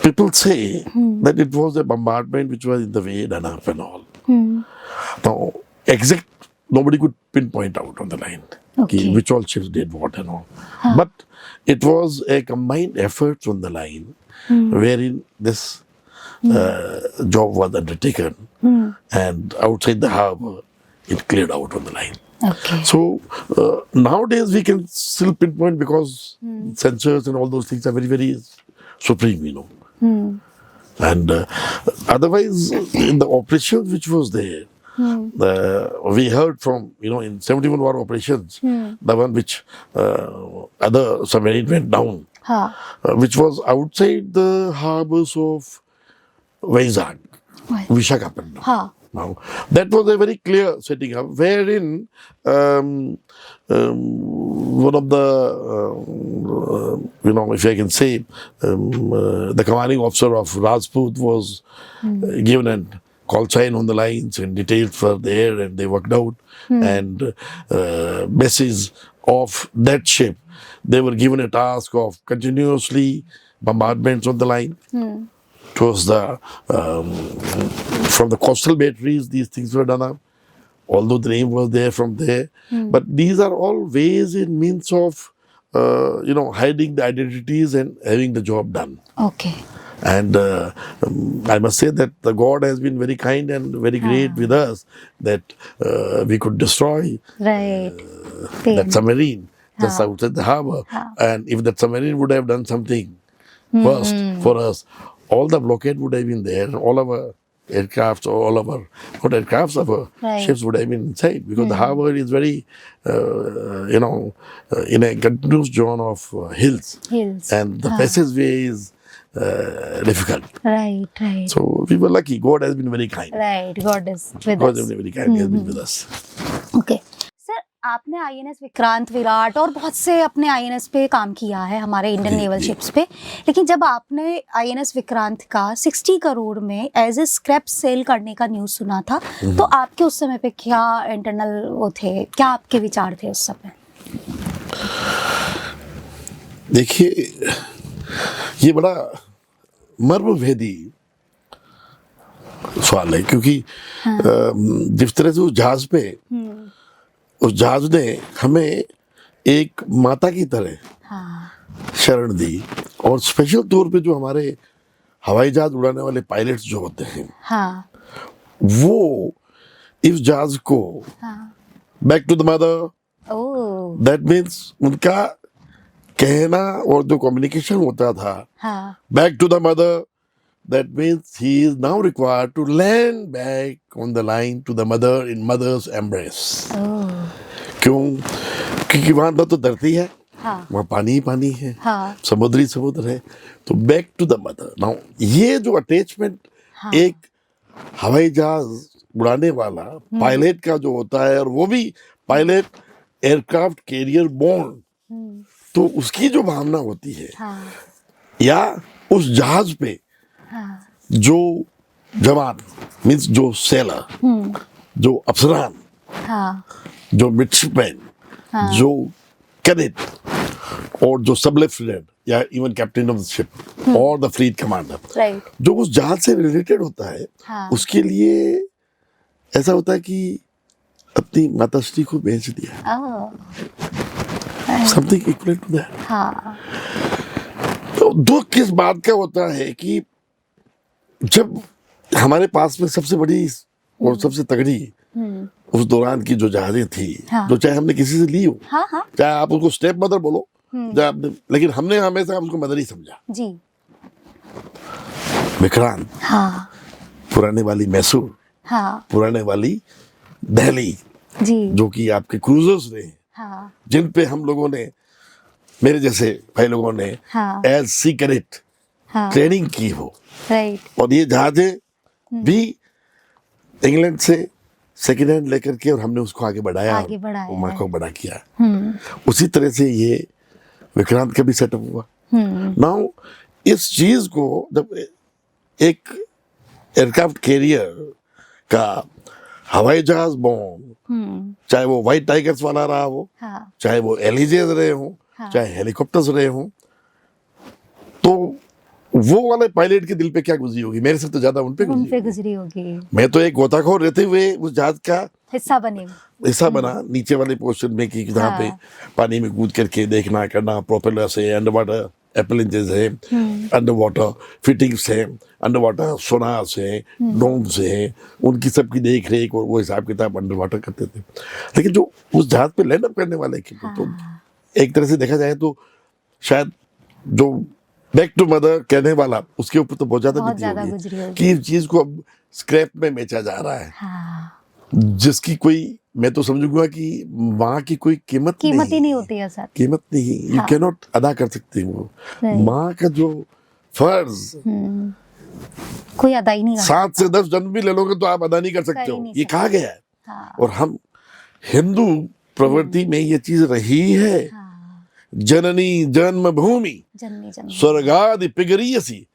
people say that it was a bombardment which was in the way done up and all. Now exact nobody could pinpoint out on the line Okay. which all ships did what and all. But it was a combined effort on the line wherein this job was undertaken and outside the harbor it cleared out on the line. Okay. So nowadays we can still pinpoint because sensors and all those things are very, very supreme, you know. And otherwise, in the operations which was there, we heard from, you know, in 71 war operations, the one which other submarine went down, हाँ. which was outside the harbors of Vizag, Visakhapatnam. हाँ. Now, that was a very clear setting up wherein one of the, you know, if I can say, the commanding officer of Rajput was given a call sign on the lines and details were there and they worked out. And basis of that ship, they were given a task of continuously bombardments on the line. It was the from the coastal batteries, these things were done up, although the name was there from there. But these are all ways and means of, you know, hiding the identities and having the job done. Okay. And I must say that the God has been very kind and very great with us that we could destroy Right. that submarine just outside the harbor. And if that submarine would have done something first for us, all the blockade would have been there, all our aircrafts, all our, not aircrafts, our ships would have been inside because the harbor is very, you know, in a continuous zone of hills. And the passageway is difficult. Right, right. So we were lucky. God has been very kind. Right, God is with God us. has been very kind. He has been with us. Okay. Sir, आपने INS Vikrant, Virat और बहुत से अपने INS पे काम किया है हमारे इंडियन नेवल शिप्स पे, लेकिन जब आपने आईएनएस विक्रांत का 60 करोड़ में एज ए स्क्रैप सेल करने का न्यूज़ सुना था, तो आपके उस समय पे क्या इंटरनल वो थे, क्या आपके विचार थे उस समय? देखिए, ये बड़ा मर्मभेदी सवाल है क्योंकि जिस तरह से उस जहाज पे उस जहाज ने हमें एक माता की तरह शरण दी और स्पेशल तौर पे जो हमारे हवाई जहाज उड़ाने वाले पायलट्स जो होते हैं वो इस जहाज को back to the mother, that means उनका कहना और जो कम्युनिकेशन होता था, हाँ back to the mother, that means he is now required to land back on the line to the mother in mother's embrace. ओह, क्यों? क्योंकि वहां ना तो धरती है, हाँ वहां पानी ही पानी है, हाँ समुद्र है, तो back to the mother. Now ये जो अटैचमेंट हाँ एक हवाई जहाज उड़ाने वाला पायलट का जो होता है, और वो भी पायलट एयरक्राफ्ट कैरियर बोर्न, हम्म, तो उसकी जो भावना होती है, हाँ या उस जहाज पे हाँ जो जवान मीन्स जो सेलर, जो अफसरान, हाँ जो मिडशिपमैन, हाँ। जो कैडेट, और जो सब लेफ्टिनेंट या even captain of the ship और द फ्लीट कमांडर, राइट, जो उस जहाज से रिलेटेड होता है, हाँ उसके लिए ऐसा होता है कि अपनी माताश्री को बेच दिया, ओह, समथिंग इक्वल टू दैट। हाँ तो दुख किस बात का होता है कि जब हमारे पास में सबसे बड़ी और सबसे तगड़ी उस दौरान की जो जहाजें थी, हाँ। जो चाहे हमने किसी से ली हो, हाँ हाँ चाहे आप उसको स्टेप मदर बोलो, चाहे आपने, लेकिन हमने हमेशा उसको मदर ही समझा। जी, विक्रांत, हाँ पुराने वाली मैसूर, हाँ पुराने वाली दिल्ली, जी, जो कि आपके क्रूजर्स रहे, हाँ जिन पे हम लोगों ने, मेरे जैसे भाई लोगों ने हाँ एज सीक्रेट हाँ ट्रेनिंग की हो, राइट, और ये जहाजें भी इंग्लैंड से सेकेंड हैंड लेकर के, और हमने उसको आगे बढ़ाया, आगे बढ़ाया माँ है। को बड़ा किया। उसी तरह से ये विक्रांत का भी सेटअप हुआ। नाउ इस चीज को जब एक एयरक्राफ्ट कैरियर का हवाई जहाज बॉम्ब, चाहे वो व्हाइट टाइगर्स वाला रहा हो, हाँ चाहे वो एलिजेस रहे हो, हाँ। चाहे हेलीकॉप्टर्स रहे हो, तो वो वाले पायलट के दिल पे क्या गुजरी होगी, मेरे से तो ज्यादा उन पे उन पे गुजरी। गुजरी होगी, मैं तो एक गोताखोर रहते हुए उस जहाज का हिस्सा बने। हिस्सा बना, नीचे वाले पोर्शन में, कि जहाँ पे हाँ। पानी में कूद करके देखना करना, प्रोपेलर से अंडर वाटर एप्लेंजेस है, अंडर वाटर फिटिंग्स है, अंडर वाटर सोनार है, डोम्स है, उनकी सबकी देख रेख और वो हिसाब किताब अंडर वाटर करते थे। लेकिन जो उस जहाज पे लैंड अप करने वाले की, तो एक तरह से देखा जाए तो शायद जो बैक टू मदर कहने वाला, उसके ऊपर तो बहुत ज्यादा बीती गुजरी होगी होगी। कि इस चीज को अब स्क्रैप में बेचा जा रहा है, हाँ, जिसकी कोई, मैं तो समझूंगा कि माँ की कोई कीमत ही नहीं होती है सर। कीमत नहीं, यू हाँ। कैन नॉट अदा कर सकते वो। Right. माँ का जो फर्ज कोई अदा ही नहीं कर 7 से 10 जन्म भी ले लोगे तो आप अदा नहीं कर सकते कर ही हो, नहीं ये सकते। कहा गया है। हाँ, और हम हिंदू प्रवृत्ति में ये चीज रही है, हाँ, जननी जन्मभूमि जन्मी जन्मी, स्वर्गादि पिगरीयसी,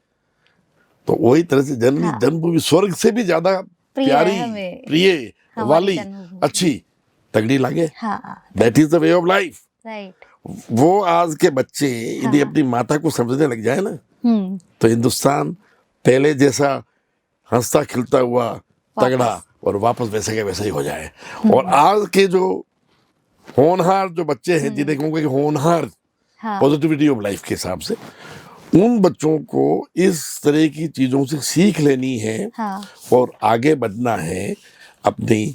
तो वही तरह से जननी हाँ। जन्मभूमि स्वर्ग से भी ज्यादा प्रिय है प्यारी, हमें। प्रिय, हमारी वाली, जन्मभूमि। अच्छी, तगड़ी लागे। हाँ that is the way of life. Right, वो आज के बच्चे यदि हाँ। अपनी माता को समझने लग जाए ना, तो हिंदुस्तान पहले जैसा हंसता खिलता हुआ तगड़ा और वापस वैसे के वैसे ही हो जाए। और आज के जो होनहार जो बच्चे हैं, जिन्हें कहूँगा कि होनहार हाँ पॉजिटिविटी ऑफ लाइफ के हिसाब से, उन बच्चों को इस तरह की चीजों से सीख लेनी है, हाँ और आगे बढ़ना है अपनी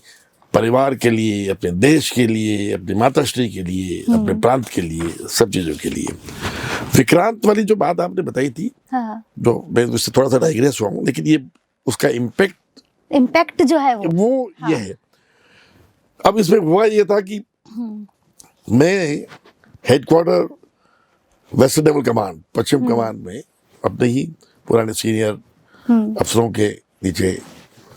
परिवार के लिए, अपने देश के लिए, अपनी माताश्री के लिए, अपने प्रांत के लिए, सब चीजों के लिए। विक्रांत वाली जो बात आपने बताई थी, हाँ, जो मैं उससे थोड़ा सा डाइग्रेस हुआ हूँ, लेकिन ये उसका इम्पैक्ट जो है वो ये है। अब इसमें हुआ ये था कि मैं हेडक्वार्टर वेस्टर्न नेवल कमांड, पश्चिम कमांड में अपने ही पुराने सीनियर अफसरों के नीचे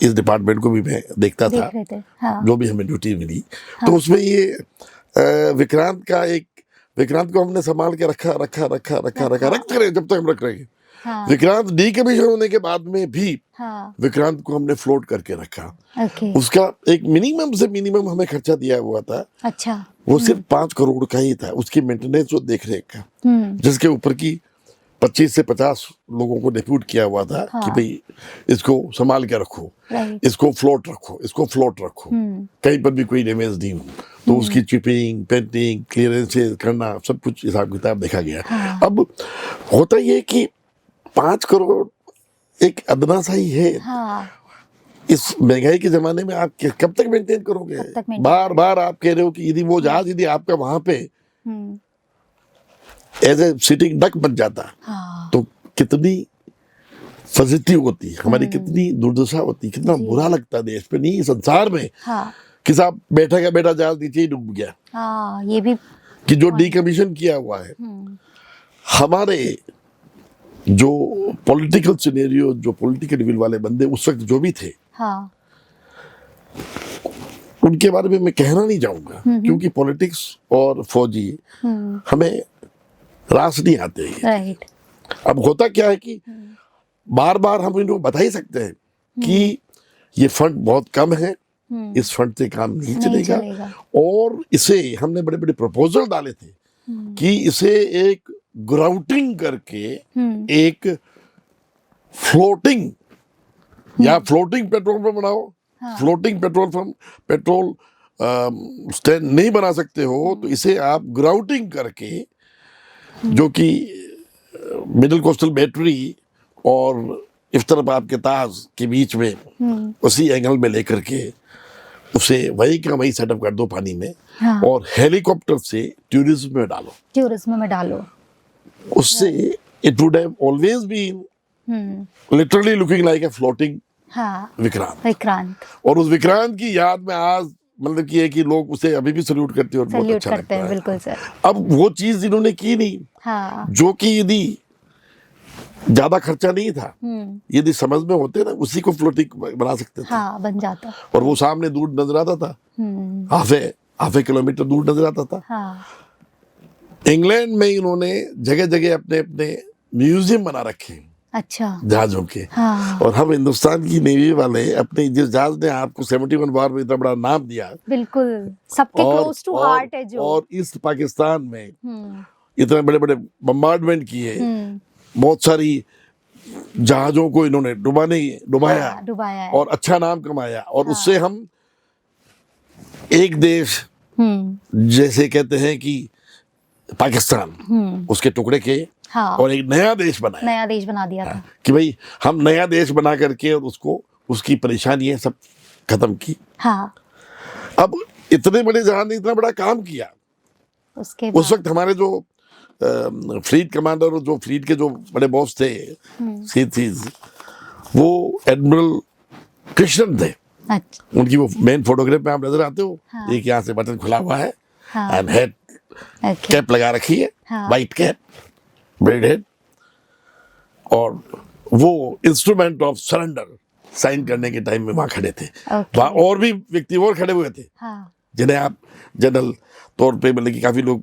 इस डिपार्टमेंट को भी मैं देखता देख था, रहे थे। हाँ जो भी हमें ड्यूटी मिली। तो उसमें ये विक्रांत को हमने संभाल के रखते रहे जब तक हम रख रहे हैं। हाँ विक्रांत डीकमीशन होने के बाद में भी हाँ विक्रांत को हमने फ्लोट करके रखा। ओके, उसका एक मिनिमम से मिनिमम हमें खर्चा दिया हुआ था, अच्छा, वो सिर्फ 5 करोड़ का ही था, उसकी मेंटेनेंस और देखरेख का, जिसके ऊपर की 25 से 50 लोगों को डिप्यूट किया हुआ था कि भाई इसको संभाल के रखो, राइट, इसको फ्लोट रखो, कहीं पर भी कोई डैमेज नहीं हो, तो उसकी चिपिंग, पेंटिंग, क्लियरेंसेस करना, सब कुछ हिसाब किताब देखा गया। अब होता ये कि 5 करोड़ एक अदना सा ही है। हाँ इस महंगाई के जमाने में आप कब तक मेंटेन करोगे? बार बार आप कह रहे हो कि यदि वो जहाज यदि आपका वहां पे एज ए सिटिंग डक बन जाता हाँ तो कितनी फजीती होती, हमारी कितनी दुर्दशा होती, कितना बुरा लगता देश पे, नहीं संसार में, हाँ कि साहब बैठा का बैठा जहाज नीचे ही डूब गया, हाँ, ये भी कि जो डीकमीशन किया हुआ है। हमारे जो पॉलिटिकल सिनेरियो, जो पॉलिटिकल विल वाले बंदे उस वक्त जो भी थे, हाँ उनके बारे में मैं कहना नहीं चाहूंगा, क्योंकि पॉलिटिक्स और फौजी हमें रास नहीं आते हैं। राइट अब होता क्या है कि बार बार हम इनको बता ही सकते हैं कि ये फंड बहुत कम है, इस फंड से काम नहीं चलेगा, और इसे हमने बड़े बड़े प्रपोजल डाले थे कि इसे एक ग्राउटिंग करके एक फ्लोटिंग या फ्लोटिंग पेट्रोल पंप बनाओ। फ्लोटिंग पेट्रोल स्टैंड नहीं बना सकते हो तो इसे आप ग्राउटिंग करके, जो कि मिडिल कोस्टल बैटरी और इस तरफ आपके ताज के बीच में उसी एंगल में लेकर के उसे वही का वही सेटअप कर दो पानी में। हाँ। और हेलीकॉप्टर से टूरिज्म में डालो, टूरिज्म में डालो, उससे it would have always been literally looking like a floating हाँ विक्रांत। विक्रांत और उस विक्रांत की याद में आज मतलब की है कि लोग उसे अभी भी सल्यूट करते हैं और बहुत सल्यूट अच्छा करते लगता हैं, है। बिल्कुल सर। अब वो चीज इन्होंने की नहीं, हाँ जो कि यदि ज्यादा खर्चा नहीं था, यदि समझ में होते ना, उसी को फ्लोटिंग बना सकते थे। हाँ बन जाता। और वो सामने दूर नजर आता था, हाफ किलोमीटर दूर नजर आता था। हाँ इंग्लैंड में इन्होंने जगह जगह अपने अपने म्यूजियम बना रखे हैं अच्छा जहाजों के। हाँ और हम हिंदुस्तान की नेवी वाले अपने जिस जहाज ने आपको 71 वार में इतना बड़ा नाम दिया, बिल्कुल सबके क्लोज टू हार्ट है जो। और ईस्ट पाकिस्तान में इतने बड़े बड़े बम्बार्डमेंट किए, बहुत सारी जहाजों को इन्होंने डुबाया हाँ, डुबाया है। और अच्छा नाम कमाया। और उससे हम एक देश जैसे कहते हैं कि पाकिस्तान, उसके टुकड़े के हाँ और एक नया देश बनाया, नया देश बना दिया था। कि भाई हम नया देश बना करके और उसको उसकी परेशानियां सब खत्म की। हाँ अब इतने बड़े जहाज ने इतना बड़ा काम किया, उसके उस वक्त हमारे जो फ्लीट कमांडर और जो फ्लीट के जो बड़े बॉस थे, वो एडमिरल कृष्णन थे। अच्छा उनकी वो मेन फोटोग्राफ में आप नजर आते हो। हाँ। एक यहाँ से बटन खुला हुआ है हाँ एंड हेड ओके कैप लगा रखी है, हाँ। वाइट कैप, ब्रेड हेड, और वो इंस्ट्रूमेंट ऑफ सरेंडर साइन करने के टाइम में वहां खड़े थे। ओके। वहां और भी व्यक्ति और खड़े हुए थे, हाँ जिन्हें आप जनरल तौर पे मतलब कि काफी लोग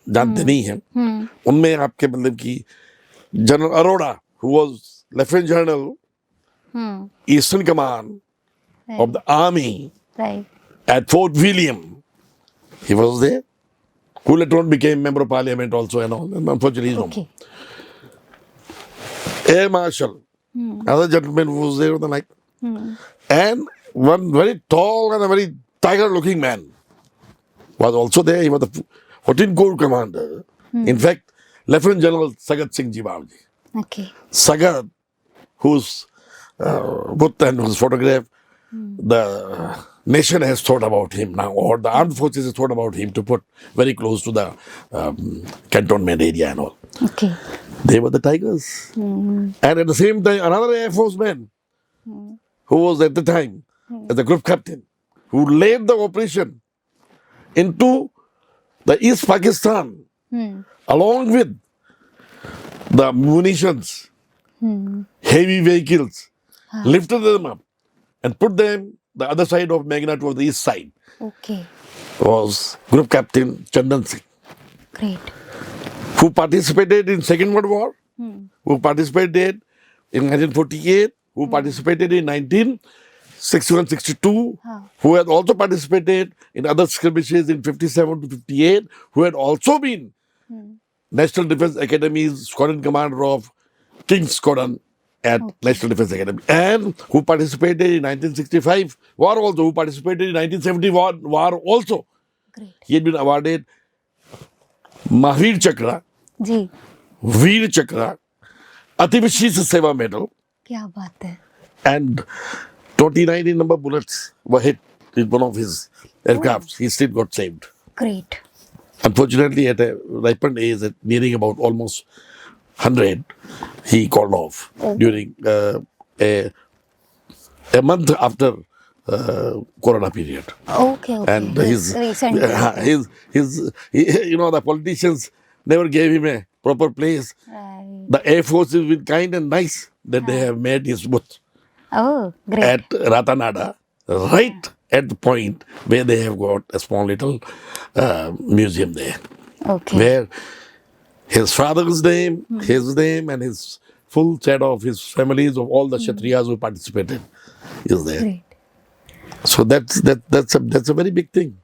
जानते नहीं हैं। उनमें आपके मतलब कि general Arora, who was lieutenant general eastern command of the army right at Fort William. He was there. Who later on became member of parliament also and all. And unfortunately, he's no more. Okay Air Marshal, another gentleman who was there on the night. And one very tall and a very tiger-looking man was also there. He was the 14th Corps commander. In fact, Lieutenant General Sagat Singh Jibalji. Okay Sagat, whose book and whose photograph the nation has thought about him now, or the armed forces has thought about him to put very close to the cantonment area and all. Okay They were the tigers. And at the same time, another Air Force man who was at the time as the group captain, who led the operation into the East Pakistan along with the munitions, heavy vehicles, lifted them up and put them the other side of Meghna towards the east side, okay was Group Captain Chandan Singh, great who participated in Second World War, who participated in 1948, who participated in 1961-62, who had also participated in other skirmishes in 57 to 58, who had also been National Defense Academy's squadron commander of King's Squadron at National Defense Academy, and who participated in 1965 war also, who participated in 1970 war also. Great He had been awarded Mahavir Chakra, जी Veer Chakra, Ati Visesh Seva Medal, क्या बात है। and 29 number bullets were hit with one of his aircrafts. He still got saved. Great Unfortunately, at a ripened age, at nearing about almost 100, he called off during a month after Corona period. Okay, okay. And Yes, recently. you know, the politicians never gave him a proper place. Right. The Air Force has been kind and nice that they have made his booth Oh, great. at Ratanada, right at the point where they have got a small little museum there, Okay. where his father's name, his name, and his full set of his families of all the Kshatriyas who participated is there. Great. So that's a very big thing.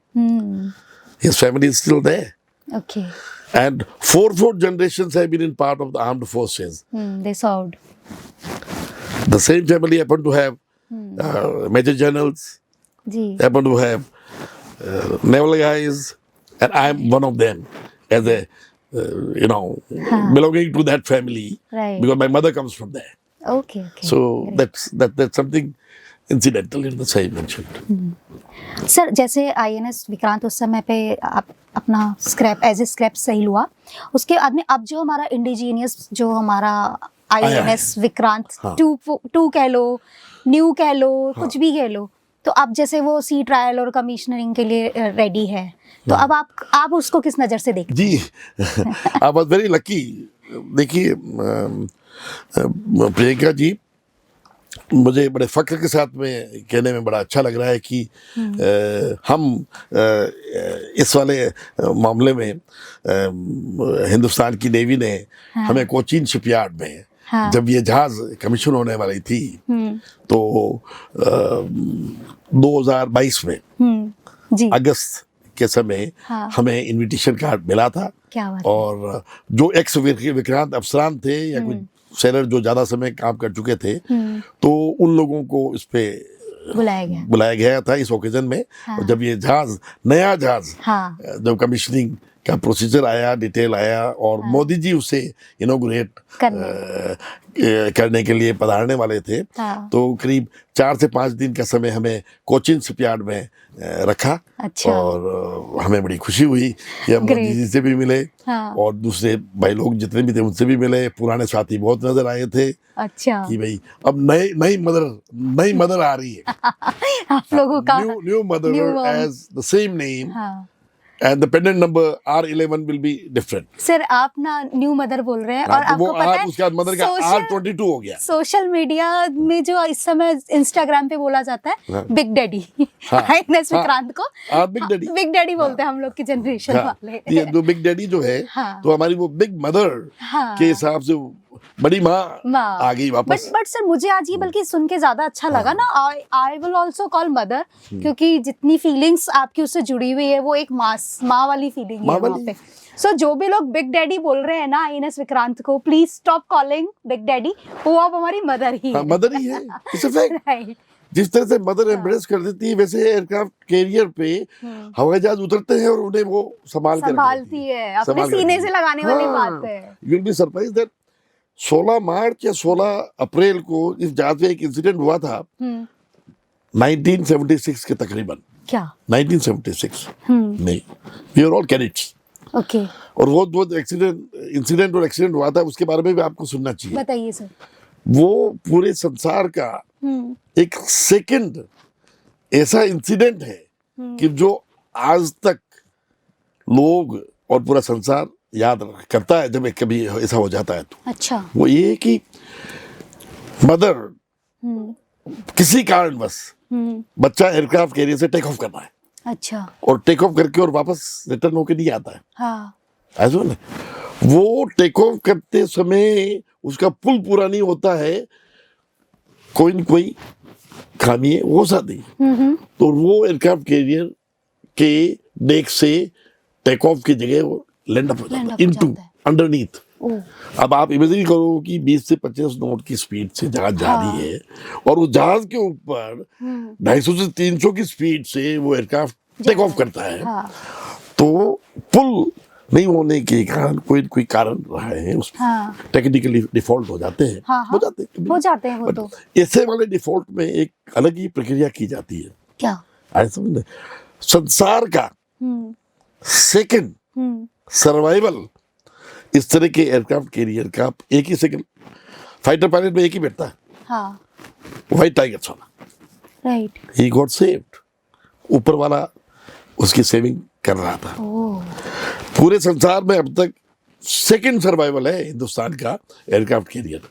His family is still there, Okay. and four generations have been in part of the armed forces. They served. The same family happened to have major generals, Ji. happen to have naval guys, and I'm one of them as a belonging to that family Right. because my mother comes from there. Okay, okay. So that's something incidental in the same mentioned. Sir जैसे INS Vikrant उस समय पे अपना scrap as a scrap सही हुआ, उसके बाद में अब जो हमारा इंडिजीनियस जो हमारा आईएनएस विक्रांत हाँ। टू कह लो, न्यू कह लो, कुछ भी कह लो, तो अब जैसे वो सी ट्रायल और कमिश्नरिंग के लिए रेडी है, तो अब आप उसको किस नज़र से देखते जी, आई वाज वेरी लकी. देखिए प्रियंका जी, मुझे बड़े फख्र के साथ में कहने में बड़ा अच्छा लग रहा है कि हम इस वाले मामले में हिंदुस्तान की नेवी ने हमें कोचीन शिपयार्ड में जब ये जहाज कमीशन होने वाली थी तो 2022 में जी अगस्त के समय हमें इनविटेशन कार्ड मिला था. क्या बात है? और जो एक्स विक्रांत अफसरान थे या कोई सेलर जो ज्यादा समय काम कर चुके थे तो उन लोगों को इस पे बुलाया गया था इस ओकेजन में. और जब ये जहाज नया जहाज जब कमीशनिंग का प्रोसीजर आया, डिटेल आया और मोदी जी उसे इनोग्रेट करने के लिए पधारने वाले थे, तो करीब 4 से 5 दिन का समय हमें कोचीन शिपयार्ड में रखा. अच्छा. और हमें बड़ी खुशी हुई कि हम मोदी जी से भी मिले और दूसरे भाई लोग जितने भी थे उनसे भी मिले. पुराने साथी बहुत नजर आए थे. अच्छा. कि भाई अब नई मदर आ रही है. आप लोगों का new mother as the same name and the pendant number R11 will be different. Sir आप ना न्यू मदर बोल रहे हैं और आपको पता है उसके बाद मदर का R22 हो गया. सोशल मीडिया में जो इस समय इंस्टाग्राम पे बोला जाता है बिग डैडी, आईएनएस विक्रांत को बिग डैडी बोलते हैं हम लोग की जनरेशन वाले. ये जो बिग डैडी जो है तो हमारी वो बिग मदर के हिसाब से बड़ी माँ आ गई वापस. बट सर मुझे आज ये बल्कि सुन के ज्यादा अच्छा लगा ना. I will also call mother, क्योंकि जितनी फीलिंग्स आपकी उससे जुड़ी हुई है वो एक माँ वाली फीलिंग है वहाँ पे. सो जो भी लोग बिग डैडी बोल रहे हैं ना आईएनएस विक्रांत को, please stop calling big daddy. वो अब हमारी मदर ही है. मदर ही है. It's a fact. राइट. जिस तरह से मदर एम्ब्रेस कर देती है वैसे एयरक्राफ्ट कैरियर पे हवाई जहाज उतरते हैं और उन्हें वो संभालती है. अपने सीने से लगाने वाली बात है. You will be surprised that 16 मार्च या 16 अप्रैल को इस जहाज में एक इंसिडेंट हुआ था 1976 के तकरीबन. क्या 1976 नहीं, we are all cadets. Okay. और वो एक्सीडेंट हुआ था, उसके बारे में भी आपको सुनना चाहिए. बताइए सर. वो पूरे संसार का एक सेकंड ऐसा इंसिडेंट है कि जो आज तक लोग और पूरा संसार याद करता है जब कभी ऐसा हो जाता है. तो अच्छा. वो ये कि मदर किसी कारणवश बच्चा एयरक्राफ्ट कैरियर से टेक ऑफ करना है. अच्छा. और टेक ऑफ करके और वापस रिटर्न होके नहीं आता है. हाँ. ऐसा ना, वो टेक ऑफ करते समय उसका पुल पूरा नहीं होता है, कोई न कोई खामी है वो साथ ही. तो वो एयरक्राफ्ट कैरियर के डेक से टेक ऑफ की जगह वो लैंड अप हो जाता है इनटू अंडरनीथ. अब आप इमेजिन करो कि 20 से 25 नॉट की स्पीड से जहाज जा रही है और उस जहाज के ऊपर 250 से 300 की स्पीड से वो एयरक्राफ्ट टेक ऑफ करता है. तो पुल नहीं होने के कारण कोई कारण रहा है उसमें. टेक्निकली डिफॉल्ट हो जाते हैं. हो जाते हैं वो. तो ऐसे वाले डिफॉल्ट में एक अलग ही प्रक्रिया की जाती है. क्या? संसार का सेकंड सर्वाइवल इस तरह के एयरक्राफ्ट कैरियर का एक ही सेकंड, फाइटर पायलट में एक ही बैठता है, हाँ, व्हाइट टाइगर्स वाला, राइट, ही गॉट सेव्ड, ऊपर वाला उसकी सेविंग कर रहा था। ओह, पूरे संसार में अब तक सेकंड सर्वाइवल है हिंदुस्तान का एयरक्राफ्ट कैरियर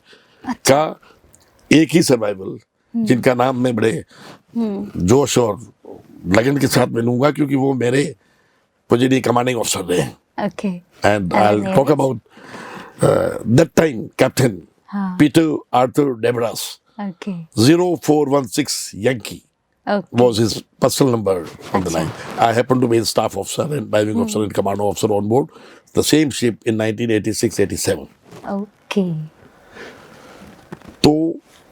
का, एक ही सर्वाइवल जिनका नाम मैं बड़े जोश और लगन के साथ मैं लूंगा, क्योंकि वो मेरे पोजिटिव कमांडिंग ऑफिसर रहे। Okay, and I will talk about that time captain हाँ, Peter Arthur Debras, okay, 0416 Yankee okay, was his personal number on the line. I happened to be his staff officer and diving officer and commando officer on board the same ship in 1986-87. Okay, तो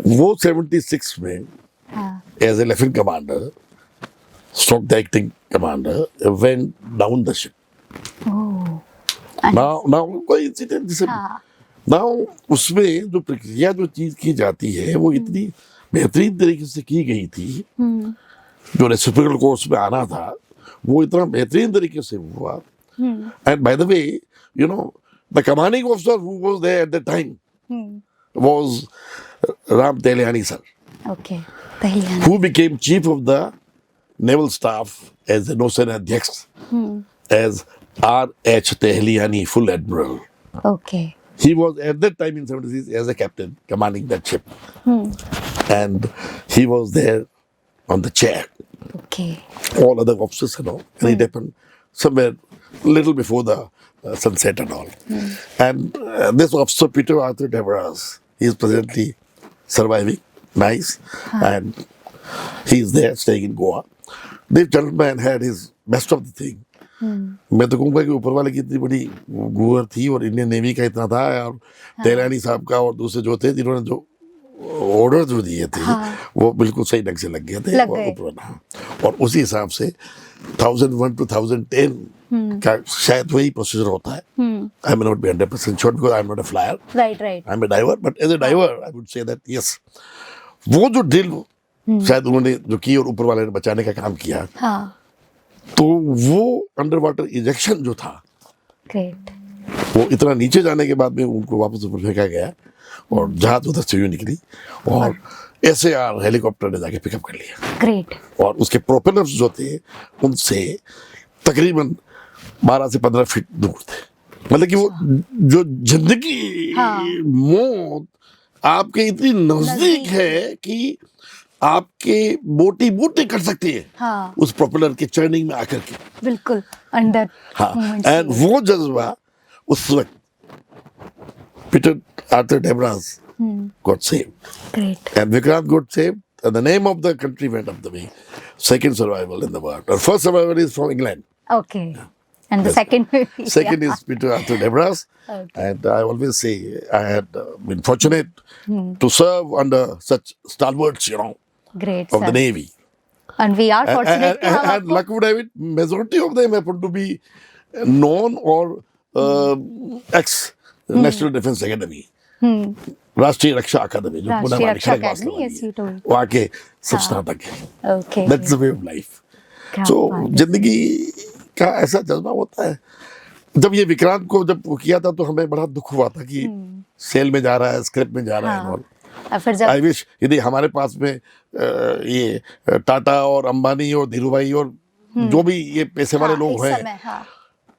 वो 76 में हाँ, as a lieutenant commander, stroke the acting commander, went down the ship. Oh, Now कोई incident जैसे हाँ, now उसमें जो प्रक्रिया जो चीज की जाती है वो इतनी बेहतरीन तरीके से की गई थी, जो रेसिप्रोकल कोर्स में आना था वो इतना बेहतरीन तरीके से हुआ। And by the way, you know, the commanding officer who was there at the time was Ram Tahiliani sir, okay, तहिया, who became chief of the naval staff as the नौसेना अध्यक्ष as R.H. Tehliani, full admiral. Okay, He was at that time in 76 as a captain commanding that ship. And he was there on the chair. Okay, All other officers and all. And it happened somewhere little before the sunset and all. And this officer, Peter Arthur Deveras, he is presently surviving. Nice. And he is there staying in Goa. This gentleman had his best of the thing. मैं तो कहूँगा कि ऊपर वाले की इतनी बड़ी गुवर थी और इंडियन नेवी का इतना था, और तेलानी साहब का और दूसरे जो थे जिन्होंने जो ऑर्डर जो दिए थे वो बिल्कुल सही ढंग से लग गए थे, लग और गए। ऊपर हाँ। और उसी हिसाब से 1001 to 1010 का शायद वही प्रोसीजर होता है। I am not be 100% sure because I am not a flyer, right, right, I am a diver, but as a diver I would say that yes, वो जो ड्रिल शायद उन्होंने जो की और ऊपर वाले ने बचाने का काम किया, हाँ, तो वो अंडर वाटर इजेक्शन जो था ग्रेट, वो इतना नीचे जाने के बाद में उनको वापस ऊपर फेंका गया और जहाज उधर से यूं निकली और SAR हेलीकॉप्टर ने जाके पिकअप कर लिया, ग्रेट, और उसके प्रोपेलर्स जो थे उनसे तकरीबन 12 से 15 फीट दूर थे। मतलब कि वो जो जिंदगी मौत आपके इतनी नजदीक है कि आपके बोटी बोटी कर सकती है हाँ, उस प्रोपेलर के चर्निंग में आकर के। बिल्कुल अंडर, हाँ, एंड वो जज्बा उस वक्त Peter Arthur Debras got saved, great, and Vikrant got saved, and the name of the country went up the way. Second survival in the world. Our first survival is from England. Okay, and the second, Second is Peter Arthur Deveras. Okay. And I always say I had been fortunate to serve under such stalwarts, you know, great of the Navy. And we are And, fortunate कि हम and आपको, luck would have it, majority of them happen to be known or ex-National Defense Academy. राष्ट्रीय रक्षा अकादमी जो पुणे राष्ट्रीय वाली रक्षा खड़गवासला अकादमी, वाली yes, है, you told. वहाँ के सब स्नातक हैं। Okay, That's the way of life. क्या So बात है। जिंदगी का ऐसा जज्बा होता है। जब ये विक्रांत को जब वो किया था तो हमें बड़ा दुख हुआ था कि सेल में जा रहा है, स्क्रिप्ट में जा रहा है, हाँ। और और फिर जब आई विश यदि हमारे पास में ये टाटा और अंबानी और धीरू भाई और जो भी ये पैसे वाले हाँ, लोग इस हैं, समय, हाँ,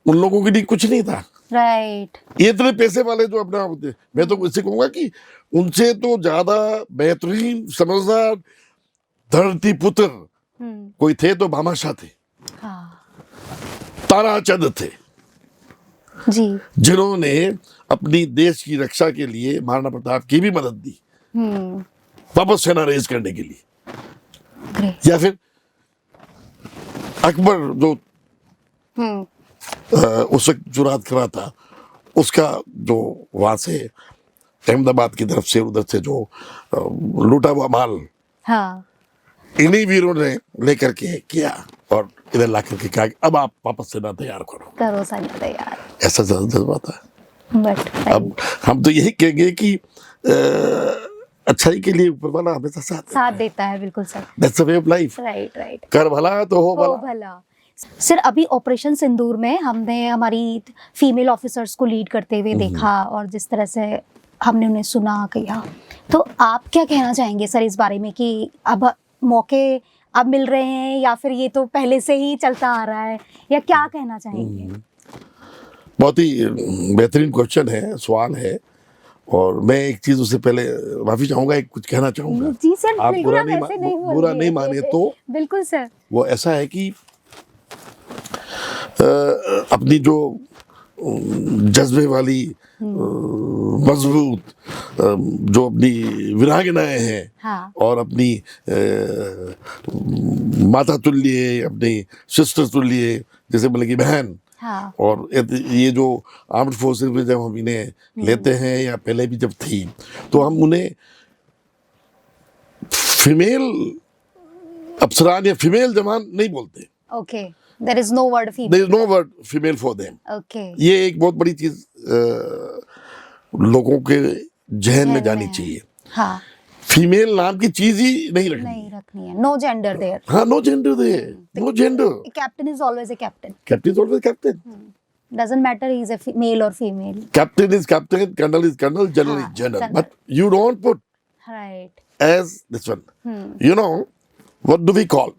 उन लोगों के लिए कुछ नहीं था। राइट, ये इतने पैसे वाले जो अपना, मैं तो इससे कहूंगा कि उनसे तो ज्यादा बेहतरीन समझदार धरती पुत्र कोई थे तो भामाशाह थे, हाँ, ताराचंद थे, जी, जिन्होंने अपनी देश की रक्षा के लिए महाराणा प्रताप की भी मदद दी वापस सेना रेज करने के लिए। ग्रेट, या फिर अकबर जो उस वक्त जो राज करा था उसका जो वहां से अहमदाबाद की तरफ से उधर से जो लूटा हुआ माल हाँ, इन्हीं वीरों ने लेकर के किया और इधर ला करके कहा कि अब आप वापस सेना तैयार करो। करो सानी तैयार, ऐसा जज्बा था। बट अब हम तो यही कहेंगे कि अच्छाई के लिए ऊपर वाला हमेशा साथ साथ देता है, बिल्कुल sir, that's the way of life. Right, right, कर भला तो हो हो भला। भला। सर अभी ऑपरेशन सिंदूर में हमने हमारी फीमेल ऑफिसर्स को लीड करते हुए देखा और जिस तरह से हमने उन्हें सुना किया, तो आप क्या कहना चाहेंगे सर इस बारे में कि अब मौके अब मिल रहे हैं या फिर ये तो पहले से ही चलता आ रहा है, या क्या कहना चाहेंगे? बहुत ही बेहतरीन क्वेश्चन है, सवाल है। और मैं एक चीज उससे पहले माफी चाहूंगा, एक कुछ कहना चाहूंगा। जी सर, आप बिल्कुल, आप ऐसे नहीं बोलिए। बुरा नहीं माने तो बिल्कुल सर। वो ऐसा है कि अपनी जो जज्बे वाली मजबूत जो अपनी वीरांगनाएं हैं, हाँ। और अपनी माता तुल्य, अपनी सिस्टर तुल्य, जैसे मतलब की बहन, हाँ। और ये जो आर्म्ड फोर्सेस में जब हम इन्हें लेते हैं या पहले भी जब थी, तो हम उन्हें फीमेल अफसरान या फीमेल जवान नहीं बोलते। Okay, there is no word female. There is no word female for them. Okay, ये एक बहुत बड़ी चीज लोगों के जहन में जानी चाहिए। हाँ, फीमेल नाम की चीज ही नहीं रखनी। नहीं रखनी है। No gender there. हाँ, no gender there, no gender. Captain is always a captain. Captain is always captain. Doesn't matter he is a male or female. Captain is captain, colonel is colonel, general is general. general. But you don't put Right. as this one. You know, what do we call?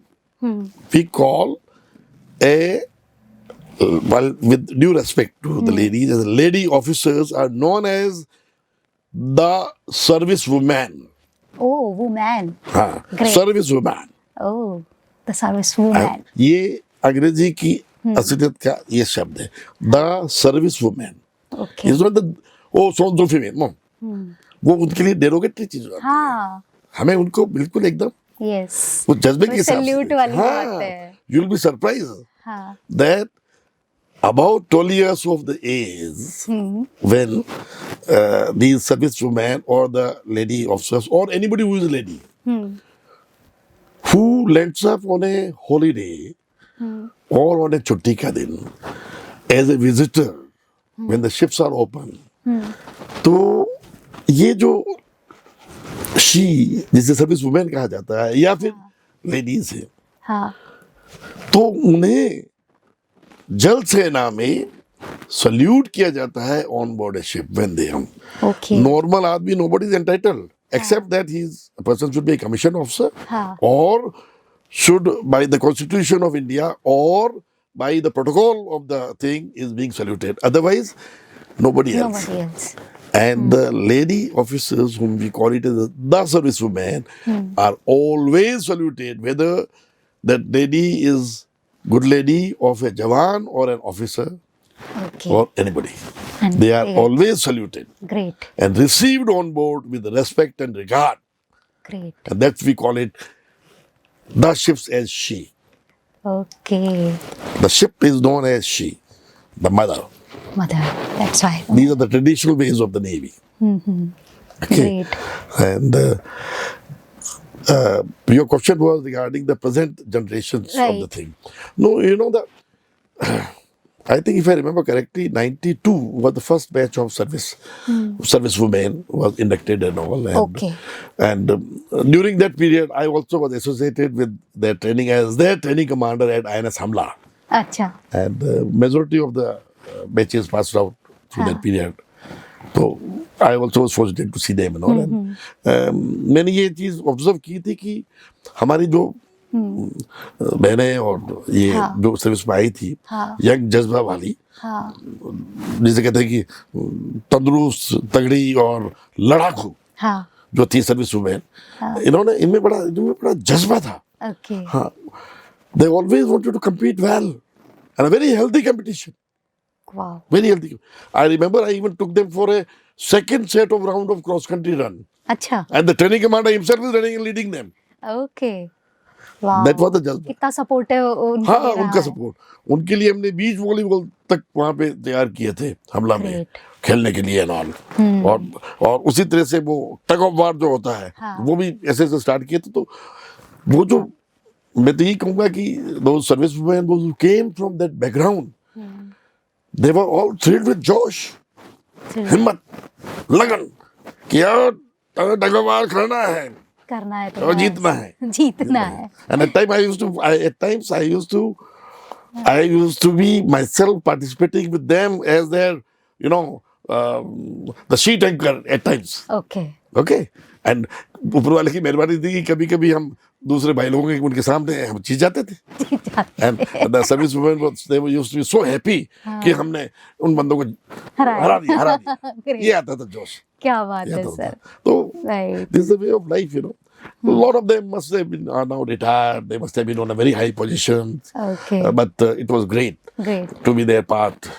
We call well, with due respect to the ladies, the lady officers are known as the service woman. Oh, woman. हाँ, Great. service woman. Oh, the service woman. ये अंग्रेजी की असलियत का ये शब्द है, the service women. Okay. Is not the oh so female, no. वो उनके लिए डेरोगेटरी चीज होती है। हाँ, हमें उनको बिल्कुल एकदम yes. वो जज्बे के हिसाब सैल्यूट वाली बात है। यू विल बी सरप्राइज हाँ, that about 12 years of the age, when these service women or the lady officers or anybody who is a lady who lands up on a holiday or on a chutti ka din as a visitor when the ships are open, तो ये जो she जिसे service women कहा जाता है या फिर ladies है, हाँ, तो उन्हें जल सेना में सल्यूट किया जाता है on board A ship when they हम। okay. नॉर्मल आदमी nobody is entitled except that he is a person should be a commissioned officer हाँ. or should by the constitution of India or by the protocol of the thing is being saluted, otherwise nobody else. Nobody else. And the lady officers whom we call it as the service women are always saluted, whether that lady is good lady of a jawan or an officer Okay. or anybody. And They are great. always saluted Great. and received on board with respect and regard. Great. And that's we call it the ships as she. Okay. The ship is known as she, the mother. Mother. That's why. These are the traditional ways of the Navy. Okay. Great. And your question was regarding the present generations of the Right. thing. No, you know that. I think if I remember correctly, 92 was the first batch of service women was inducted and all. And, Okay. And during that period, I also was associated with their training as their training commander at INS Hamla. अच्छा. And majority of the batches passed out through that period. So I also was fortunate to see them and all. And मैंने ये चीज observe की थी कि हमारी जो बहनें और ये हाँ. जो सर्विस में आई थी, हाँ. यंग जज्बा वाली, हाँ. जिसे कहते हैं कि तंदुरुस्त, तगड़ी और लड़ाकू हाँ. जो थी सर्विस वुमेन, इनमें बड़ा जज्बा था। Okay. हाँ, they always wanted to compete well and a very healthy competition. Wow. Very healthy. I remember I even took them for a second set of round of cross country run, अच्छा. and the training commander himself is running and leading them. Okay. Wow. That was the जज्बा। कितना support है उनके हाँ, लिए रहा उनका है। सपोर्ट, उनके लिए हमने बीच वॉलीबॉल तक वहाँ पे तैयार किए थे हमला में Great. खेलने के लिए and all। और उसी तरह से वो टग ऑफ वार जो होता है, हाँ. वो भी ऐसे ऐसे स्टार्ट किए थे। तो वो जो मैं तो यही कहूँगा कि those service women those who came from that background, they were all thrilled with josh, हिम्मत, लगन कि यार टग ऑफ वार करना है करना है तो और जीतना है। जीतना है। And at times I used to I used to be myself participating with them as their, you know, the sheet anchor at times. Okay okay and ऊपर वाले की मेहरबानी थी कि कभी कभी हम दूसरे भाई लोगों के उनके सामने हम जीत जाते थे and the service women they used to be so happy कि हमने उन बंदों को हरा दिया Great. ये आता था जोश क्या बात ये है आता था सर तो right this is the way of life, you know. A lot of them must have been are now retired. They must have been on a very high position. Okay But it was great great to be their part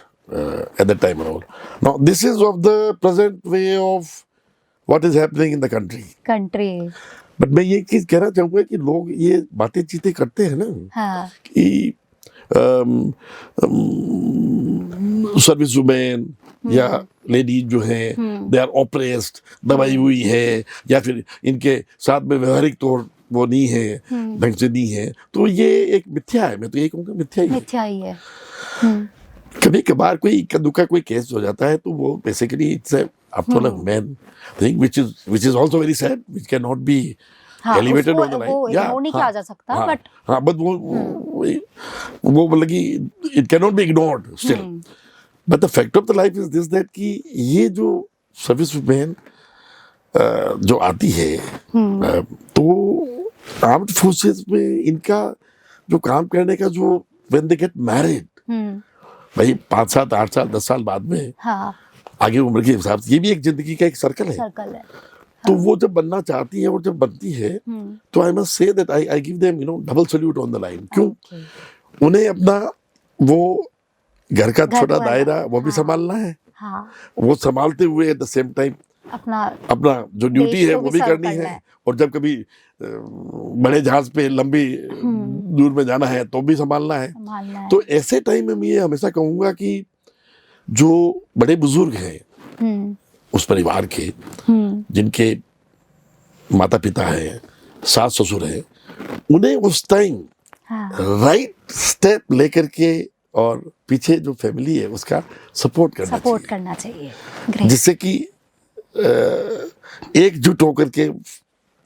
at that time and all. Now, this is of the present way of what is happening in the country. Country but मैं ये चीज कहना चाहूंगा कि लोग ये बातें चीतें करते हैं ना हाँ कि सर्विस वुमेन या लेडीज जो हैं दे आर ऑप्रेस्ड दबाई हुई है या फिर इनके साथ में व्यवहारिक तौर वो नहीं है ढंग से नहीं है तो ये एक मिथ्या है मैं तो यही कहूँगा मिथ्या ही है मिथ्या ही है कभी कभार कोई इक्का दुक्का कोई केस हो जाता है तो वो basically it's after man thing which is also very sad which cannot be हाँ elevated उसको on the line. वो Yeah, इग्नोर नहीं किया जा सकता हाँ, बट हाँ बट वो मतलब कि it can not be ignored still but the fact of the life is this that कि ये जो सर्विस वुमेन जो आती है तो आर्म्ड फोर्सेस में इनका जो काम करने का जो व्हेन दे गेट मैरिड भाई 5 7 8 साल 10 साल बाद में हाँ आगे उम्र के हिसाब से ये भी एक जिंदगी का एक सर्कल है सर्कल है तो वो जब बनना चाहती है और जब बनती है तो I must say that I give them double salute on the line क्यों उन्हें अपना वो घर का छोटा वाला, दायरा वो भी हाँ। संभालना है हाँ वो संभालते हुए एट द सेम टाइम अपना जो ड्यूटी देश है को वो भी भी सर्व करनी करना है है। और जब कभी बड़े जहाज पे लंबी दूर में जाना है तो भी संभालना है संभालना है तो ऐसे टाइम में मैं ये हमेशा कहूंगा कि जो बड़े बुजुर्ग हैं उस परिवार के जिनके माता पिता है सास ससुर है उन्हें उस टाइम हाँ राइट स्टेप लेकर के और पीछे जो फैमिली है उसका सपोर्ट करना सपोर्ट चाहिए करना चाहिए ग्रेट जिससे कि एकजुट होकर के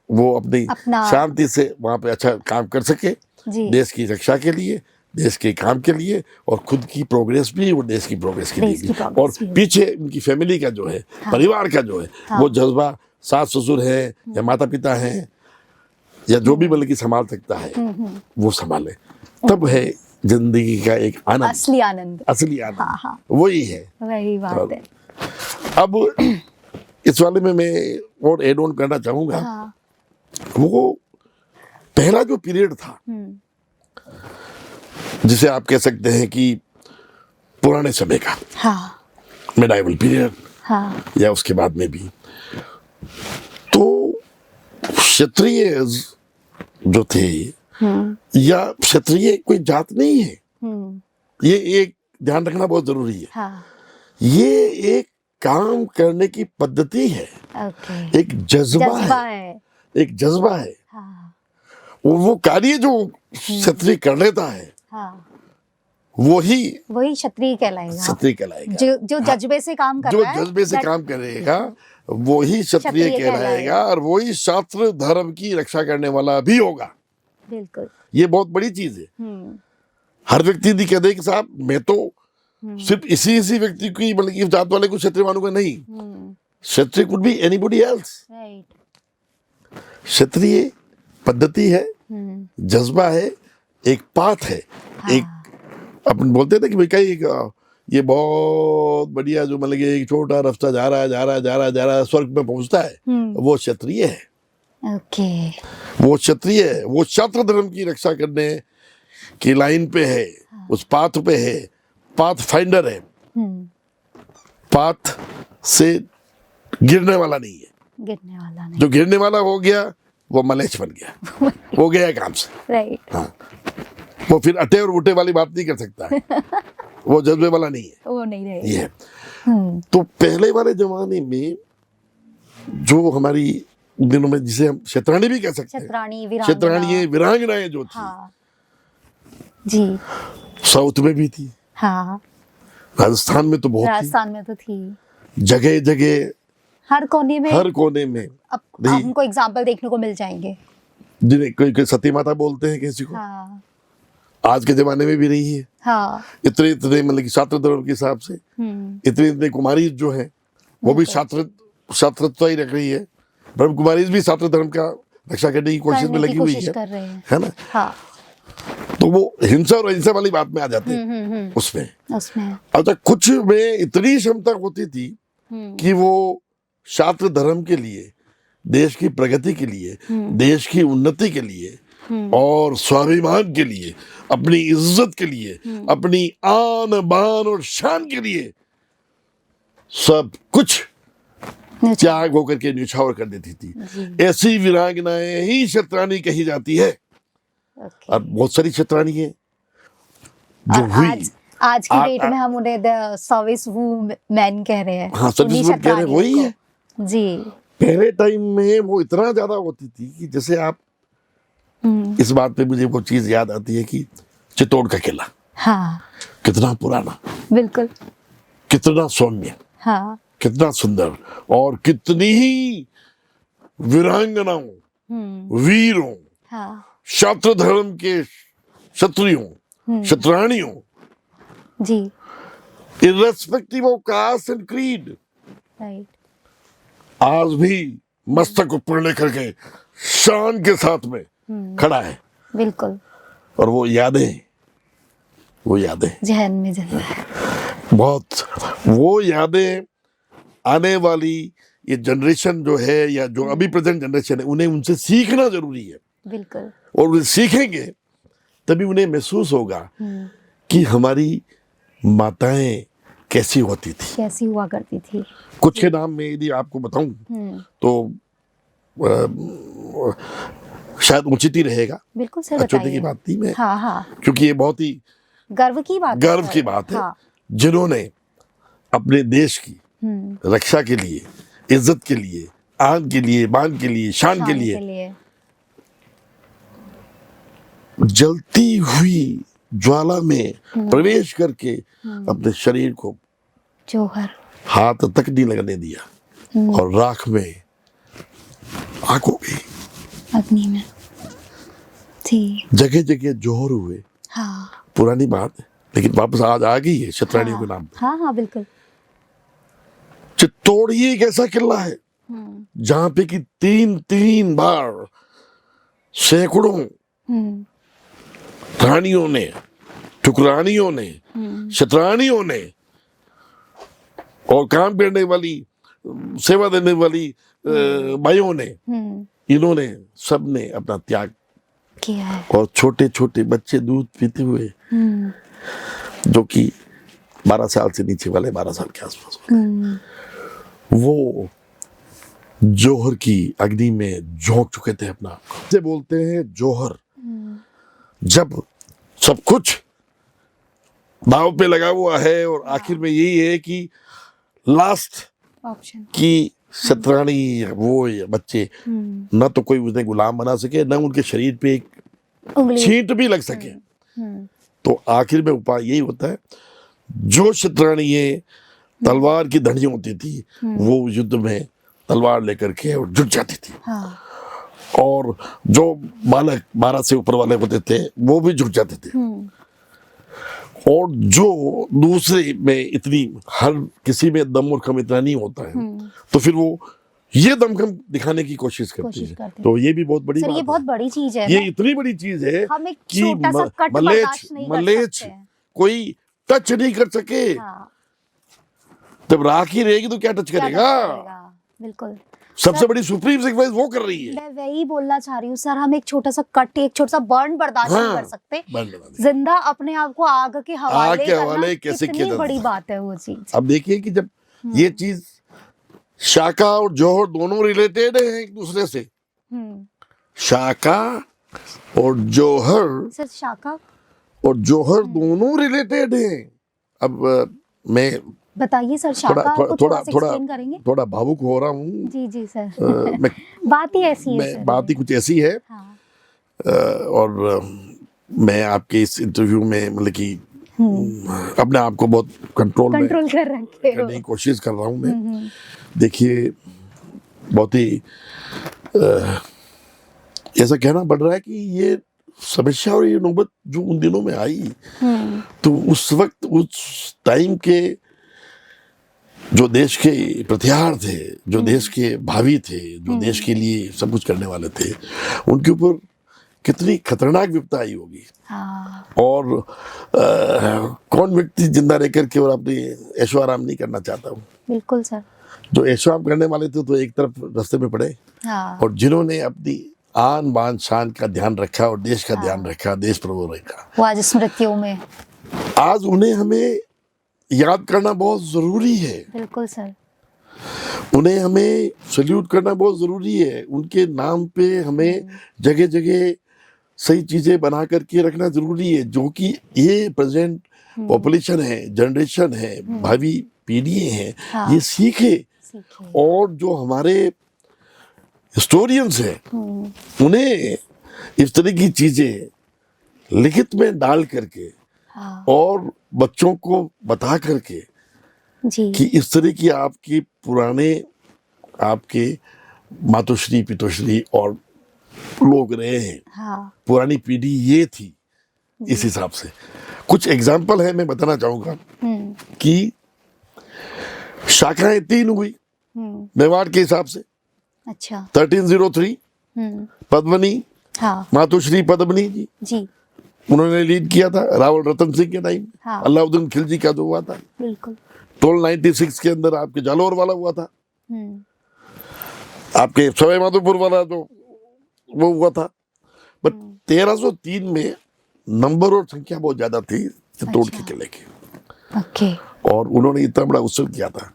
वो अपनी अपना- शांति से वहां पे अच्छा काम कर सके जी देश की रक्षा के लिए देश के काम के लिए और खुद की प्रोग्रेस भी और देश की प्रोग्रेस के लिए देश की भी progress और भी हो। पीछे उनकी फैमिली का जो है परिवार का जो है वो जज्बा सास ससुर है या माता पिता है या जो भी मतलब कि संभाल सकता है वो संभाले तब है जिंदगी का एक आनंद असली आनंद असली हाँ, आनंद हाँ। वही है वही बात है अब इस वाले में मैं और एड ऑन करना चाहूंगा हाँ वो पहला जो पीरियड था जिसे आप कह सकते हैं कि पुराने समय का हाँ मिडाइवल पीरियड हाँ या उसके बाद में भी तो क्षत्रिय जो थे या क्षत्रिय कोई जात नहीं है ये एक ध्यान रखना बहुत जरूरी है हाँ ये एक काम करने की पद्धति है ओके एक जज्बा जज्बा है है एक जज्बा है हाँ और वो कार्य जो क्षत्रिय कर लेता है हाँ वही वही क्षत्रिय कहलाएगा क्षत्रिय कहलाएगा जो जज्बे से काम कर जो रहा है जज्बे से काम करेगा वही क्षत्रिय क्षत्रिय कहलाएगा और वही शास्त्र धर्म की रक्षा करने वाला भी होगा बिल्कुल ये बहुत बड़ी चीज है हर व्यक्ति नहीं कहते कि साहब मैं तो सिर्फ इसी व्यक्ति की मतलब कि जात वाले को क्षत्रिय मानूंगा नहीं Kshatriya could be anybody else right क्षत्रिय पद्धति है जज्बा है एक पाथ है एक अपन बोलते थे कि भाई कई ये बहुत बढ़िया जो मतलब कि एक छोटा रास्ता जा रहा है स्वर्ग में पहुंचता है वो क्षत्रिय है ओके वो क्षत्रिय है वो क्षत्र धर्म की रक्षा करने की लाइन पे है उस पाथ पे है पाथ फाइंडर है पाथ से गिरने वाला नहीं है गिरने वाला नहीं जो गिरने वाला हो गया वो मलेच बन गया वो गया काम से राइट हाँ वो फिर अटे और उठे वाली बात नहीं कर सकता है वो जज्बे वाला नहीं है वो नहीं रहेगा ये है तो पहले वाले जमाने में जो हमारी दिनों में जिसे हम क्षेत्राणी भी कह सकते हैं छत्राणी क्षेत्राणी वीरांगनाएं जो थी हाँ जी साउथ में भी थी हाँ राजस्थान में तो बहुत थी राजस्थान में तो थी जगह जगह हर कोने में हर कोने में अब नहीं। हमको एग्जाम्पल देखने को मिल जाएंगे जिन्हें कोई कोई सती माता बोलते हैं किसी को हाँ आज के जमाने में भी रही है हाँ। इतने इतने मतलब कि छात्र धर्म के हिसाब से इतने इतने कुमारी जो है वो भी छात्रत्व ही रख रही है। ब्रह्म कुमारी भी छात्र धर्म का रक्षा करने की कोशिश में लगी हुई कर रहे हैं। है ना। हाँ। तो वो हिंसा और अहिंसा वाली बात में आ जाते हैं उसमें। अच्छा, कुछ में इतनी क्षमता होती थी कि वो छात्र धर्म के लिए, देश की प्रगति के लिए, देश की उन्नति के लिए और स्वाभिमान के लिए, अपनी इज्जत के लिए, अपनी आन बान और शान के लिए सब कुछ त्याग होकर के न्यौछावर कर देती थी। ऐसी वीरांगनाएं ही क्षत्राणी कही जाती है। और बहुत सारी क्षत्राणी है जो हुई। आज की डेट में हम उन्हें द सर्विस वुमेन कह रहे हैं। हाँ, सर्विस वुमेन कह रहे हैं, वही है जी। पहले टाइम में वो इतना ज्यादा होती थी कि जैसे आप इस बात पे मुझे वो चीज याद आती है कि चित्तौड़ का किला, हाँ, कितना पुराना, बिल्कुल, कितना सौम्य, हाँ, कितना सुंदर, और कितनी ही वीरांगनाओं, वीरों, हाँ, छात्र धर्म के क्षत्रियों, क्षत्राणियों, जी, irrespective of caste and creed, right, आज भी मस्तक ऊपर लेकर के शान के साथ में खड़ा है। बिल्कुल। और वो यादें जहन में जिंदा है बहुत। वो यादें आने वाली ये जनरेशन जो है, या जो अभी प्रेजेंट जनरेशन है, उन्हें उनसे सीखना जरूरी है। बिल्कुल। और वो सीखेंगे तभी उन्हें महसूस होगा कि हमारी माताएं कैसी होती थी, कैसी हुआ करती थी। कुछ के नाम में यदि आपको बताऊं तो शायद उचित ही रहेगा। बिल्कुल सही अछूते की बताइए। बात नहीं मैं, हाँ, हाँ, क्योंकि ये बहुत ही गर्व की बात है। हाँ, जिन्होंने अपने देश की रक्षा के लिए, इज्जत के लिए, आन के लिए, मान के लिए, शान के लिए जलती हुई ज्वाला में प्रवेश करके अपने शरीर को जौहर हाथ तक नहीं लगने दिया और राख में आग हो गई, अग्नि में थी। जगह जगह जौहर हुए। हाँ, पुरानी बात है, लेकिन वापस आज आ गई है क्षत्राणियों के नाम पे। हाँ, हाँ, बिल्कुल। चित्तौड़ ही एक ऐसा किला है जहां पे कि 3 बार सैकड़ों रानियों ने, ठुकरानियों ने, क्षत्राणियों ने और काम करने वाली, सेवा देने वाली भाइयों ने, इन्होंने सबने अपना त्याग किया है। और छोटे छोटे बच्चे दूध पीते हुए, जो कि 12 साल से नीचे वाले, 12 साल के आसपास, वो जौहर की अग्नि में झोंक चुके थे अपना आप को। से बोलते हैं जौहर, जब सब कुछ दांव पे लगा हुआ है और आखिर में यही है कि लास्ट ऑप्शन की क्षत्राणी, वो बच्चे न तो कोई उन्हें गुलाम बना सके, न उनके शरीर पे एक छींट भी लग सके। तो आखिर में उपाय यही होता है, जो क्षत्राणी तलवार की धनी होती थी वो युद्ध में तलवार लेकर के और जुट जाती थी। हाँ, और जो बालक 12 से ऊपर वाले होते थे वो भी झुक जाते थे। और जो दूसरे में इतनी, हर किसी में दम और खम इतना नहीं होता है, तो फिर वो ये दमखम दिखाने की कोशिश करती है। तो ये भी बहुत बड़ी बात है। ये बहुत बड़ी चीज है। ये इतनी बड़ी चीज है हम एक कि छोटा सा कट बर्दाश्त नहीं कर मलेच्छ सकते हैं। कोई टच नहीं कर सके। हाँ, जब राखी रहेगी तो क्या टच करेगा? बिल्कुल। सबसे बड़ी सुप्रीम सेक्रेटरी वो कर रही है। मैं वही बोलना चाह रही हूँ सर, हम एक छोटा सा कट, एक छोटा सा बर्न बर्दाश्त नहीं कर सकते। जिंदा अपने आप को आग के हवाले करना कैसे कितनी बड़ी बात है वो चीज। अब देखिए कि जब ये चीज, शाका और जौहर दोनों रिलेटेड है एक दूसरे से। शाका और जौहर, सर शाका और जौहर दोनों रिलेटेड हैं। अब मैं बताइए सर, शाका को थोड़ा एक्सप्लेन करेंगे। थोड़ा भावुक हो रहा हूँ। जी जी सर। बात ही ऐसी है सर। बात ही कुछ ऐसी है। हाँ। और मैं आपके इस इंटरव्यू में मतलब कि अपने आप को बहुत कंट्रोल कर रखे हो। करने की कोशिश कर रहा हूँ मैं। देखिए, बहुत ही ऐसा कहना पड़ रहा है कि ये समस्या और ये नौबत जो उन दिनों में आई, तो उस वक्त उस टाइम के जो देश के प्रतिहार थे, जो देश के भावी थे, जो देश के लिए सब कुछ करने वाले थे, उनके ऊपर कितनी खतरनाक विपदा आई होगी। हाँ, और कौन व्यक्ति जिंदा रह करके और अपनी ऐशो आराम नहीं करना चाहता हूँ। बिल्कुल सर। जो ऐशो आराम करने वाले थे तो एक तरफ रास्ते में पड़े, हाँ, और जिन्होंने अपनी आन बान शान का ध्यान रखा और देश का ध्यान रखा, देश प्रभु रखा, वो आज स्मृतियों में। आज उन्हें हमें याद करना बहुत जरूरी है। बिल्कुल सर। उन्हें हमें सल्यूट करना बहुत जरूरी है। उनके नाम पे हमें जगह जगह सही चीजें बना करके रखना जरूरी है, जो कि ये प्रेजेंट पॉपुलेशन है, जनरेशन है, भावी पीढ़ी है, हाँ। ये सीखे। और जो हमारे हिस्टोरियंस हैं, उन्हें इस तरह की चीजें लिखित में डाल करके हाँ, और बच्चों को बता करके जी, कि इस तरह की आपकी पुराने आपके मातोश्री पितोश्री और लोग रहे हैं, हाँ, पुरानी पीढ़ी ये थी। इस हिसाब से कुछ एग्जाम्पल है, मैं बताना चाहूंगा कि शाखाएं 3 हुई मेवाड़ के हिसाब से। अच्छा, 1303 पद्मनी, हाँ, मातोश्री पद्मनी जी, जी, उन्होंने लीड किया था रावल रतन सिंह के टाइम। हाँ, अलाउद्दीन खिलजी का जो हुआ था, बिल्कुल। 1296 के अंदर आपके जालौर वाला हुआ था, हम्म, आपके सवाई माधोपुर वाला जो वो हुआ था। बट 1303 में नंबर और संख्या बहुत ज्यादा थी चित्तौड़ के किले की, ओके, और उन्होंने इतना बड़ा उत्सव किया था।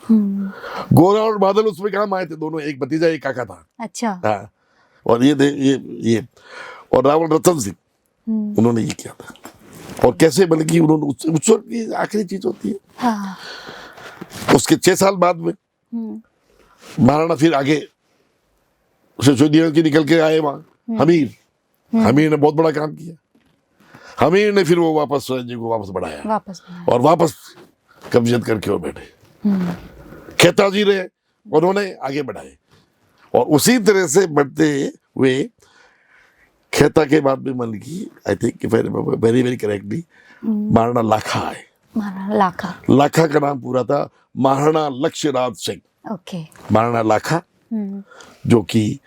गोरा और बादल उसमें काम आए थे, दोनों, एक भतीजा एक काका था। अच्छा, हाँ, और ये और रावल रतन सिंह, उन्होंने ये किया था। और कैसे, बल्कि उन्होंने उत्सव की आखिरी चीज होती है। हाँ, उसके 6 साल बाद में महाराणा फिर आगे सिसोदिया की निकल के आए वहां, हमीर ने बहुत बड़ा काम किया। हमीर ने फिर वो वापस स्वराज्य को वापस बढ़ाया, वापस और वापस कब्जियत करके वो बैठे। खेता जी रहे, उन्होंने आगे बढ़ाए, और उसी तरह से बढ़ते हुए खेता के बाद में मन की, I think very very correctly, Maharana Lakha आए। महाराणा लाखा, लाखा का नाम पूरा था महाराणा लक्ष्यराज सिंह। ओके, महाराणा लाखा, जो कि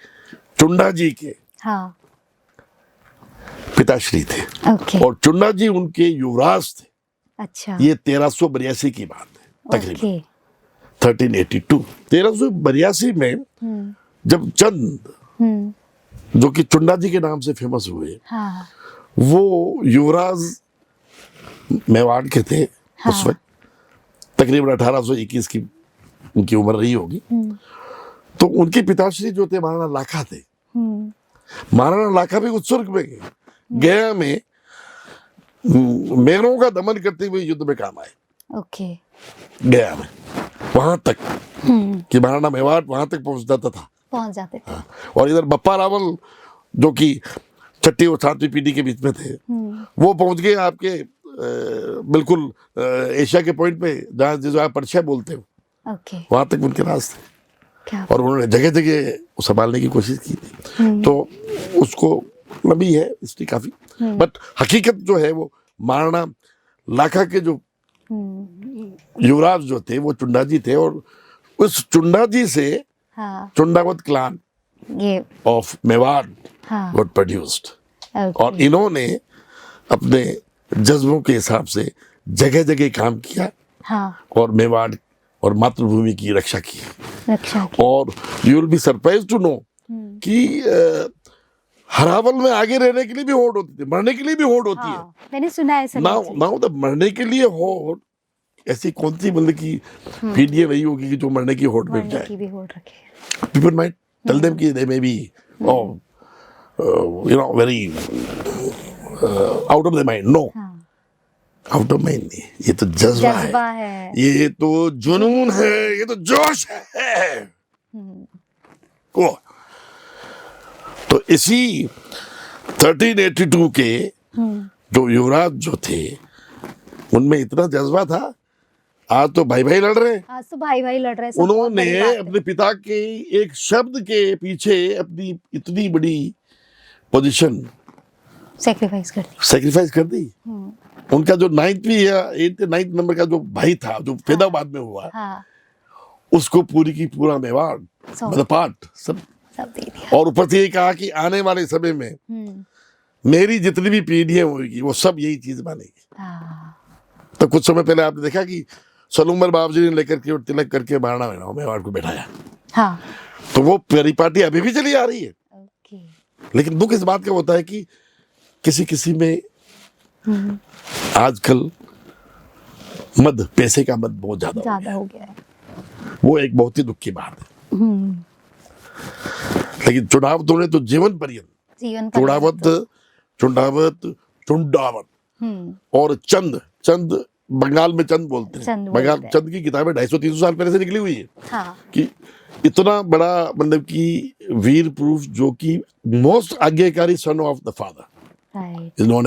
चुंडा जी के हाँ, पिताश्री थे, ओके, और चुंडा जी उनके युवराज थे। अच्छा, ये 1382 की बात है तकरीबन, ओके, 1382। 1382 में जब चंद, जो कि चुंडा जी के नाम से फेमस हुए, हाँ, वो युवराज मेवाड़ के थे। हाँ, उस वक्त तकरीबन 1821 की उनकी उम्र रही होगी। तो उनके पिताश्री जो थे महाराणा लाखा थे। महाराणा लाखा भी उत्सर्ग में गए, गया में मेरों का दमन करते हुए युद्ध में काम आए। ओके, गया में वहां तक कि महाराणा मेवाड़ वहां तक पहुंच जाता था। पहुंच जाते थे। हाँ। और इधर बप्पा रावल, जो कि 6ठी और 7वीं पीढ़ी के बीच में थे, वो पहुंच गए आपके बिल्कुल एशिया के पॉइंट पे, जहाँ जो आप पर्शिया बोलते हो, ओके, वहां तक उनके राज थे। क्या, और उन्होंने जगह जगह संभालने की कोशिश की थी। तो उसको लंबी है हिस्ट्री काफी, बट हकीकत जो है वो महाराणा लाखा के जो युवराज जो थे वो चुंडा जी थे, और उस चुंडा जी से हाँ, चुंडावत क्लान ये, ऑफ मेवाड़ हाँ, गॉट प्रोड्यूस्ड। ओके, और इन्होंने अपने जज्बों के हिसाब से जगह जगह काम किया, हाँ, और मेवाड़ और मातृभूमि की रक्षा की। रक्षा की, और you will be surprise to know कि हरावल में आगे रहने के लिए भी होड़ होती थी, मरने के लिए भी होड़ होती हाँ, मैंने सुना है सर। नाउ द मरने के लिए होड़, ऐसी कौन सी मतलब की पीढ़ी रही होगी कि जो मरने की होड़ बैठ मरने जाए। की भी होड़ रखे। People might tell them कि they may be very out of their mind. No, हाँ, out of mind नहीं, ये तो जज्बा जज्बा है, है। ये तो जुनून है, ये तो जोश है। वो तो इसी 1382 के जो युवराज जो थे, उनमें इतना जज्बा था। आज तो भाई भाई लड़ रहे हैं, आज तो भाई भाई लड़ रहे हैं, सब बहुत उन्होंने बड़ी बात है। अपने पिता के एक शब्द के पीछे अपनी इतनी बड़ी पोजीशन सेक्रीफाइस कर दी। उनका जो 9वीं या 8th 9th नंबर का जो भाई था जो फैदाबाद में हुआ, हाँ, उसको पूरी की पूरा मेवाड़ मतलब पार्ट सब सब दे दिया। और ऊपर से ये कहा कि आने वाले समय में मेरी जितनी भी पीढ़ियां होगी वो सब यही चीज मानेगी। हाँ, तो कुछ समय पहले आपने देखा कि सलूमर बाबूजी ने लेकर के और तिलक करके महाराणा प्रताप मेवाड़ को बैठाया, हाँ, तो वो परिपाटी अभी भी चली आ रही है। ओके, लेकिन दुख इस बात का होता है कि किसी किसी में आजकल मद, पैसे का मद बहुत ज्यादा ज्यादा हो गया है। वो एक बहुत ही दुख की बात है। लेकिन चुनाव ने तो जीवन पर्यंत जीवन चुंडावत और चंद बंगाल में चंद बोलते हैं। चंद बंगाल बोलते हैं। चंद की किताबें 250-300 साल पहले से निकली हुई है हाँ, कि इतना बड़ा मतलब कि वीर पुरुष जो कि मोस्ट आज्ञाकारी son of the father right, is known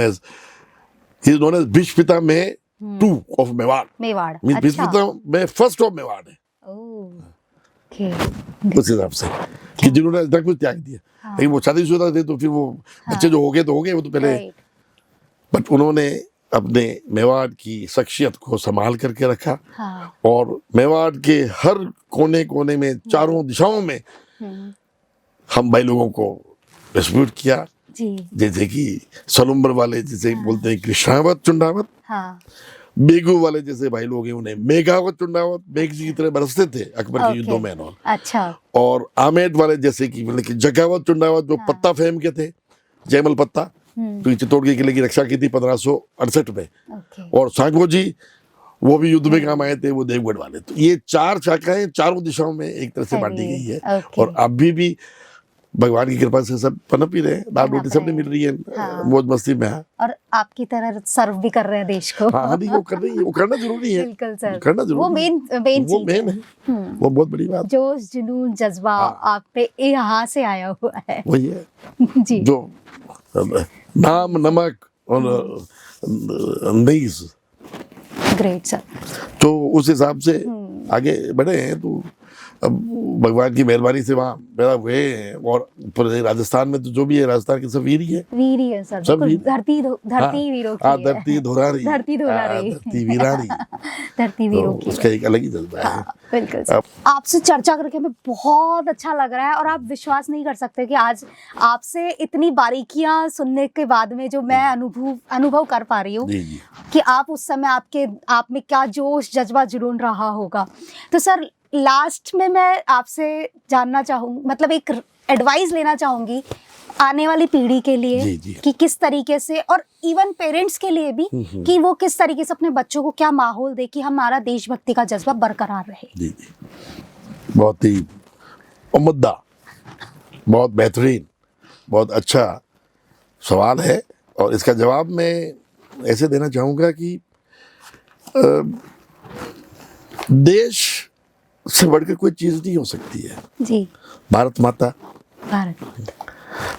as Bhishma पिता में 2 ऑफ मेवाड़, मेवाड़, मीन भीष्म पिता में फर्स्ट ऑफ मेवाड़ है ओके, उस हिसाब से कि जिन्होंने इतना कुछ त्याग दिया। लेकिन वो शादीशुदा थे तो फिर वो बच्चे जो हो गए तो हो गए, वो तो पहले, बट उन्होंने अपने मेवाड़ की शख्सियत को संभाल करके रखा। हाँ, और मेवाड़ के हर कोने कोने में चारों दिशाओं में हम भाई लोगों को डिस्ट्रीब्यूट किया। जी, जैसे कि सलुम्बर वाले जिसे बोलते हैं कृष्णावत चुंडावत, हाँ, बेगू वाले जैसे भाई लोग हैं उन्हें मेघावत चुंडावत, मेघ जी की तरह बरसते थे अकबर के ओके, युद्धों में और अच्छा, और आमेट वाले जैसे कि मतलब कि जगावत चुंडावत जो पत्ता फेम के थे, जयमल पत्ता तो चित्तौड़ के किले की रक्षा की थी 1568 में। ओके, और सांगो जी वो भी युद्ध में काम आए थे, वो देवगढ़ वाले। तो ये 4 शाखाएं चारों दिशाओं में एक तरह से बांटी गई है। ओके। और अभी भी भगवान की कृपा से सब पनप ही रहे, दाल रोटी सबने मिल रही है, मौज मस्ती में है। और आपकी तरह सर्व भी कर रहे हैं देश को। हाँ वो कर रही है, वो करना जरूरी है, बिल्कुल सर, करना जरूरी वो मेन वो मेन है, वो बहुत बड़ी बात जोश जुनून जज्बा आप पे यहाँ से आया हुआ है। वही है जी, जो नाम नमक और अंदीज, ग्रेट सर। तो उस हिसाब से आगे बढ़े हैं। तो अब भगवान की मेहरबानी से वहाँ पैदा हुए हैं। और ऊपर राजस्थान में तो जो भी है, राजस्थान के सब वीर ही है, वीर ही है सर, सब बिल्कुल। वीर। धरती वीरों की है। धरती धुरारी, धरती धुरारी, धरती वीरानी, धरती वीरों तो की उसका एक अलग ही जज्बा है। हाँ, बिल्कुल सर। आपसे चर्चा करके हमें बहुत अच्छा लग रहा है और आप विश्वास नहीं कर सकते कि आज आपसे इतनी बारीकियां सुनने के बाद में जो मैं अनुभव कर पा रही हूँ जी जी। कि आप उस समय आप में क्या जोश जज्बा जुनून रहा होगा। तो सर लास्ट में मैं आपसे जानना चाहूँ, मतलब एक एडवाइस लेना चाहूंगी आने वाली पीढ़ी के लिए जी, जी। कि किस तरीके से, और इवन पेरेंट्स के लिए भी कि वो किस तरीके से अपने बच्चों को क्या माहौल दे कि हमारा देशभक्ति का जज्बा बरकरार रहे। जी जी, बहुत ही उम्दा, बहुत बेहतरीन, बहुत अच्छा सवाल है। और इसका जवाब मैं ऐसे देना चाहूँगा कि देश से बढ़कर कोई चीज़ नहीं हो सकती है। जी, भारत माता, भारत,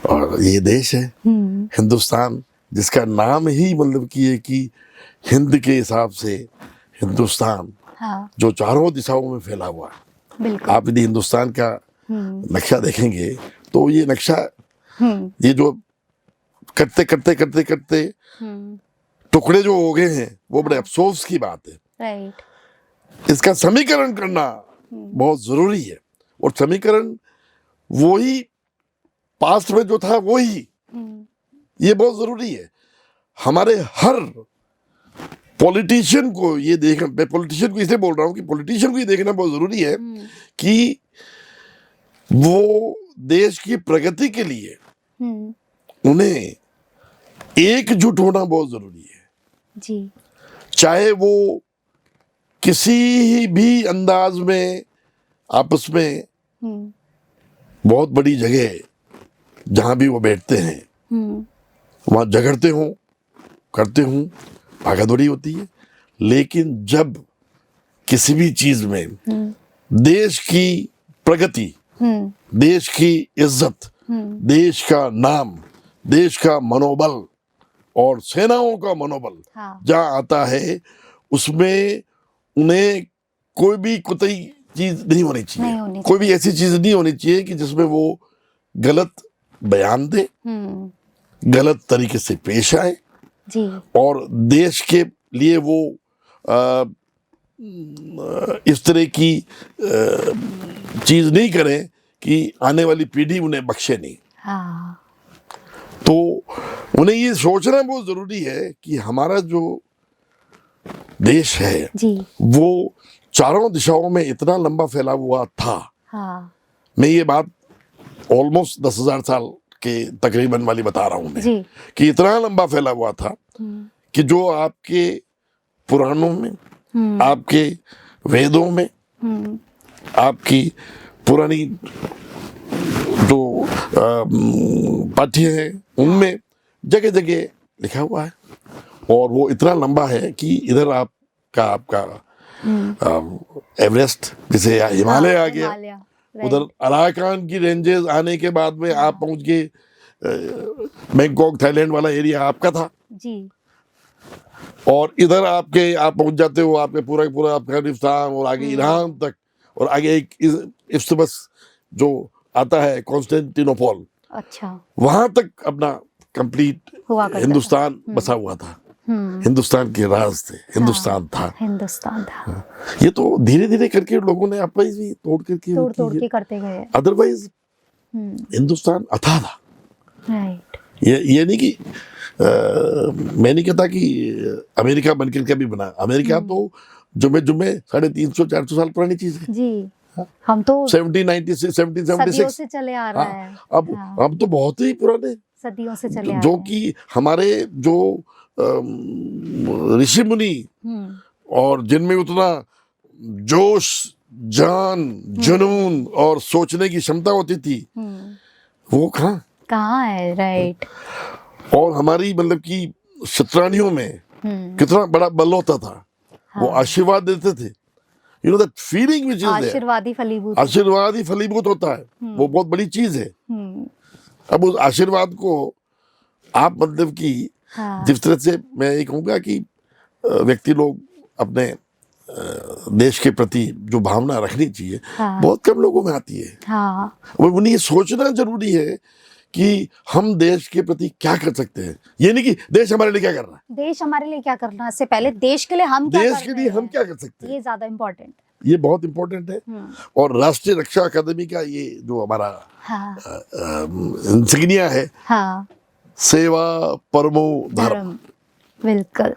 और ये देश है हिंदुस्तान, जिसका नाम ही मतलब कि है कि हिंद के हिसाब से हिंदुस्तान, हाँ, जो चारों दिशाओं में फैला हुआ है। बिल्कुल। आप यदि हिंदुस्तान का नक्शा देखेंगे तो ये नक्शा, ये जो करते करते करते करते टुकड़े जो हो गए हैं, वो बड़े अफसोस की बात है। राइट, इसका समीकरण करना बहुत जरूरी है। और समीकरण वही पास्ट में जो था वही, ये बहुत जरूरी है। हमारे हर पॉलिटिशियन को ये देखना, मैं पॉलिटिशियन को इसलिए बोल रहा हूँ कि पॉलिटिशियन को ये देखना बहुत जरूरी है कि वो देश की प्रगति के लिए उन्हें एकजुट होना बहुत जरूरी है। जी, चाहे वो किसी भी अंदाज में आपस में बहुत बड़ी जगह जहां भी वो बैठते हैं वहां झगड़ते हों, करते हों, भागादौड़ी होती है। लेकिन जब किसी भी चीज में देश की प्रगति, देश की इज्जत, देश का नाम, देश का मनोबल और सेनाओं का मनोबल हाँ, जहाँ आता है, उसमें उन्हें कोई भी कोई चीज नहीं होनी चाहिए, कोई भी ऐसी चीज नहीं होनी चाहिए कि जिसमें वो गलत बयान दे गलत तरीके से पेश आए जी और देश के लिए वो इस तरह की चीज नहीं करें कि आने वाली पीढ़ी उन्हें बख्शे नहीं। हाँ तो उन्हें ये सोचना बहुत जरूरी है कि हमारा जो देश है जी वो चारों दिशाओं में इतना लंबा फैला हुआ था। हाँ मैं ये बात ऑलमोस्ट 10,000 साल के तकरीबन वाली बता रहा हूं मैं, जी कि इतना लंबा फैला हुआ था कि जो आपके पुराणों में, आपके वेदों में, आपकी पुरानी जो पाठ्य है उनमें जगह जगह लिखा हुआ है। और वो इतना लंबा है कि इधर आपका एवरेस्ट जैसे हिमालय आ गया, हिमालय, उधर अराकान की रेंजेस आने के बाद में आप पहुंच गए बैंकॉक थाईलैंड वाला एरिया आपका था जी और इधर आप पहुंच जाते हो, आपके पूरा अफगानिस्तान और आगे ईरान तक और आगे एक इफ्तबस जो आता है कॉन्स्टेंटिनोपल, अच्छा वहां तक अपना कंप्लीट हुआ करता हिंदुस्तान बसा हुआ था। हिंदुस्तान के राज थे, हिंदुस्तान था। हिंदुस्तान था। ये तो धीरे धीरे करके लोगों ने आपस भी तोड़ तोड़ के करते गए। अदरवाइज हिंदुस्तान अथाह था। राइट। ये नहीं कि मैं नहीं कहता कि अमेरिका बनकर के भी बना। अमेरिका तो जुम्मे 350-400 साल पुरानी चीज है जी। हम तो 1776 सदियों से चले आ रहा है। अब तो बहुत ही पुराने सदियों से चले आ जो रहे हैं। कि हमारे जो ऋषि मुनि और जिनमें उतना जोश, जान, जुनून और सोचने की क्षमता होती थी वो कहाँ है। राइट। और हमारी मतलब कि शतरानियों में कितना बड़ा बल होता था। वो आशीर्वाद देते थे। You know that feeling which is there, आशीर्वाद ही फलीभूत होता है। वो बहुत बड़ी चीज है। अब उस आशीर्वाद को आप मतलब कि जिस तरह से मैं ये कहूँगा कि व्यक्ति लोग अपने देश के प्रति जो भावना रखनी चाहिए बहुत कम लोगों में आती है। उन्हें ये सोचना जरूरी है कि हम देश के प्रति क्या कर सकते हैं। ये नहीं कि देश हमारे लिए क्या कर रहा है, देश हमारे लिए क्या करना है, इससे पहले देश के लिए हम क्या कर सकते हैं, ये ज्यादा इम्पोर्टेंट, ये बहुत इम्पोर्टेंट है। और राष्ट्रीय रक्षा अकादमी का ये जो हमारा इंसिग्निया है, सेवा परमो धर्म, बिल्कुल।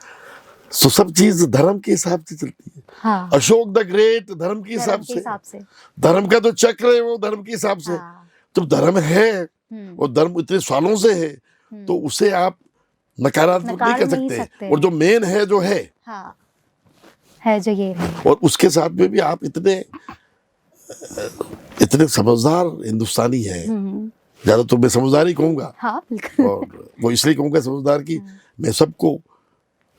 तो सब चीज धर्म के हिसाब से चलती है। अशोक द ग्रेट धर्म के हिसाब से, धर्म का तो चक्र है वो धर्म के हिसाब से। तो धर्म है और धर्म इतने सालों से है तो उसे आप नकारात्मक नहीं कर सकते। और जो मेन है जो है जो ये है, और उसके साथ में भी आप इतने समझदार हिंदुस्तानी हैं। ज्यादा तो मैं समझदार ही कहूंगा। और वो इसलिए कहूंगा समझदार की मैं सबको,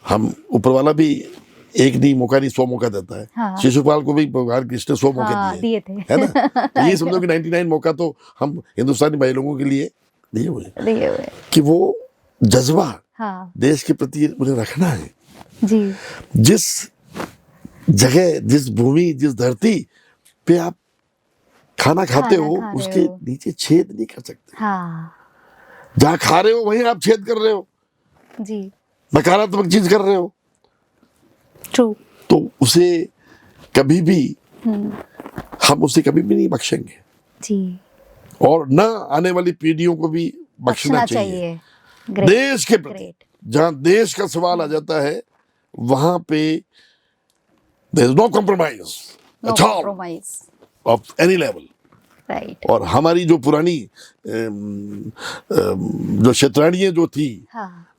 हम ऊपर वाला भी एक नहीं मौका नहीं 100 मौका देता है। शिशुपाल को भी भगवान कृष्ण 100 मौके दिए थे, है ना। तो ये समझो कि 99 मौका तो हम हिंदुस्तानी भाई लोगों के लिए दिए हुए कि वो जज्बा देश के प्रति उन्हें रखना है जी। जिस जगह, जिस भूमि, जिस धरती पे आप खाना खाते हो उसके नीचे छेद नहीं कर सकते। जहाँ खा रहे हो वहीं आप छेद कर रहे हो जी, नकारात्मक चीज कर रहे हो। ट्रू। तो उसे कभी भी हम उसे कभी भी नहीं बख्शेंगे जी। और न आने वाली पीढ़ियों को भी बख्शना चाहिए। देश के प्रति जहाँ देश का सवाल आ जाता है वहां पे there is no compromise at all of any level. Right. और हमारी जो पुरानी जो क्षेत्राणियां जो थी,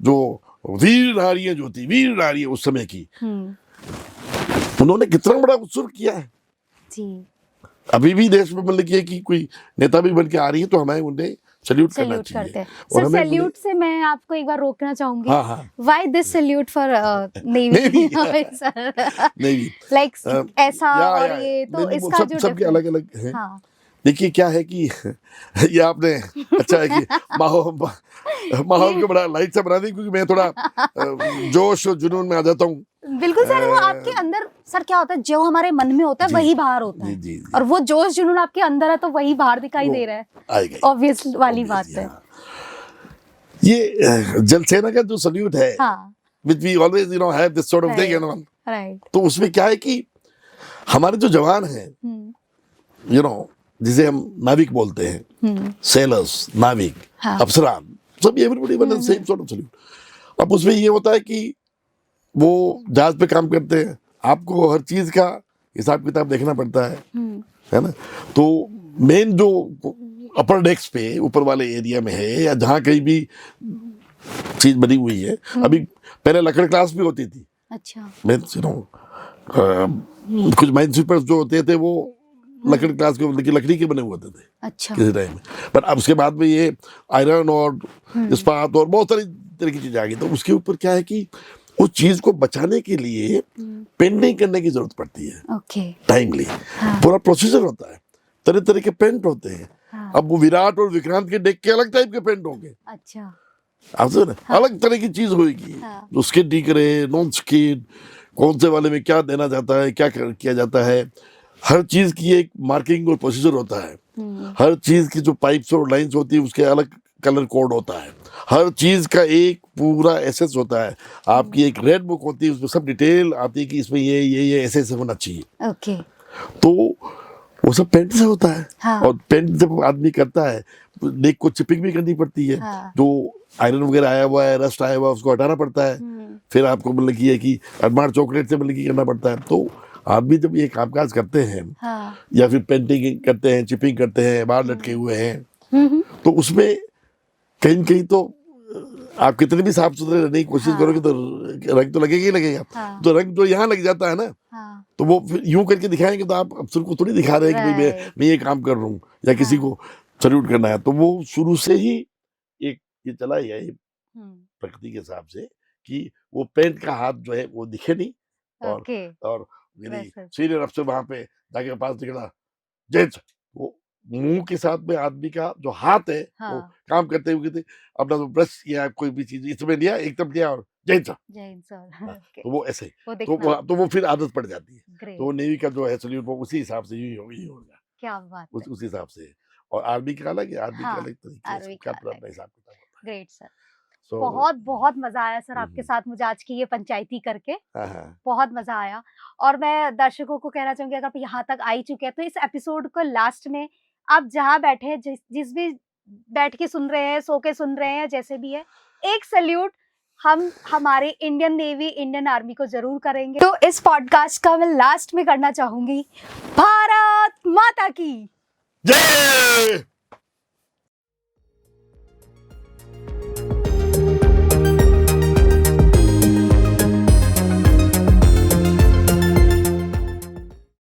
जो वीर नारियां उस समय की, उन्होंने कितना बड़ा उत्सर्ग किया है जी। अभी भी देश में मतलब कि कोई नेता भी बन के आ रही है तो हमें उन्हें सैल्यूट करना चाहिए। सर सैल्यूट से मैं आपको एक बार रोकना चाहूंगी। Why this salute for navy like ऐसा और ये तो इसका जो सबके अलग अलग है। देखिए क्या है कि ये आपने अच्छा है कि माहौल को बड़ा लाइट सा बना दी, क्योंकि मैं थोड़ा जोश और जुनून में आ जाता हूँ। बिल्कुल सर, वो आपके अंदर सर क्या होता है, जो हमारे मन में होता है वही बाहर होता है। जी। और वो जोश जुनून आपके अंदर है तो वही बाहर दिखाई दे रहा है। ऑब्वियस वाली बात है। ये जल सेना का जो सल्यूट है, हाँ, which we always have this sort of thing, right. तो उसमें क्या है कि हमारे जो जवान हैं, जिसे हम नाविक बोलते हैं, सेलर्स, नाविक, हाँ। अफसरान, सब everybody one same sort of solute. अब उसमें ये होता है कि वो जहाज पे काम करते हैं, आपको हर चीज का हिसाब किताब देखना पड़ता है ना। तो मेन जो अपर डेक्स पे ऊपर वाले एरिया में है, या जहाँ कहीं भी चीज बनी हुई है, अभी पहले लकड़ क्लास भी होती थी। अच्छा। कुछ माइन स्वीपर्स जो होते थे वो लकड़ी क्लास के, लेकिन लकड़ी के बने हुए होते थे। अच्छा। किसी टाइम में, पर अब उसके बाद में ये आयरन और इस्पात और बहुत सारी तरह की चीजें आ गई। तो उसके ऊपर क्या है कि उस चीज को बचाने के लिए पेंटिंग करने की जरूरत पड़ती है। ओके। टाइमली पूरा प्रोसीजर होता है, तरह तरह के पेंट होते हैं। अब वो विराट और विक्रांत के डेक के अलग टाइप के पेंट होंगे। अच्छा। आप समझ रहे हैं? अलग तरह की चीज होगी। जो स्किन डी करे, नॉन स्किन, कौन से वाले में क्या देना जाता है, क्या किया जाता है, हर चीज की एक मार्किंग और प्रोसीजर होता है। हर चीज की जो पाइप्स और लाइंस होती है उसके अलग कलर कोड होता है। हर चीज का एक पूरा एसेस होता है। आपकी एक रेड बुक होती है, उसमें सब डिटेल आती है कि इसमें ये ऐसे होना चाहिए। ओके। तो वो सब पेंट से होता है। हाँ। और पेंट जब आदमी करता है, नेक को चिपिंग भी करनी पड़ती है। हाँ। जो आयरन वगैरह आया हुआ है, रस्ट आया हुआ है, उसको हटाना पड़ता है। फिर आपको मतलब की है कि अडमार चॉकलेट से मतलब की करना पड़ता है। तो आदमी जब ये कामकाज करते हैं, हाँ। या फिर पेंटिंग करते हैं, चिपिंग करते हैं, बाहर लटके हुए हैं, तो उसमें कहीं न कहीं तो आप कितने भी साफ सुथरे रहने की कोशिश करोगे तो रंग तो लगेगा ही लगेगा। हाँ। तो रंग जो यहाँ लग जाता है ना, हाँ। तो वो फिर यूं करके दिखाएंगे तो आप अफसर को थोड़ी दिखा रहे हैं कि भाई मैं ये काम कर रहा हूँ या किसी को सल्यूट करना है। तो वो शुरू से ही एक ये चला ही है प्रकृति के हिसाब से कि वो पेंट का हाथ जो है वो दिखे नहीं। और मेरी सीनियर अफसर वहां पे जाके पास दिखा, जेंट्स, वो मुंह के साथ में आदमी का जो हाथ है, वो काम करते हुए कहते अपना तो ब्रश किया, कोई भी चीज इसमें लिया, एकदम लिया और जेंट्स। तो वो ऐसे तो वो फिर आदत पड़ जाती है। तो वो नेवी का जो है सल्यूट वो उसी हिसाब से ही होगा। क्या बात है। उस हिसाब से। और आर्मी का अलग है, आर्मी का अलग तरीके से का अपना हिसाब किताब होता है। Great sir. बहुत बहुत मजा आया सर आपके साथ मुझे आज की ये पंचायती करके। बहुत मजा आया। और मैं दर्शकों को कहना चाहूंगी, अगर आप यहाँ तक आ ही चुके हैं तो इस एपिसोड को लास्ट में आप जहाँ बैठे हैं, जिस भी बैठ के सुन रहे हैं, सो के सुन रहे हैं, जैसे भी है, एक सल्यूट हम हमारे इंडियन नेवी, इंडियन आर्मी को जरूर करेंगे। तो इस पॉडकास्ट का मैं लास्ट में करना चाहूंगी, भारत माता की जय।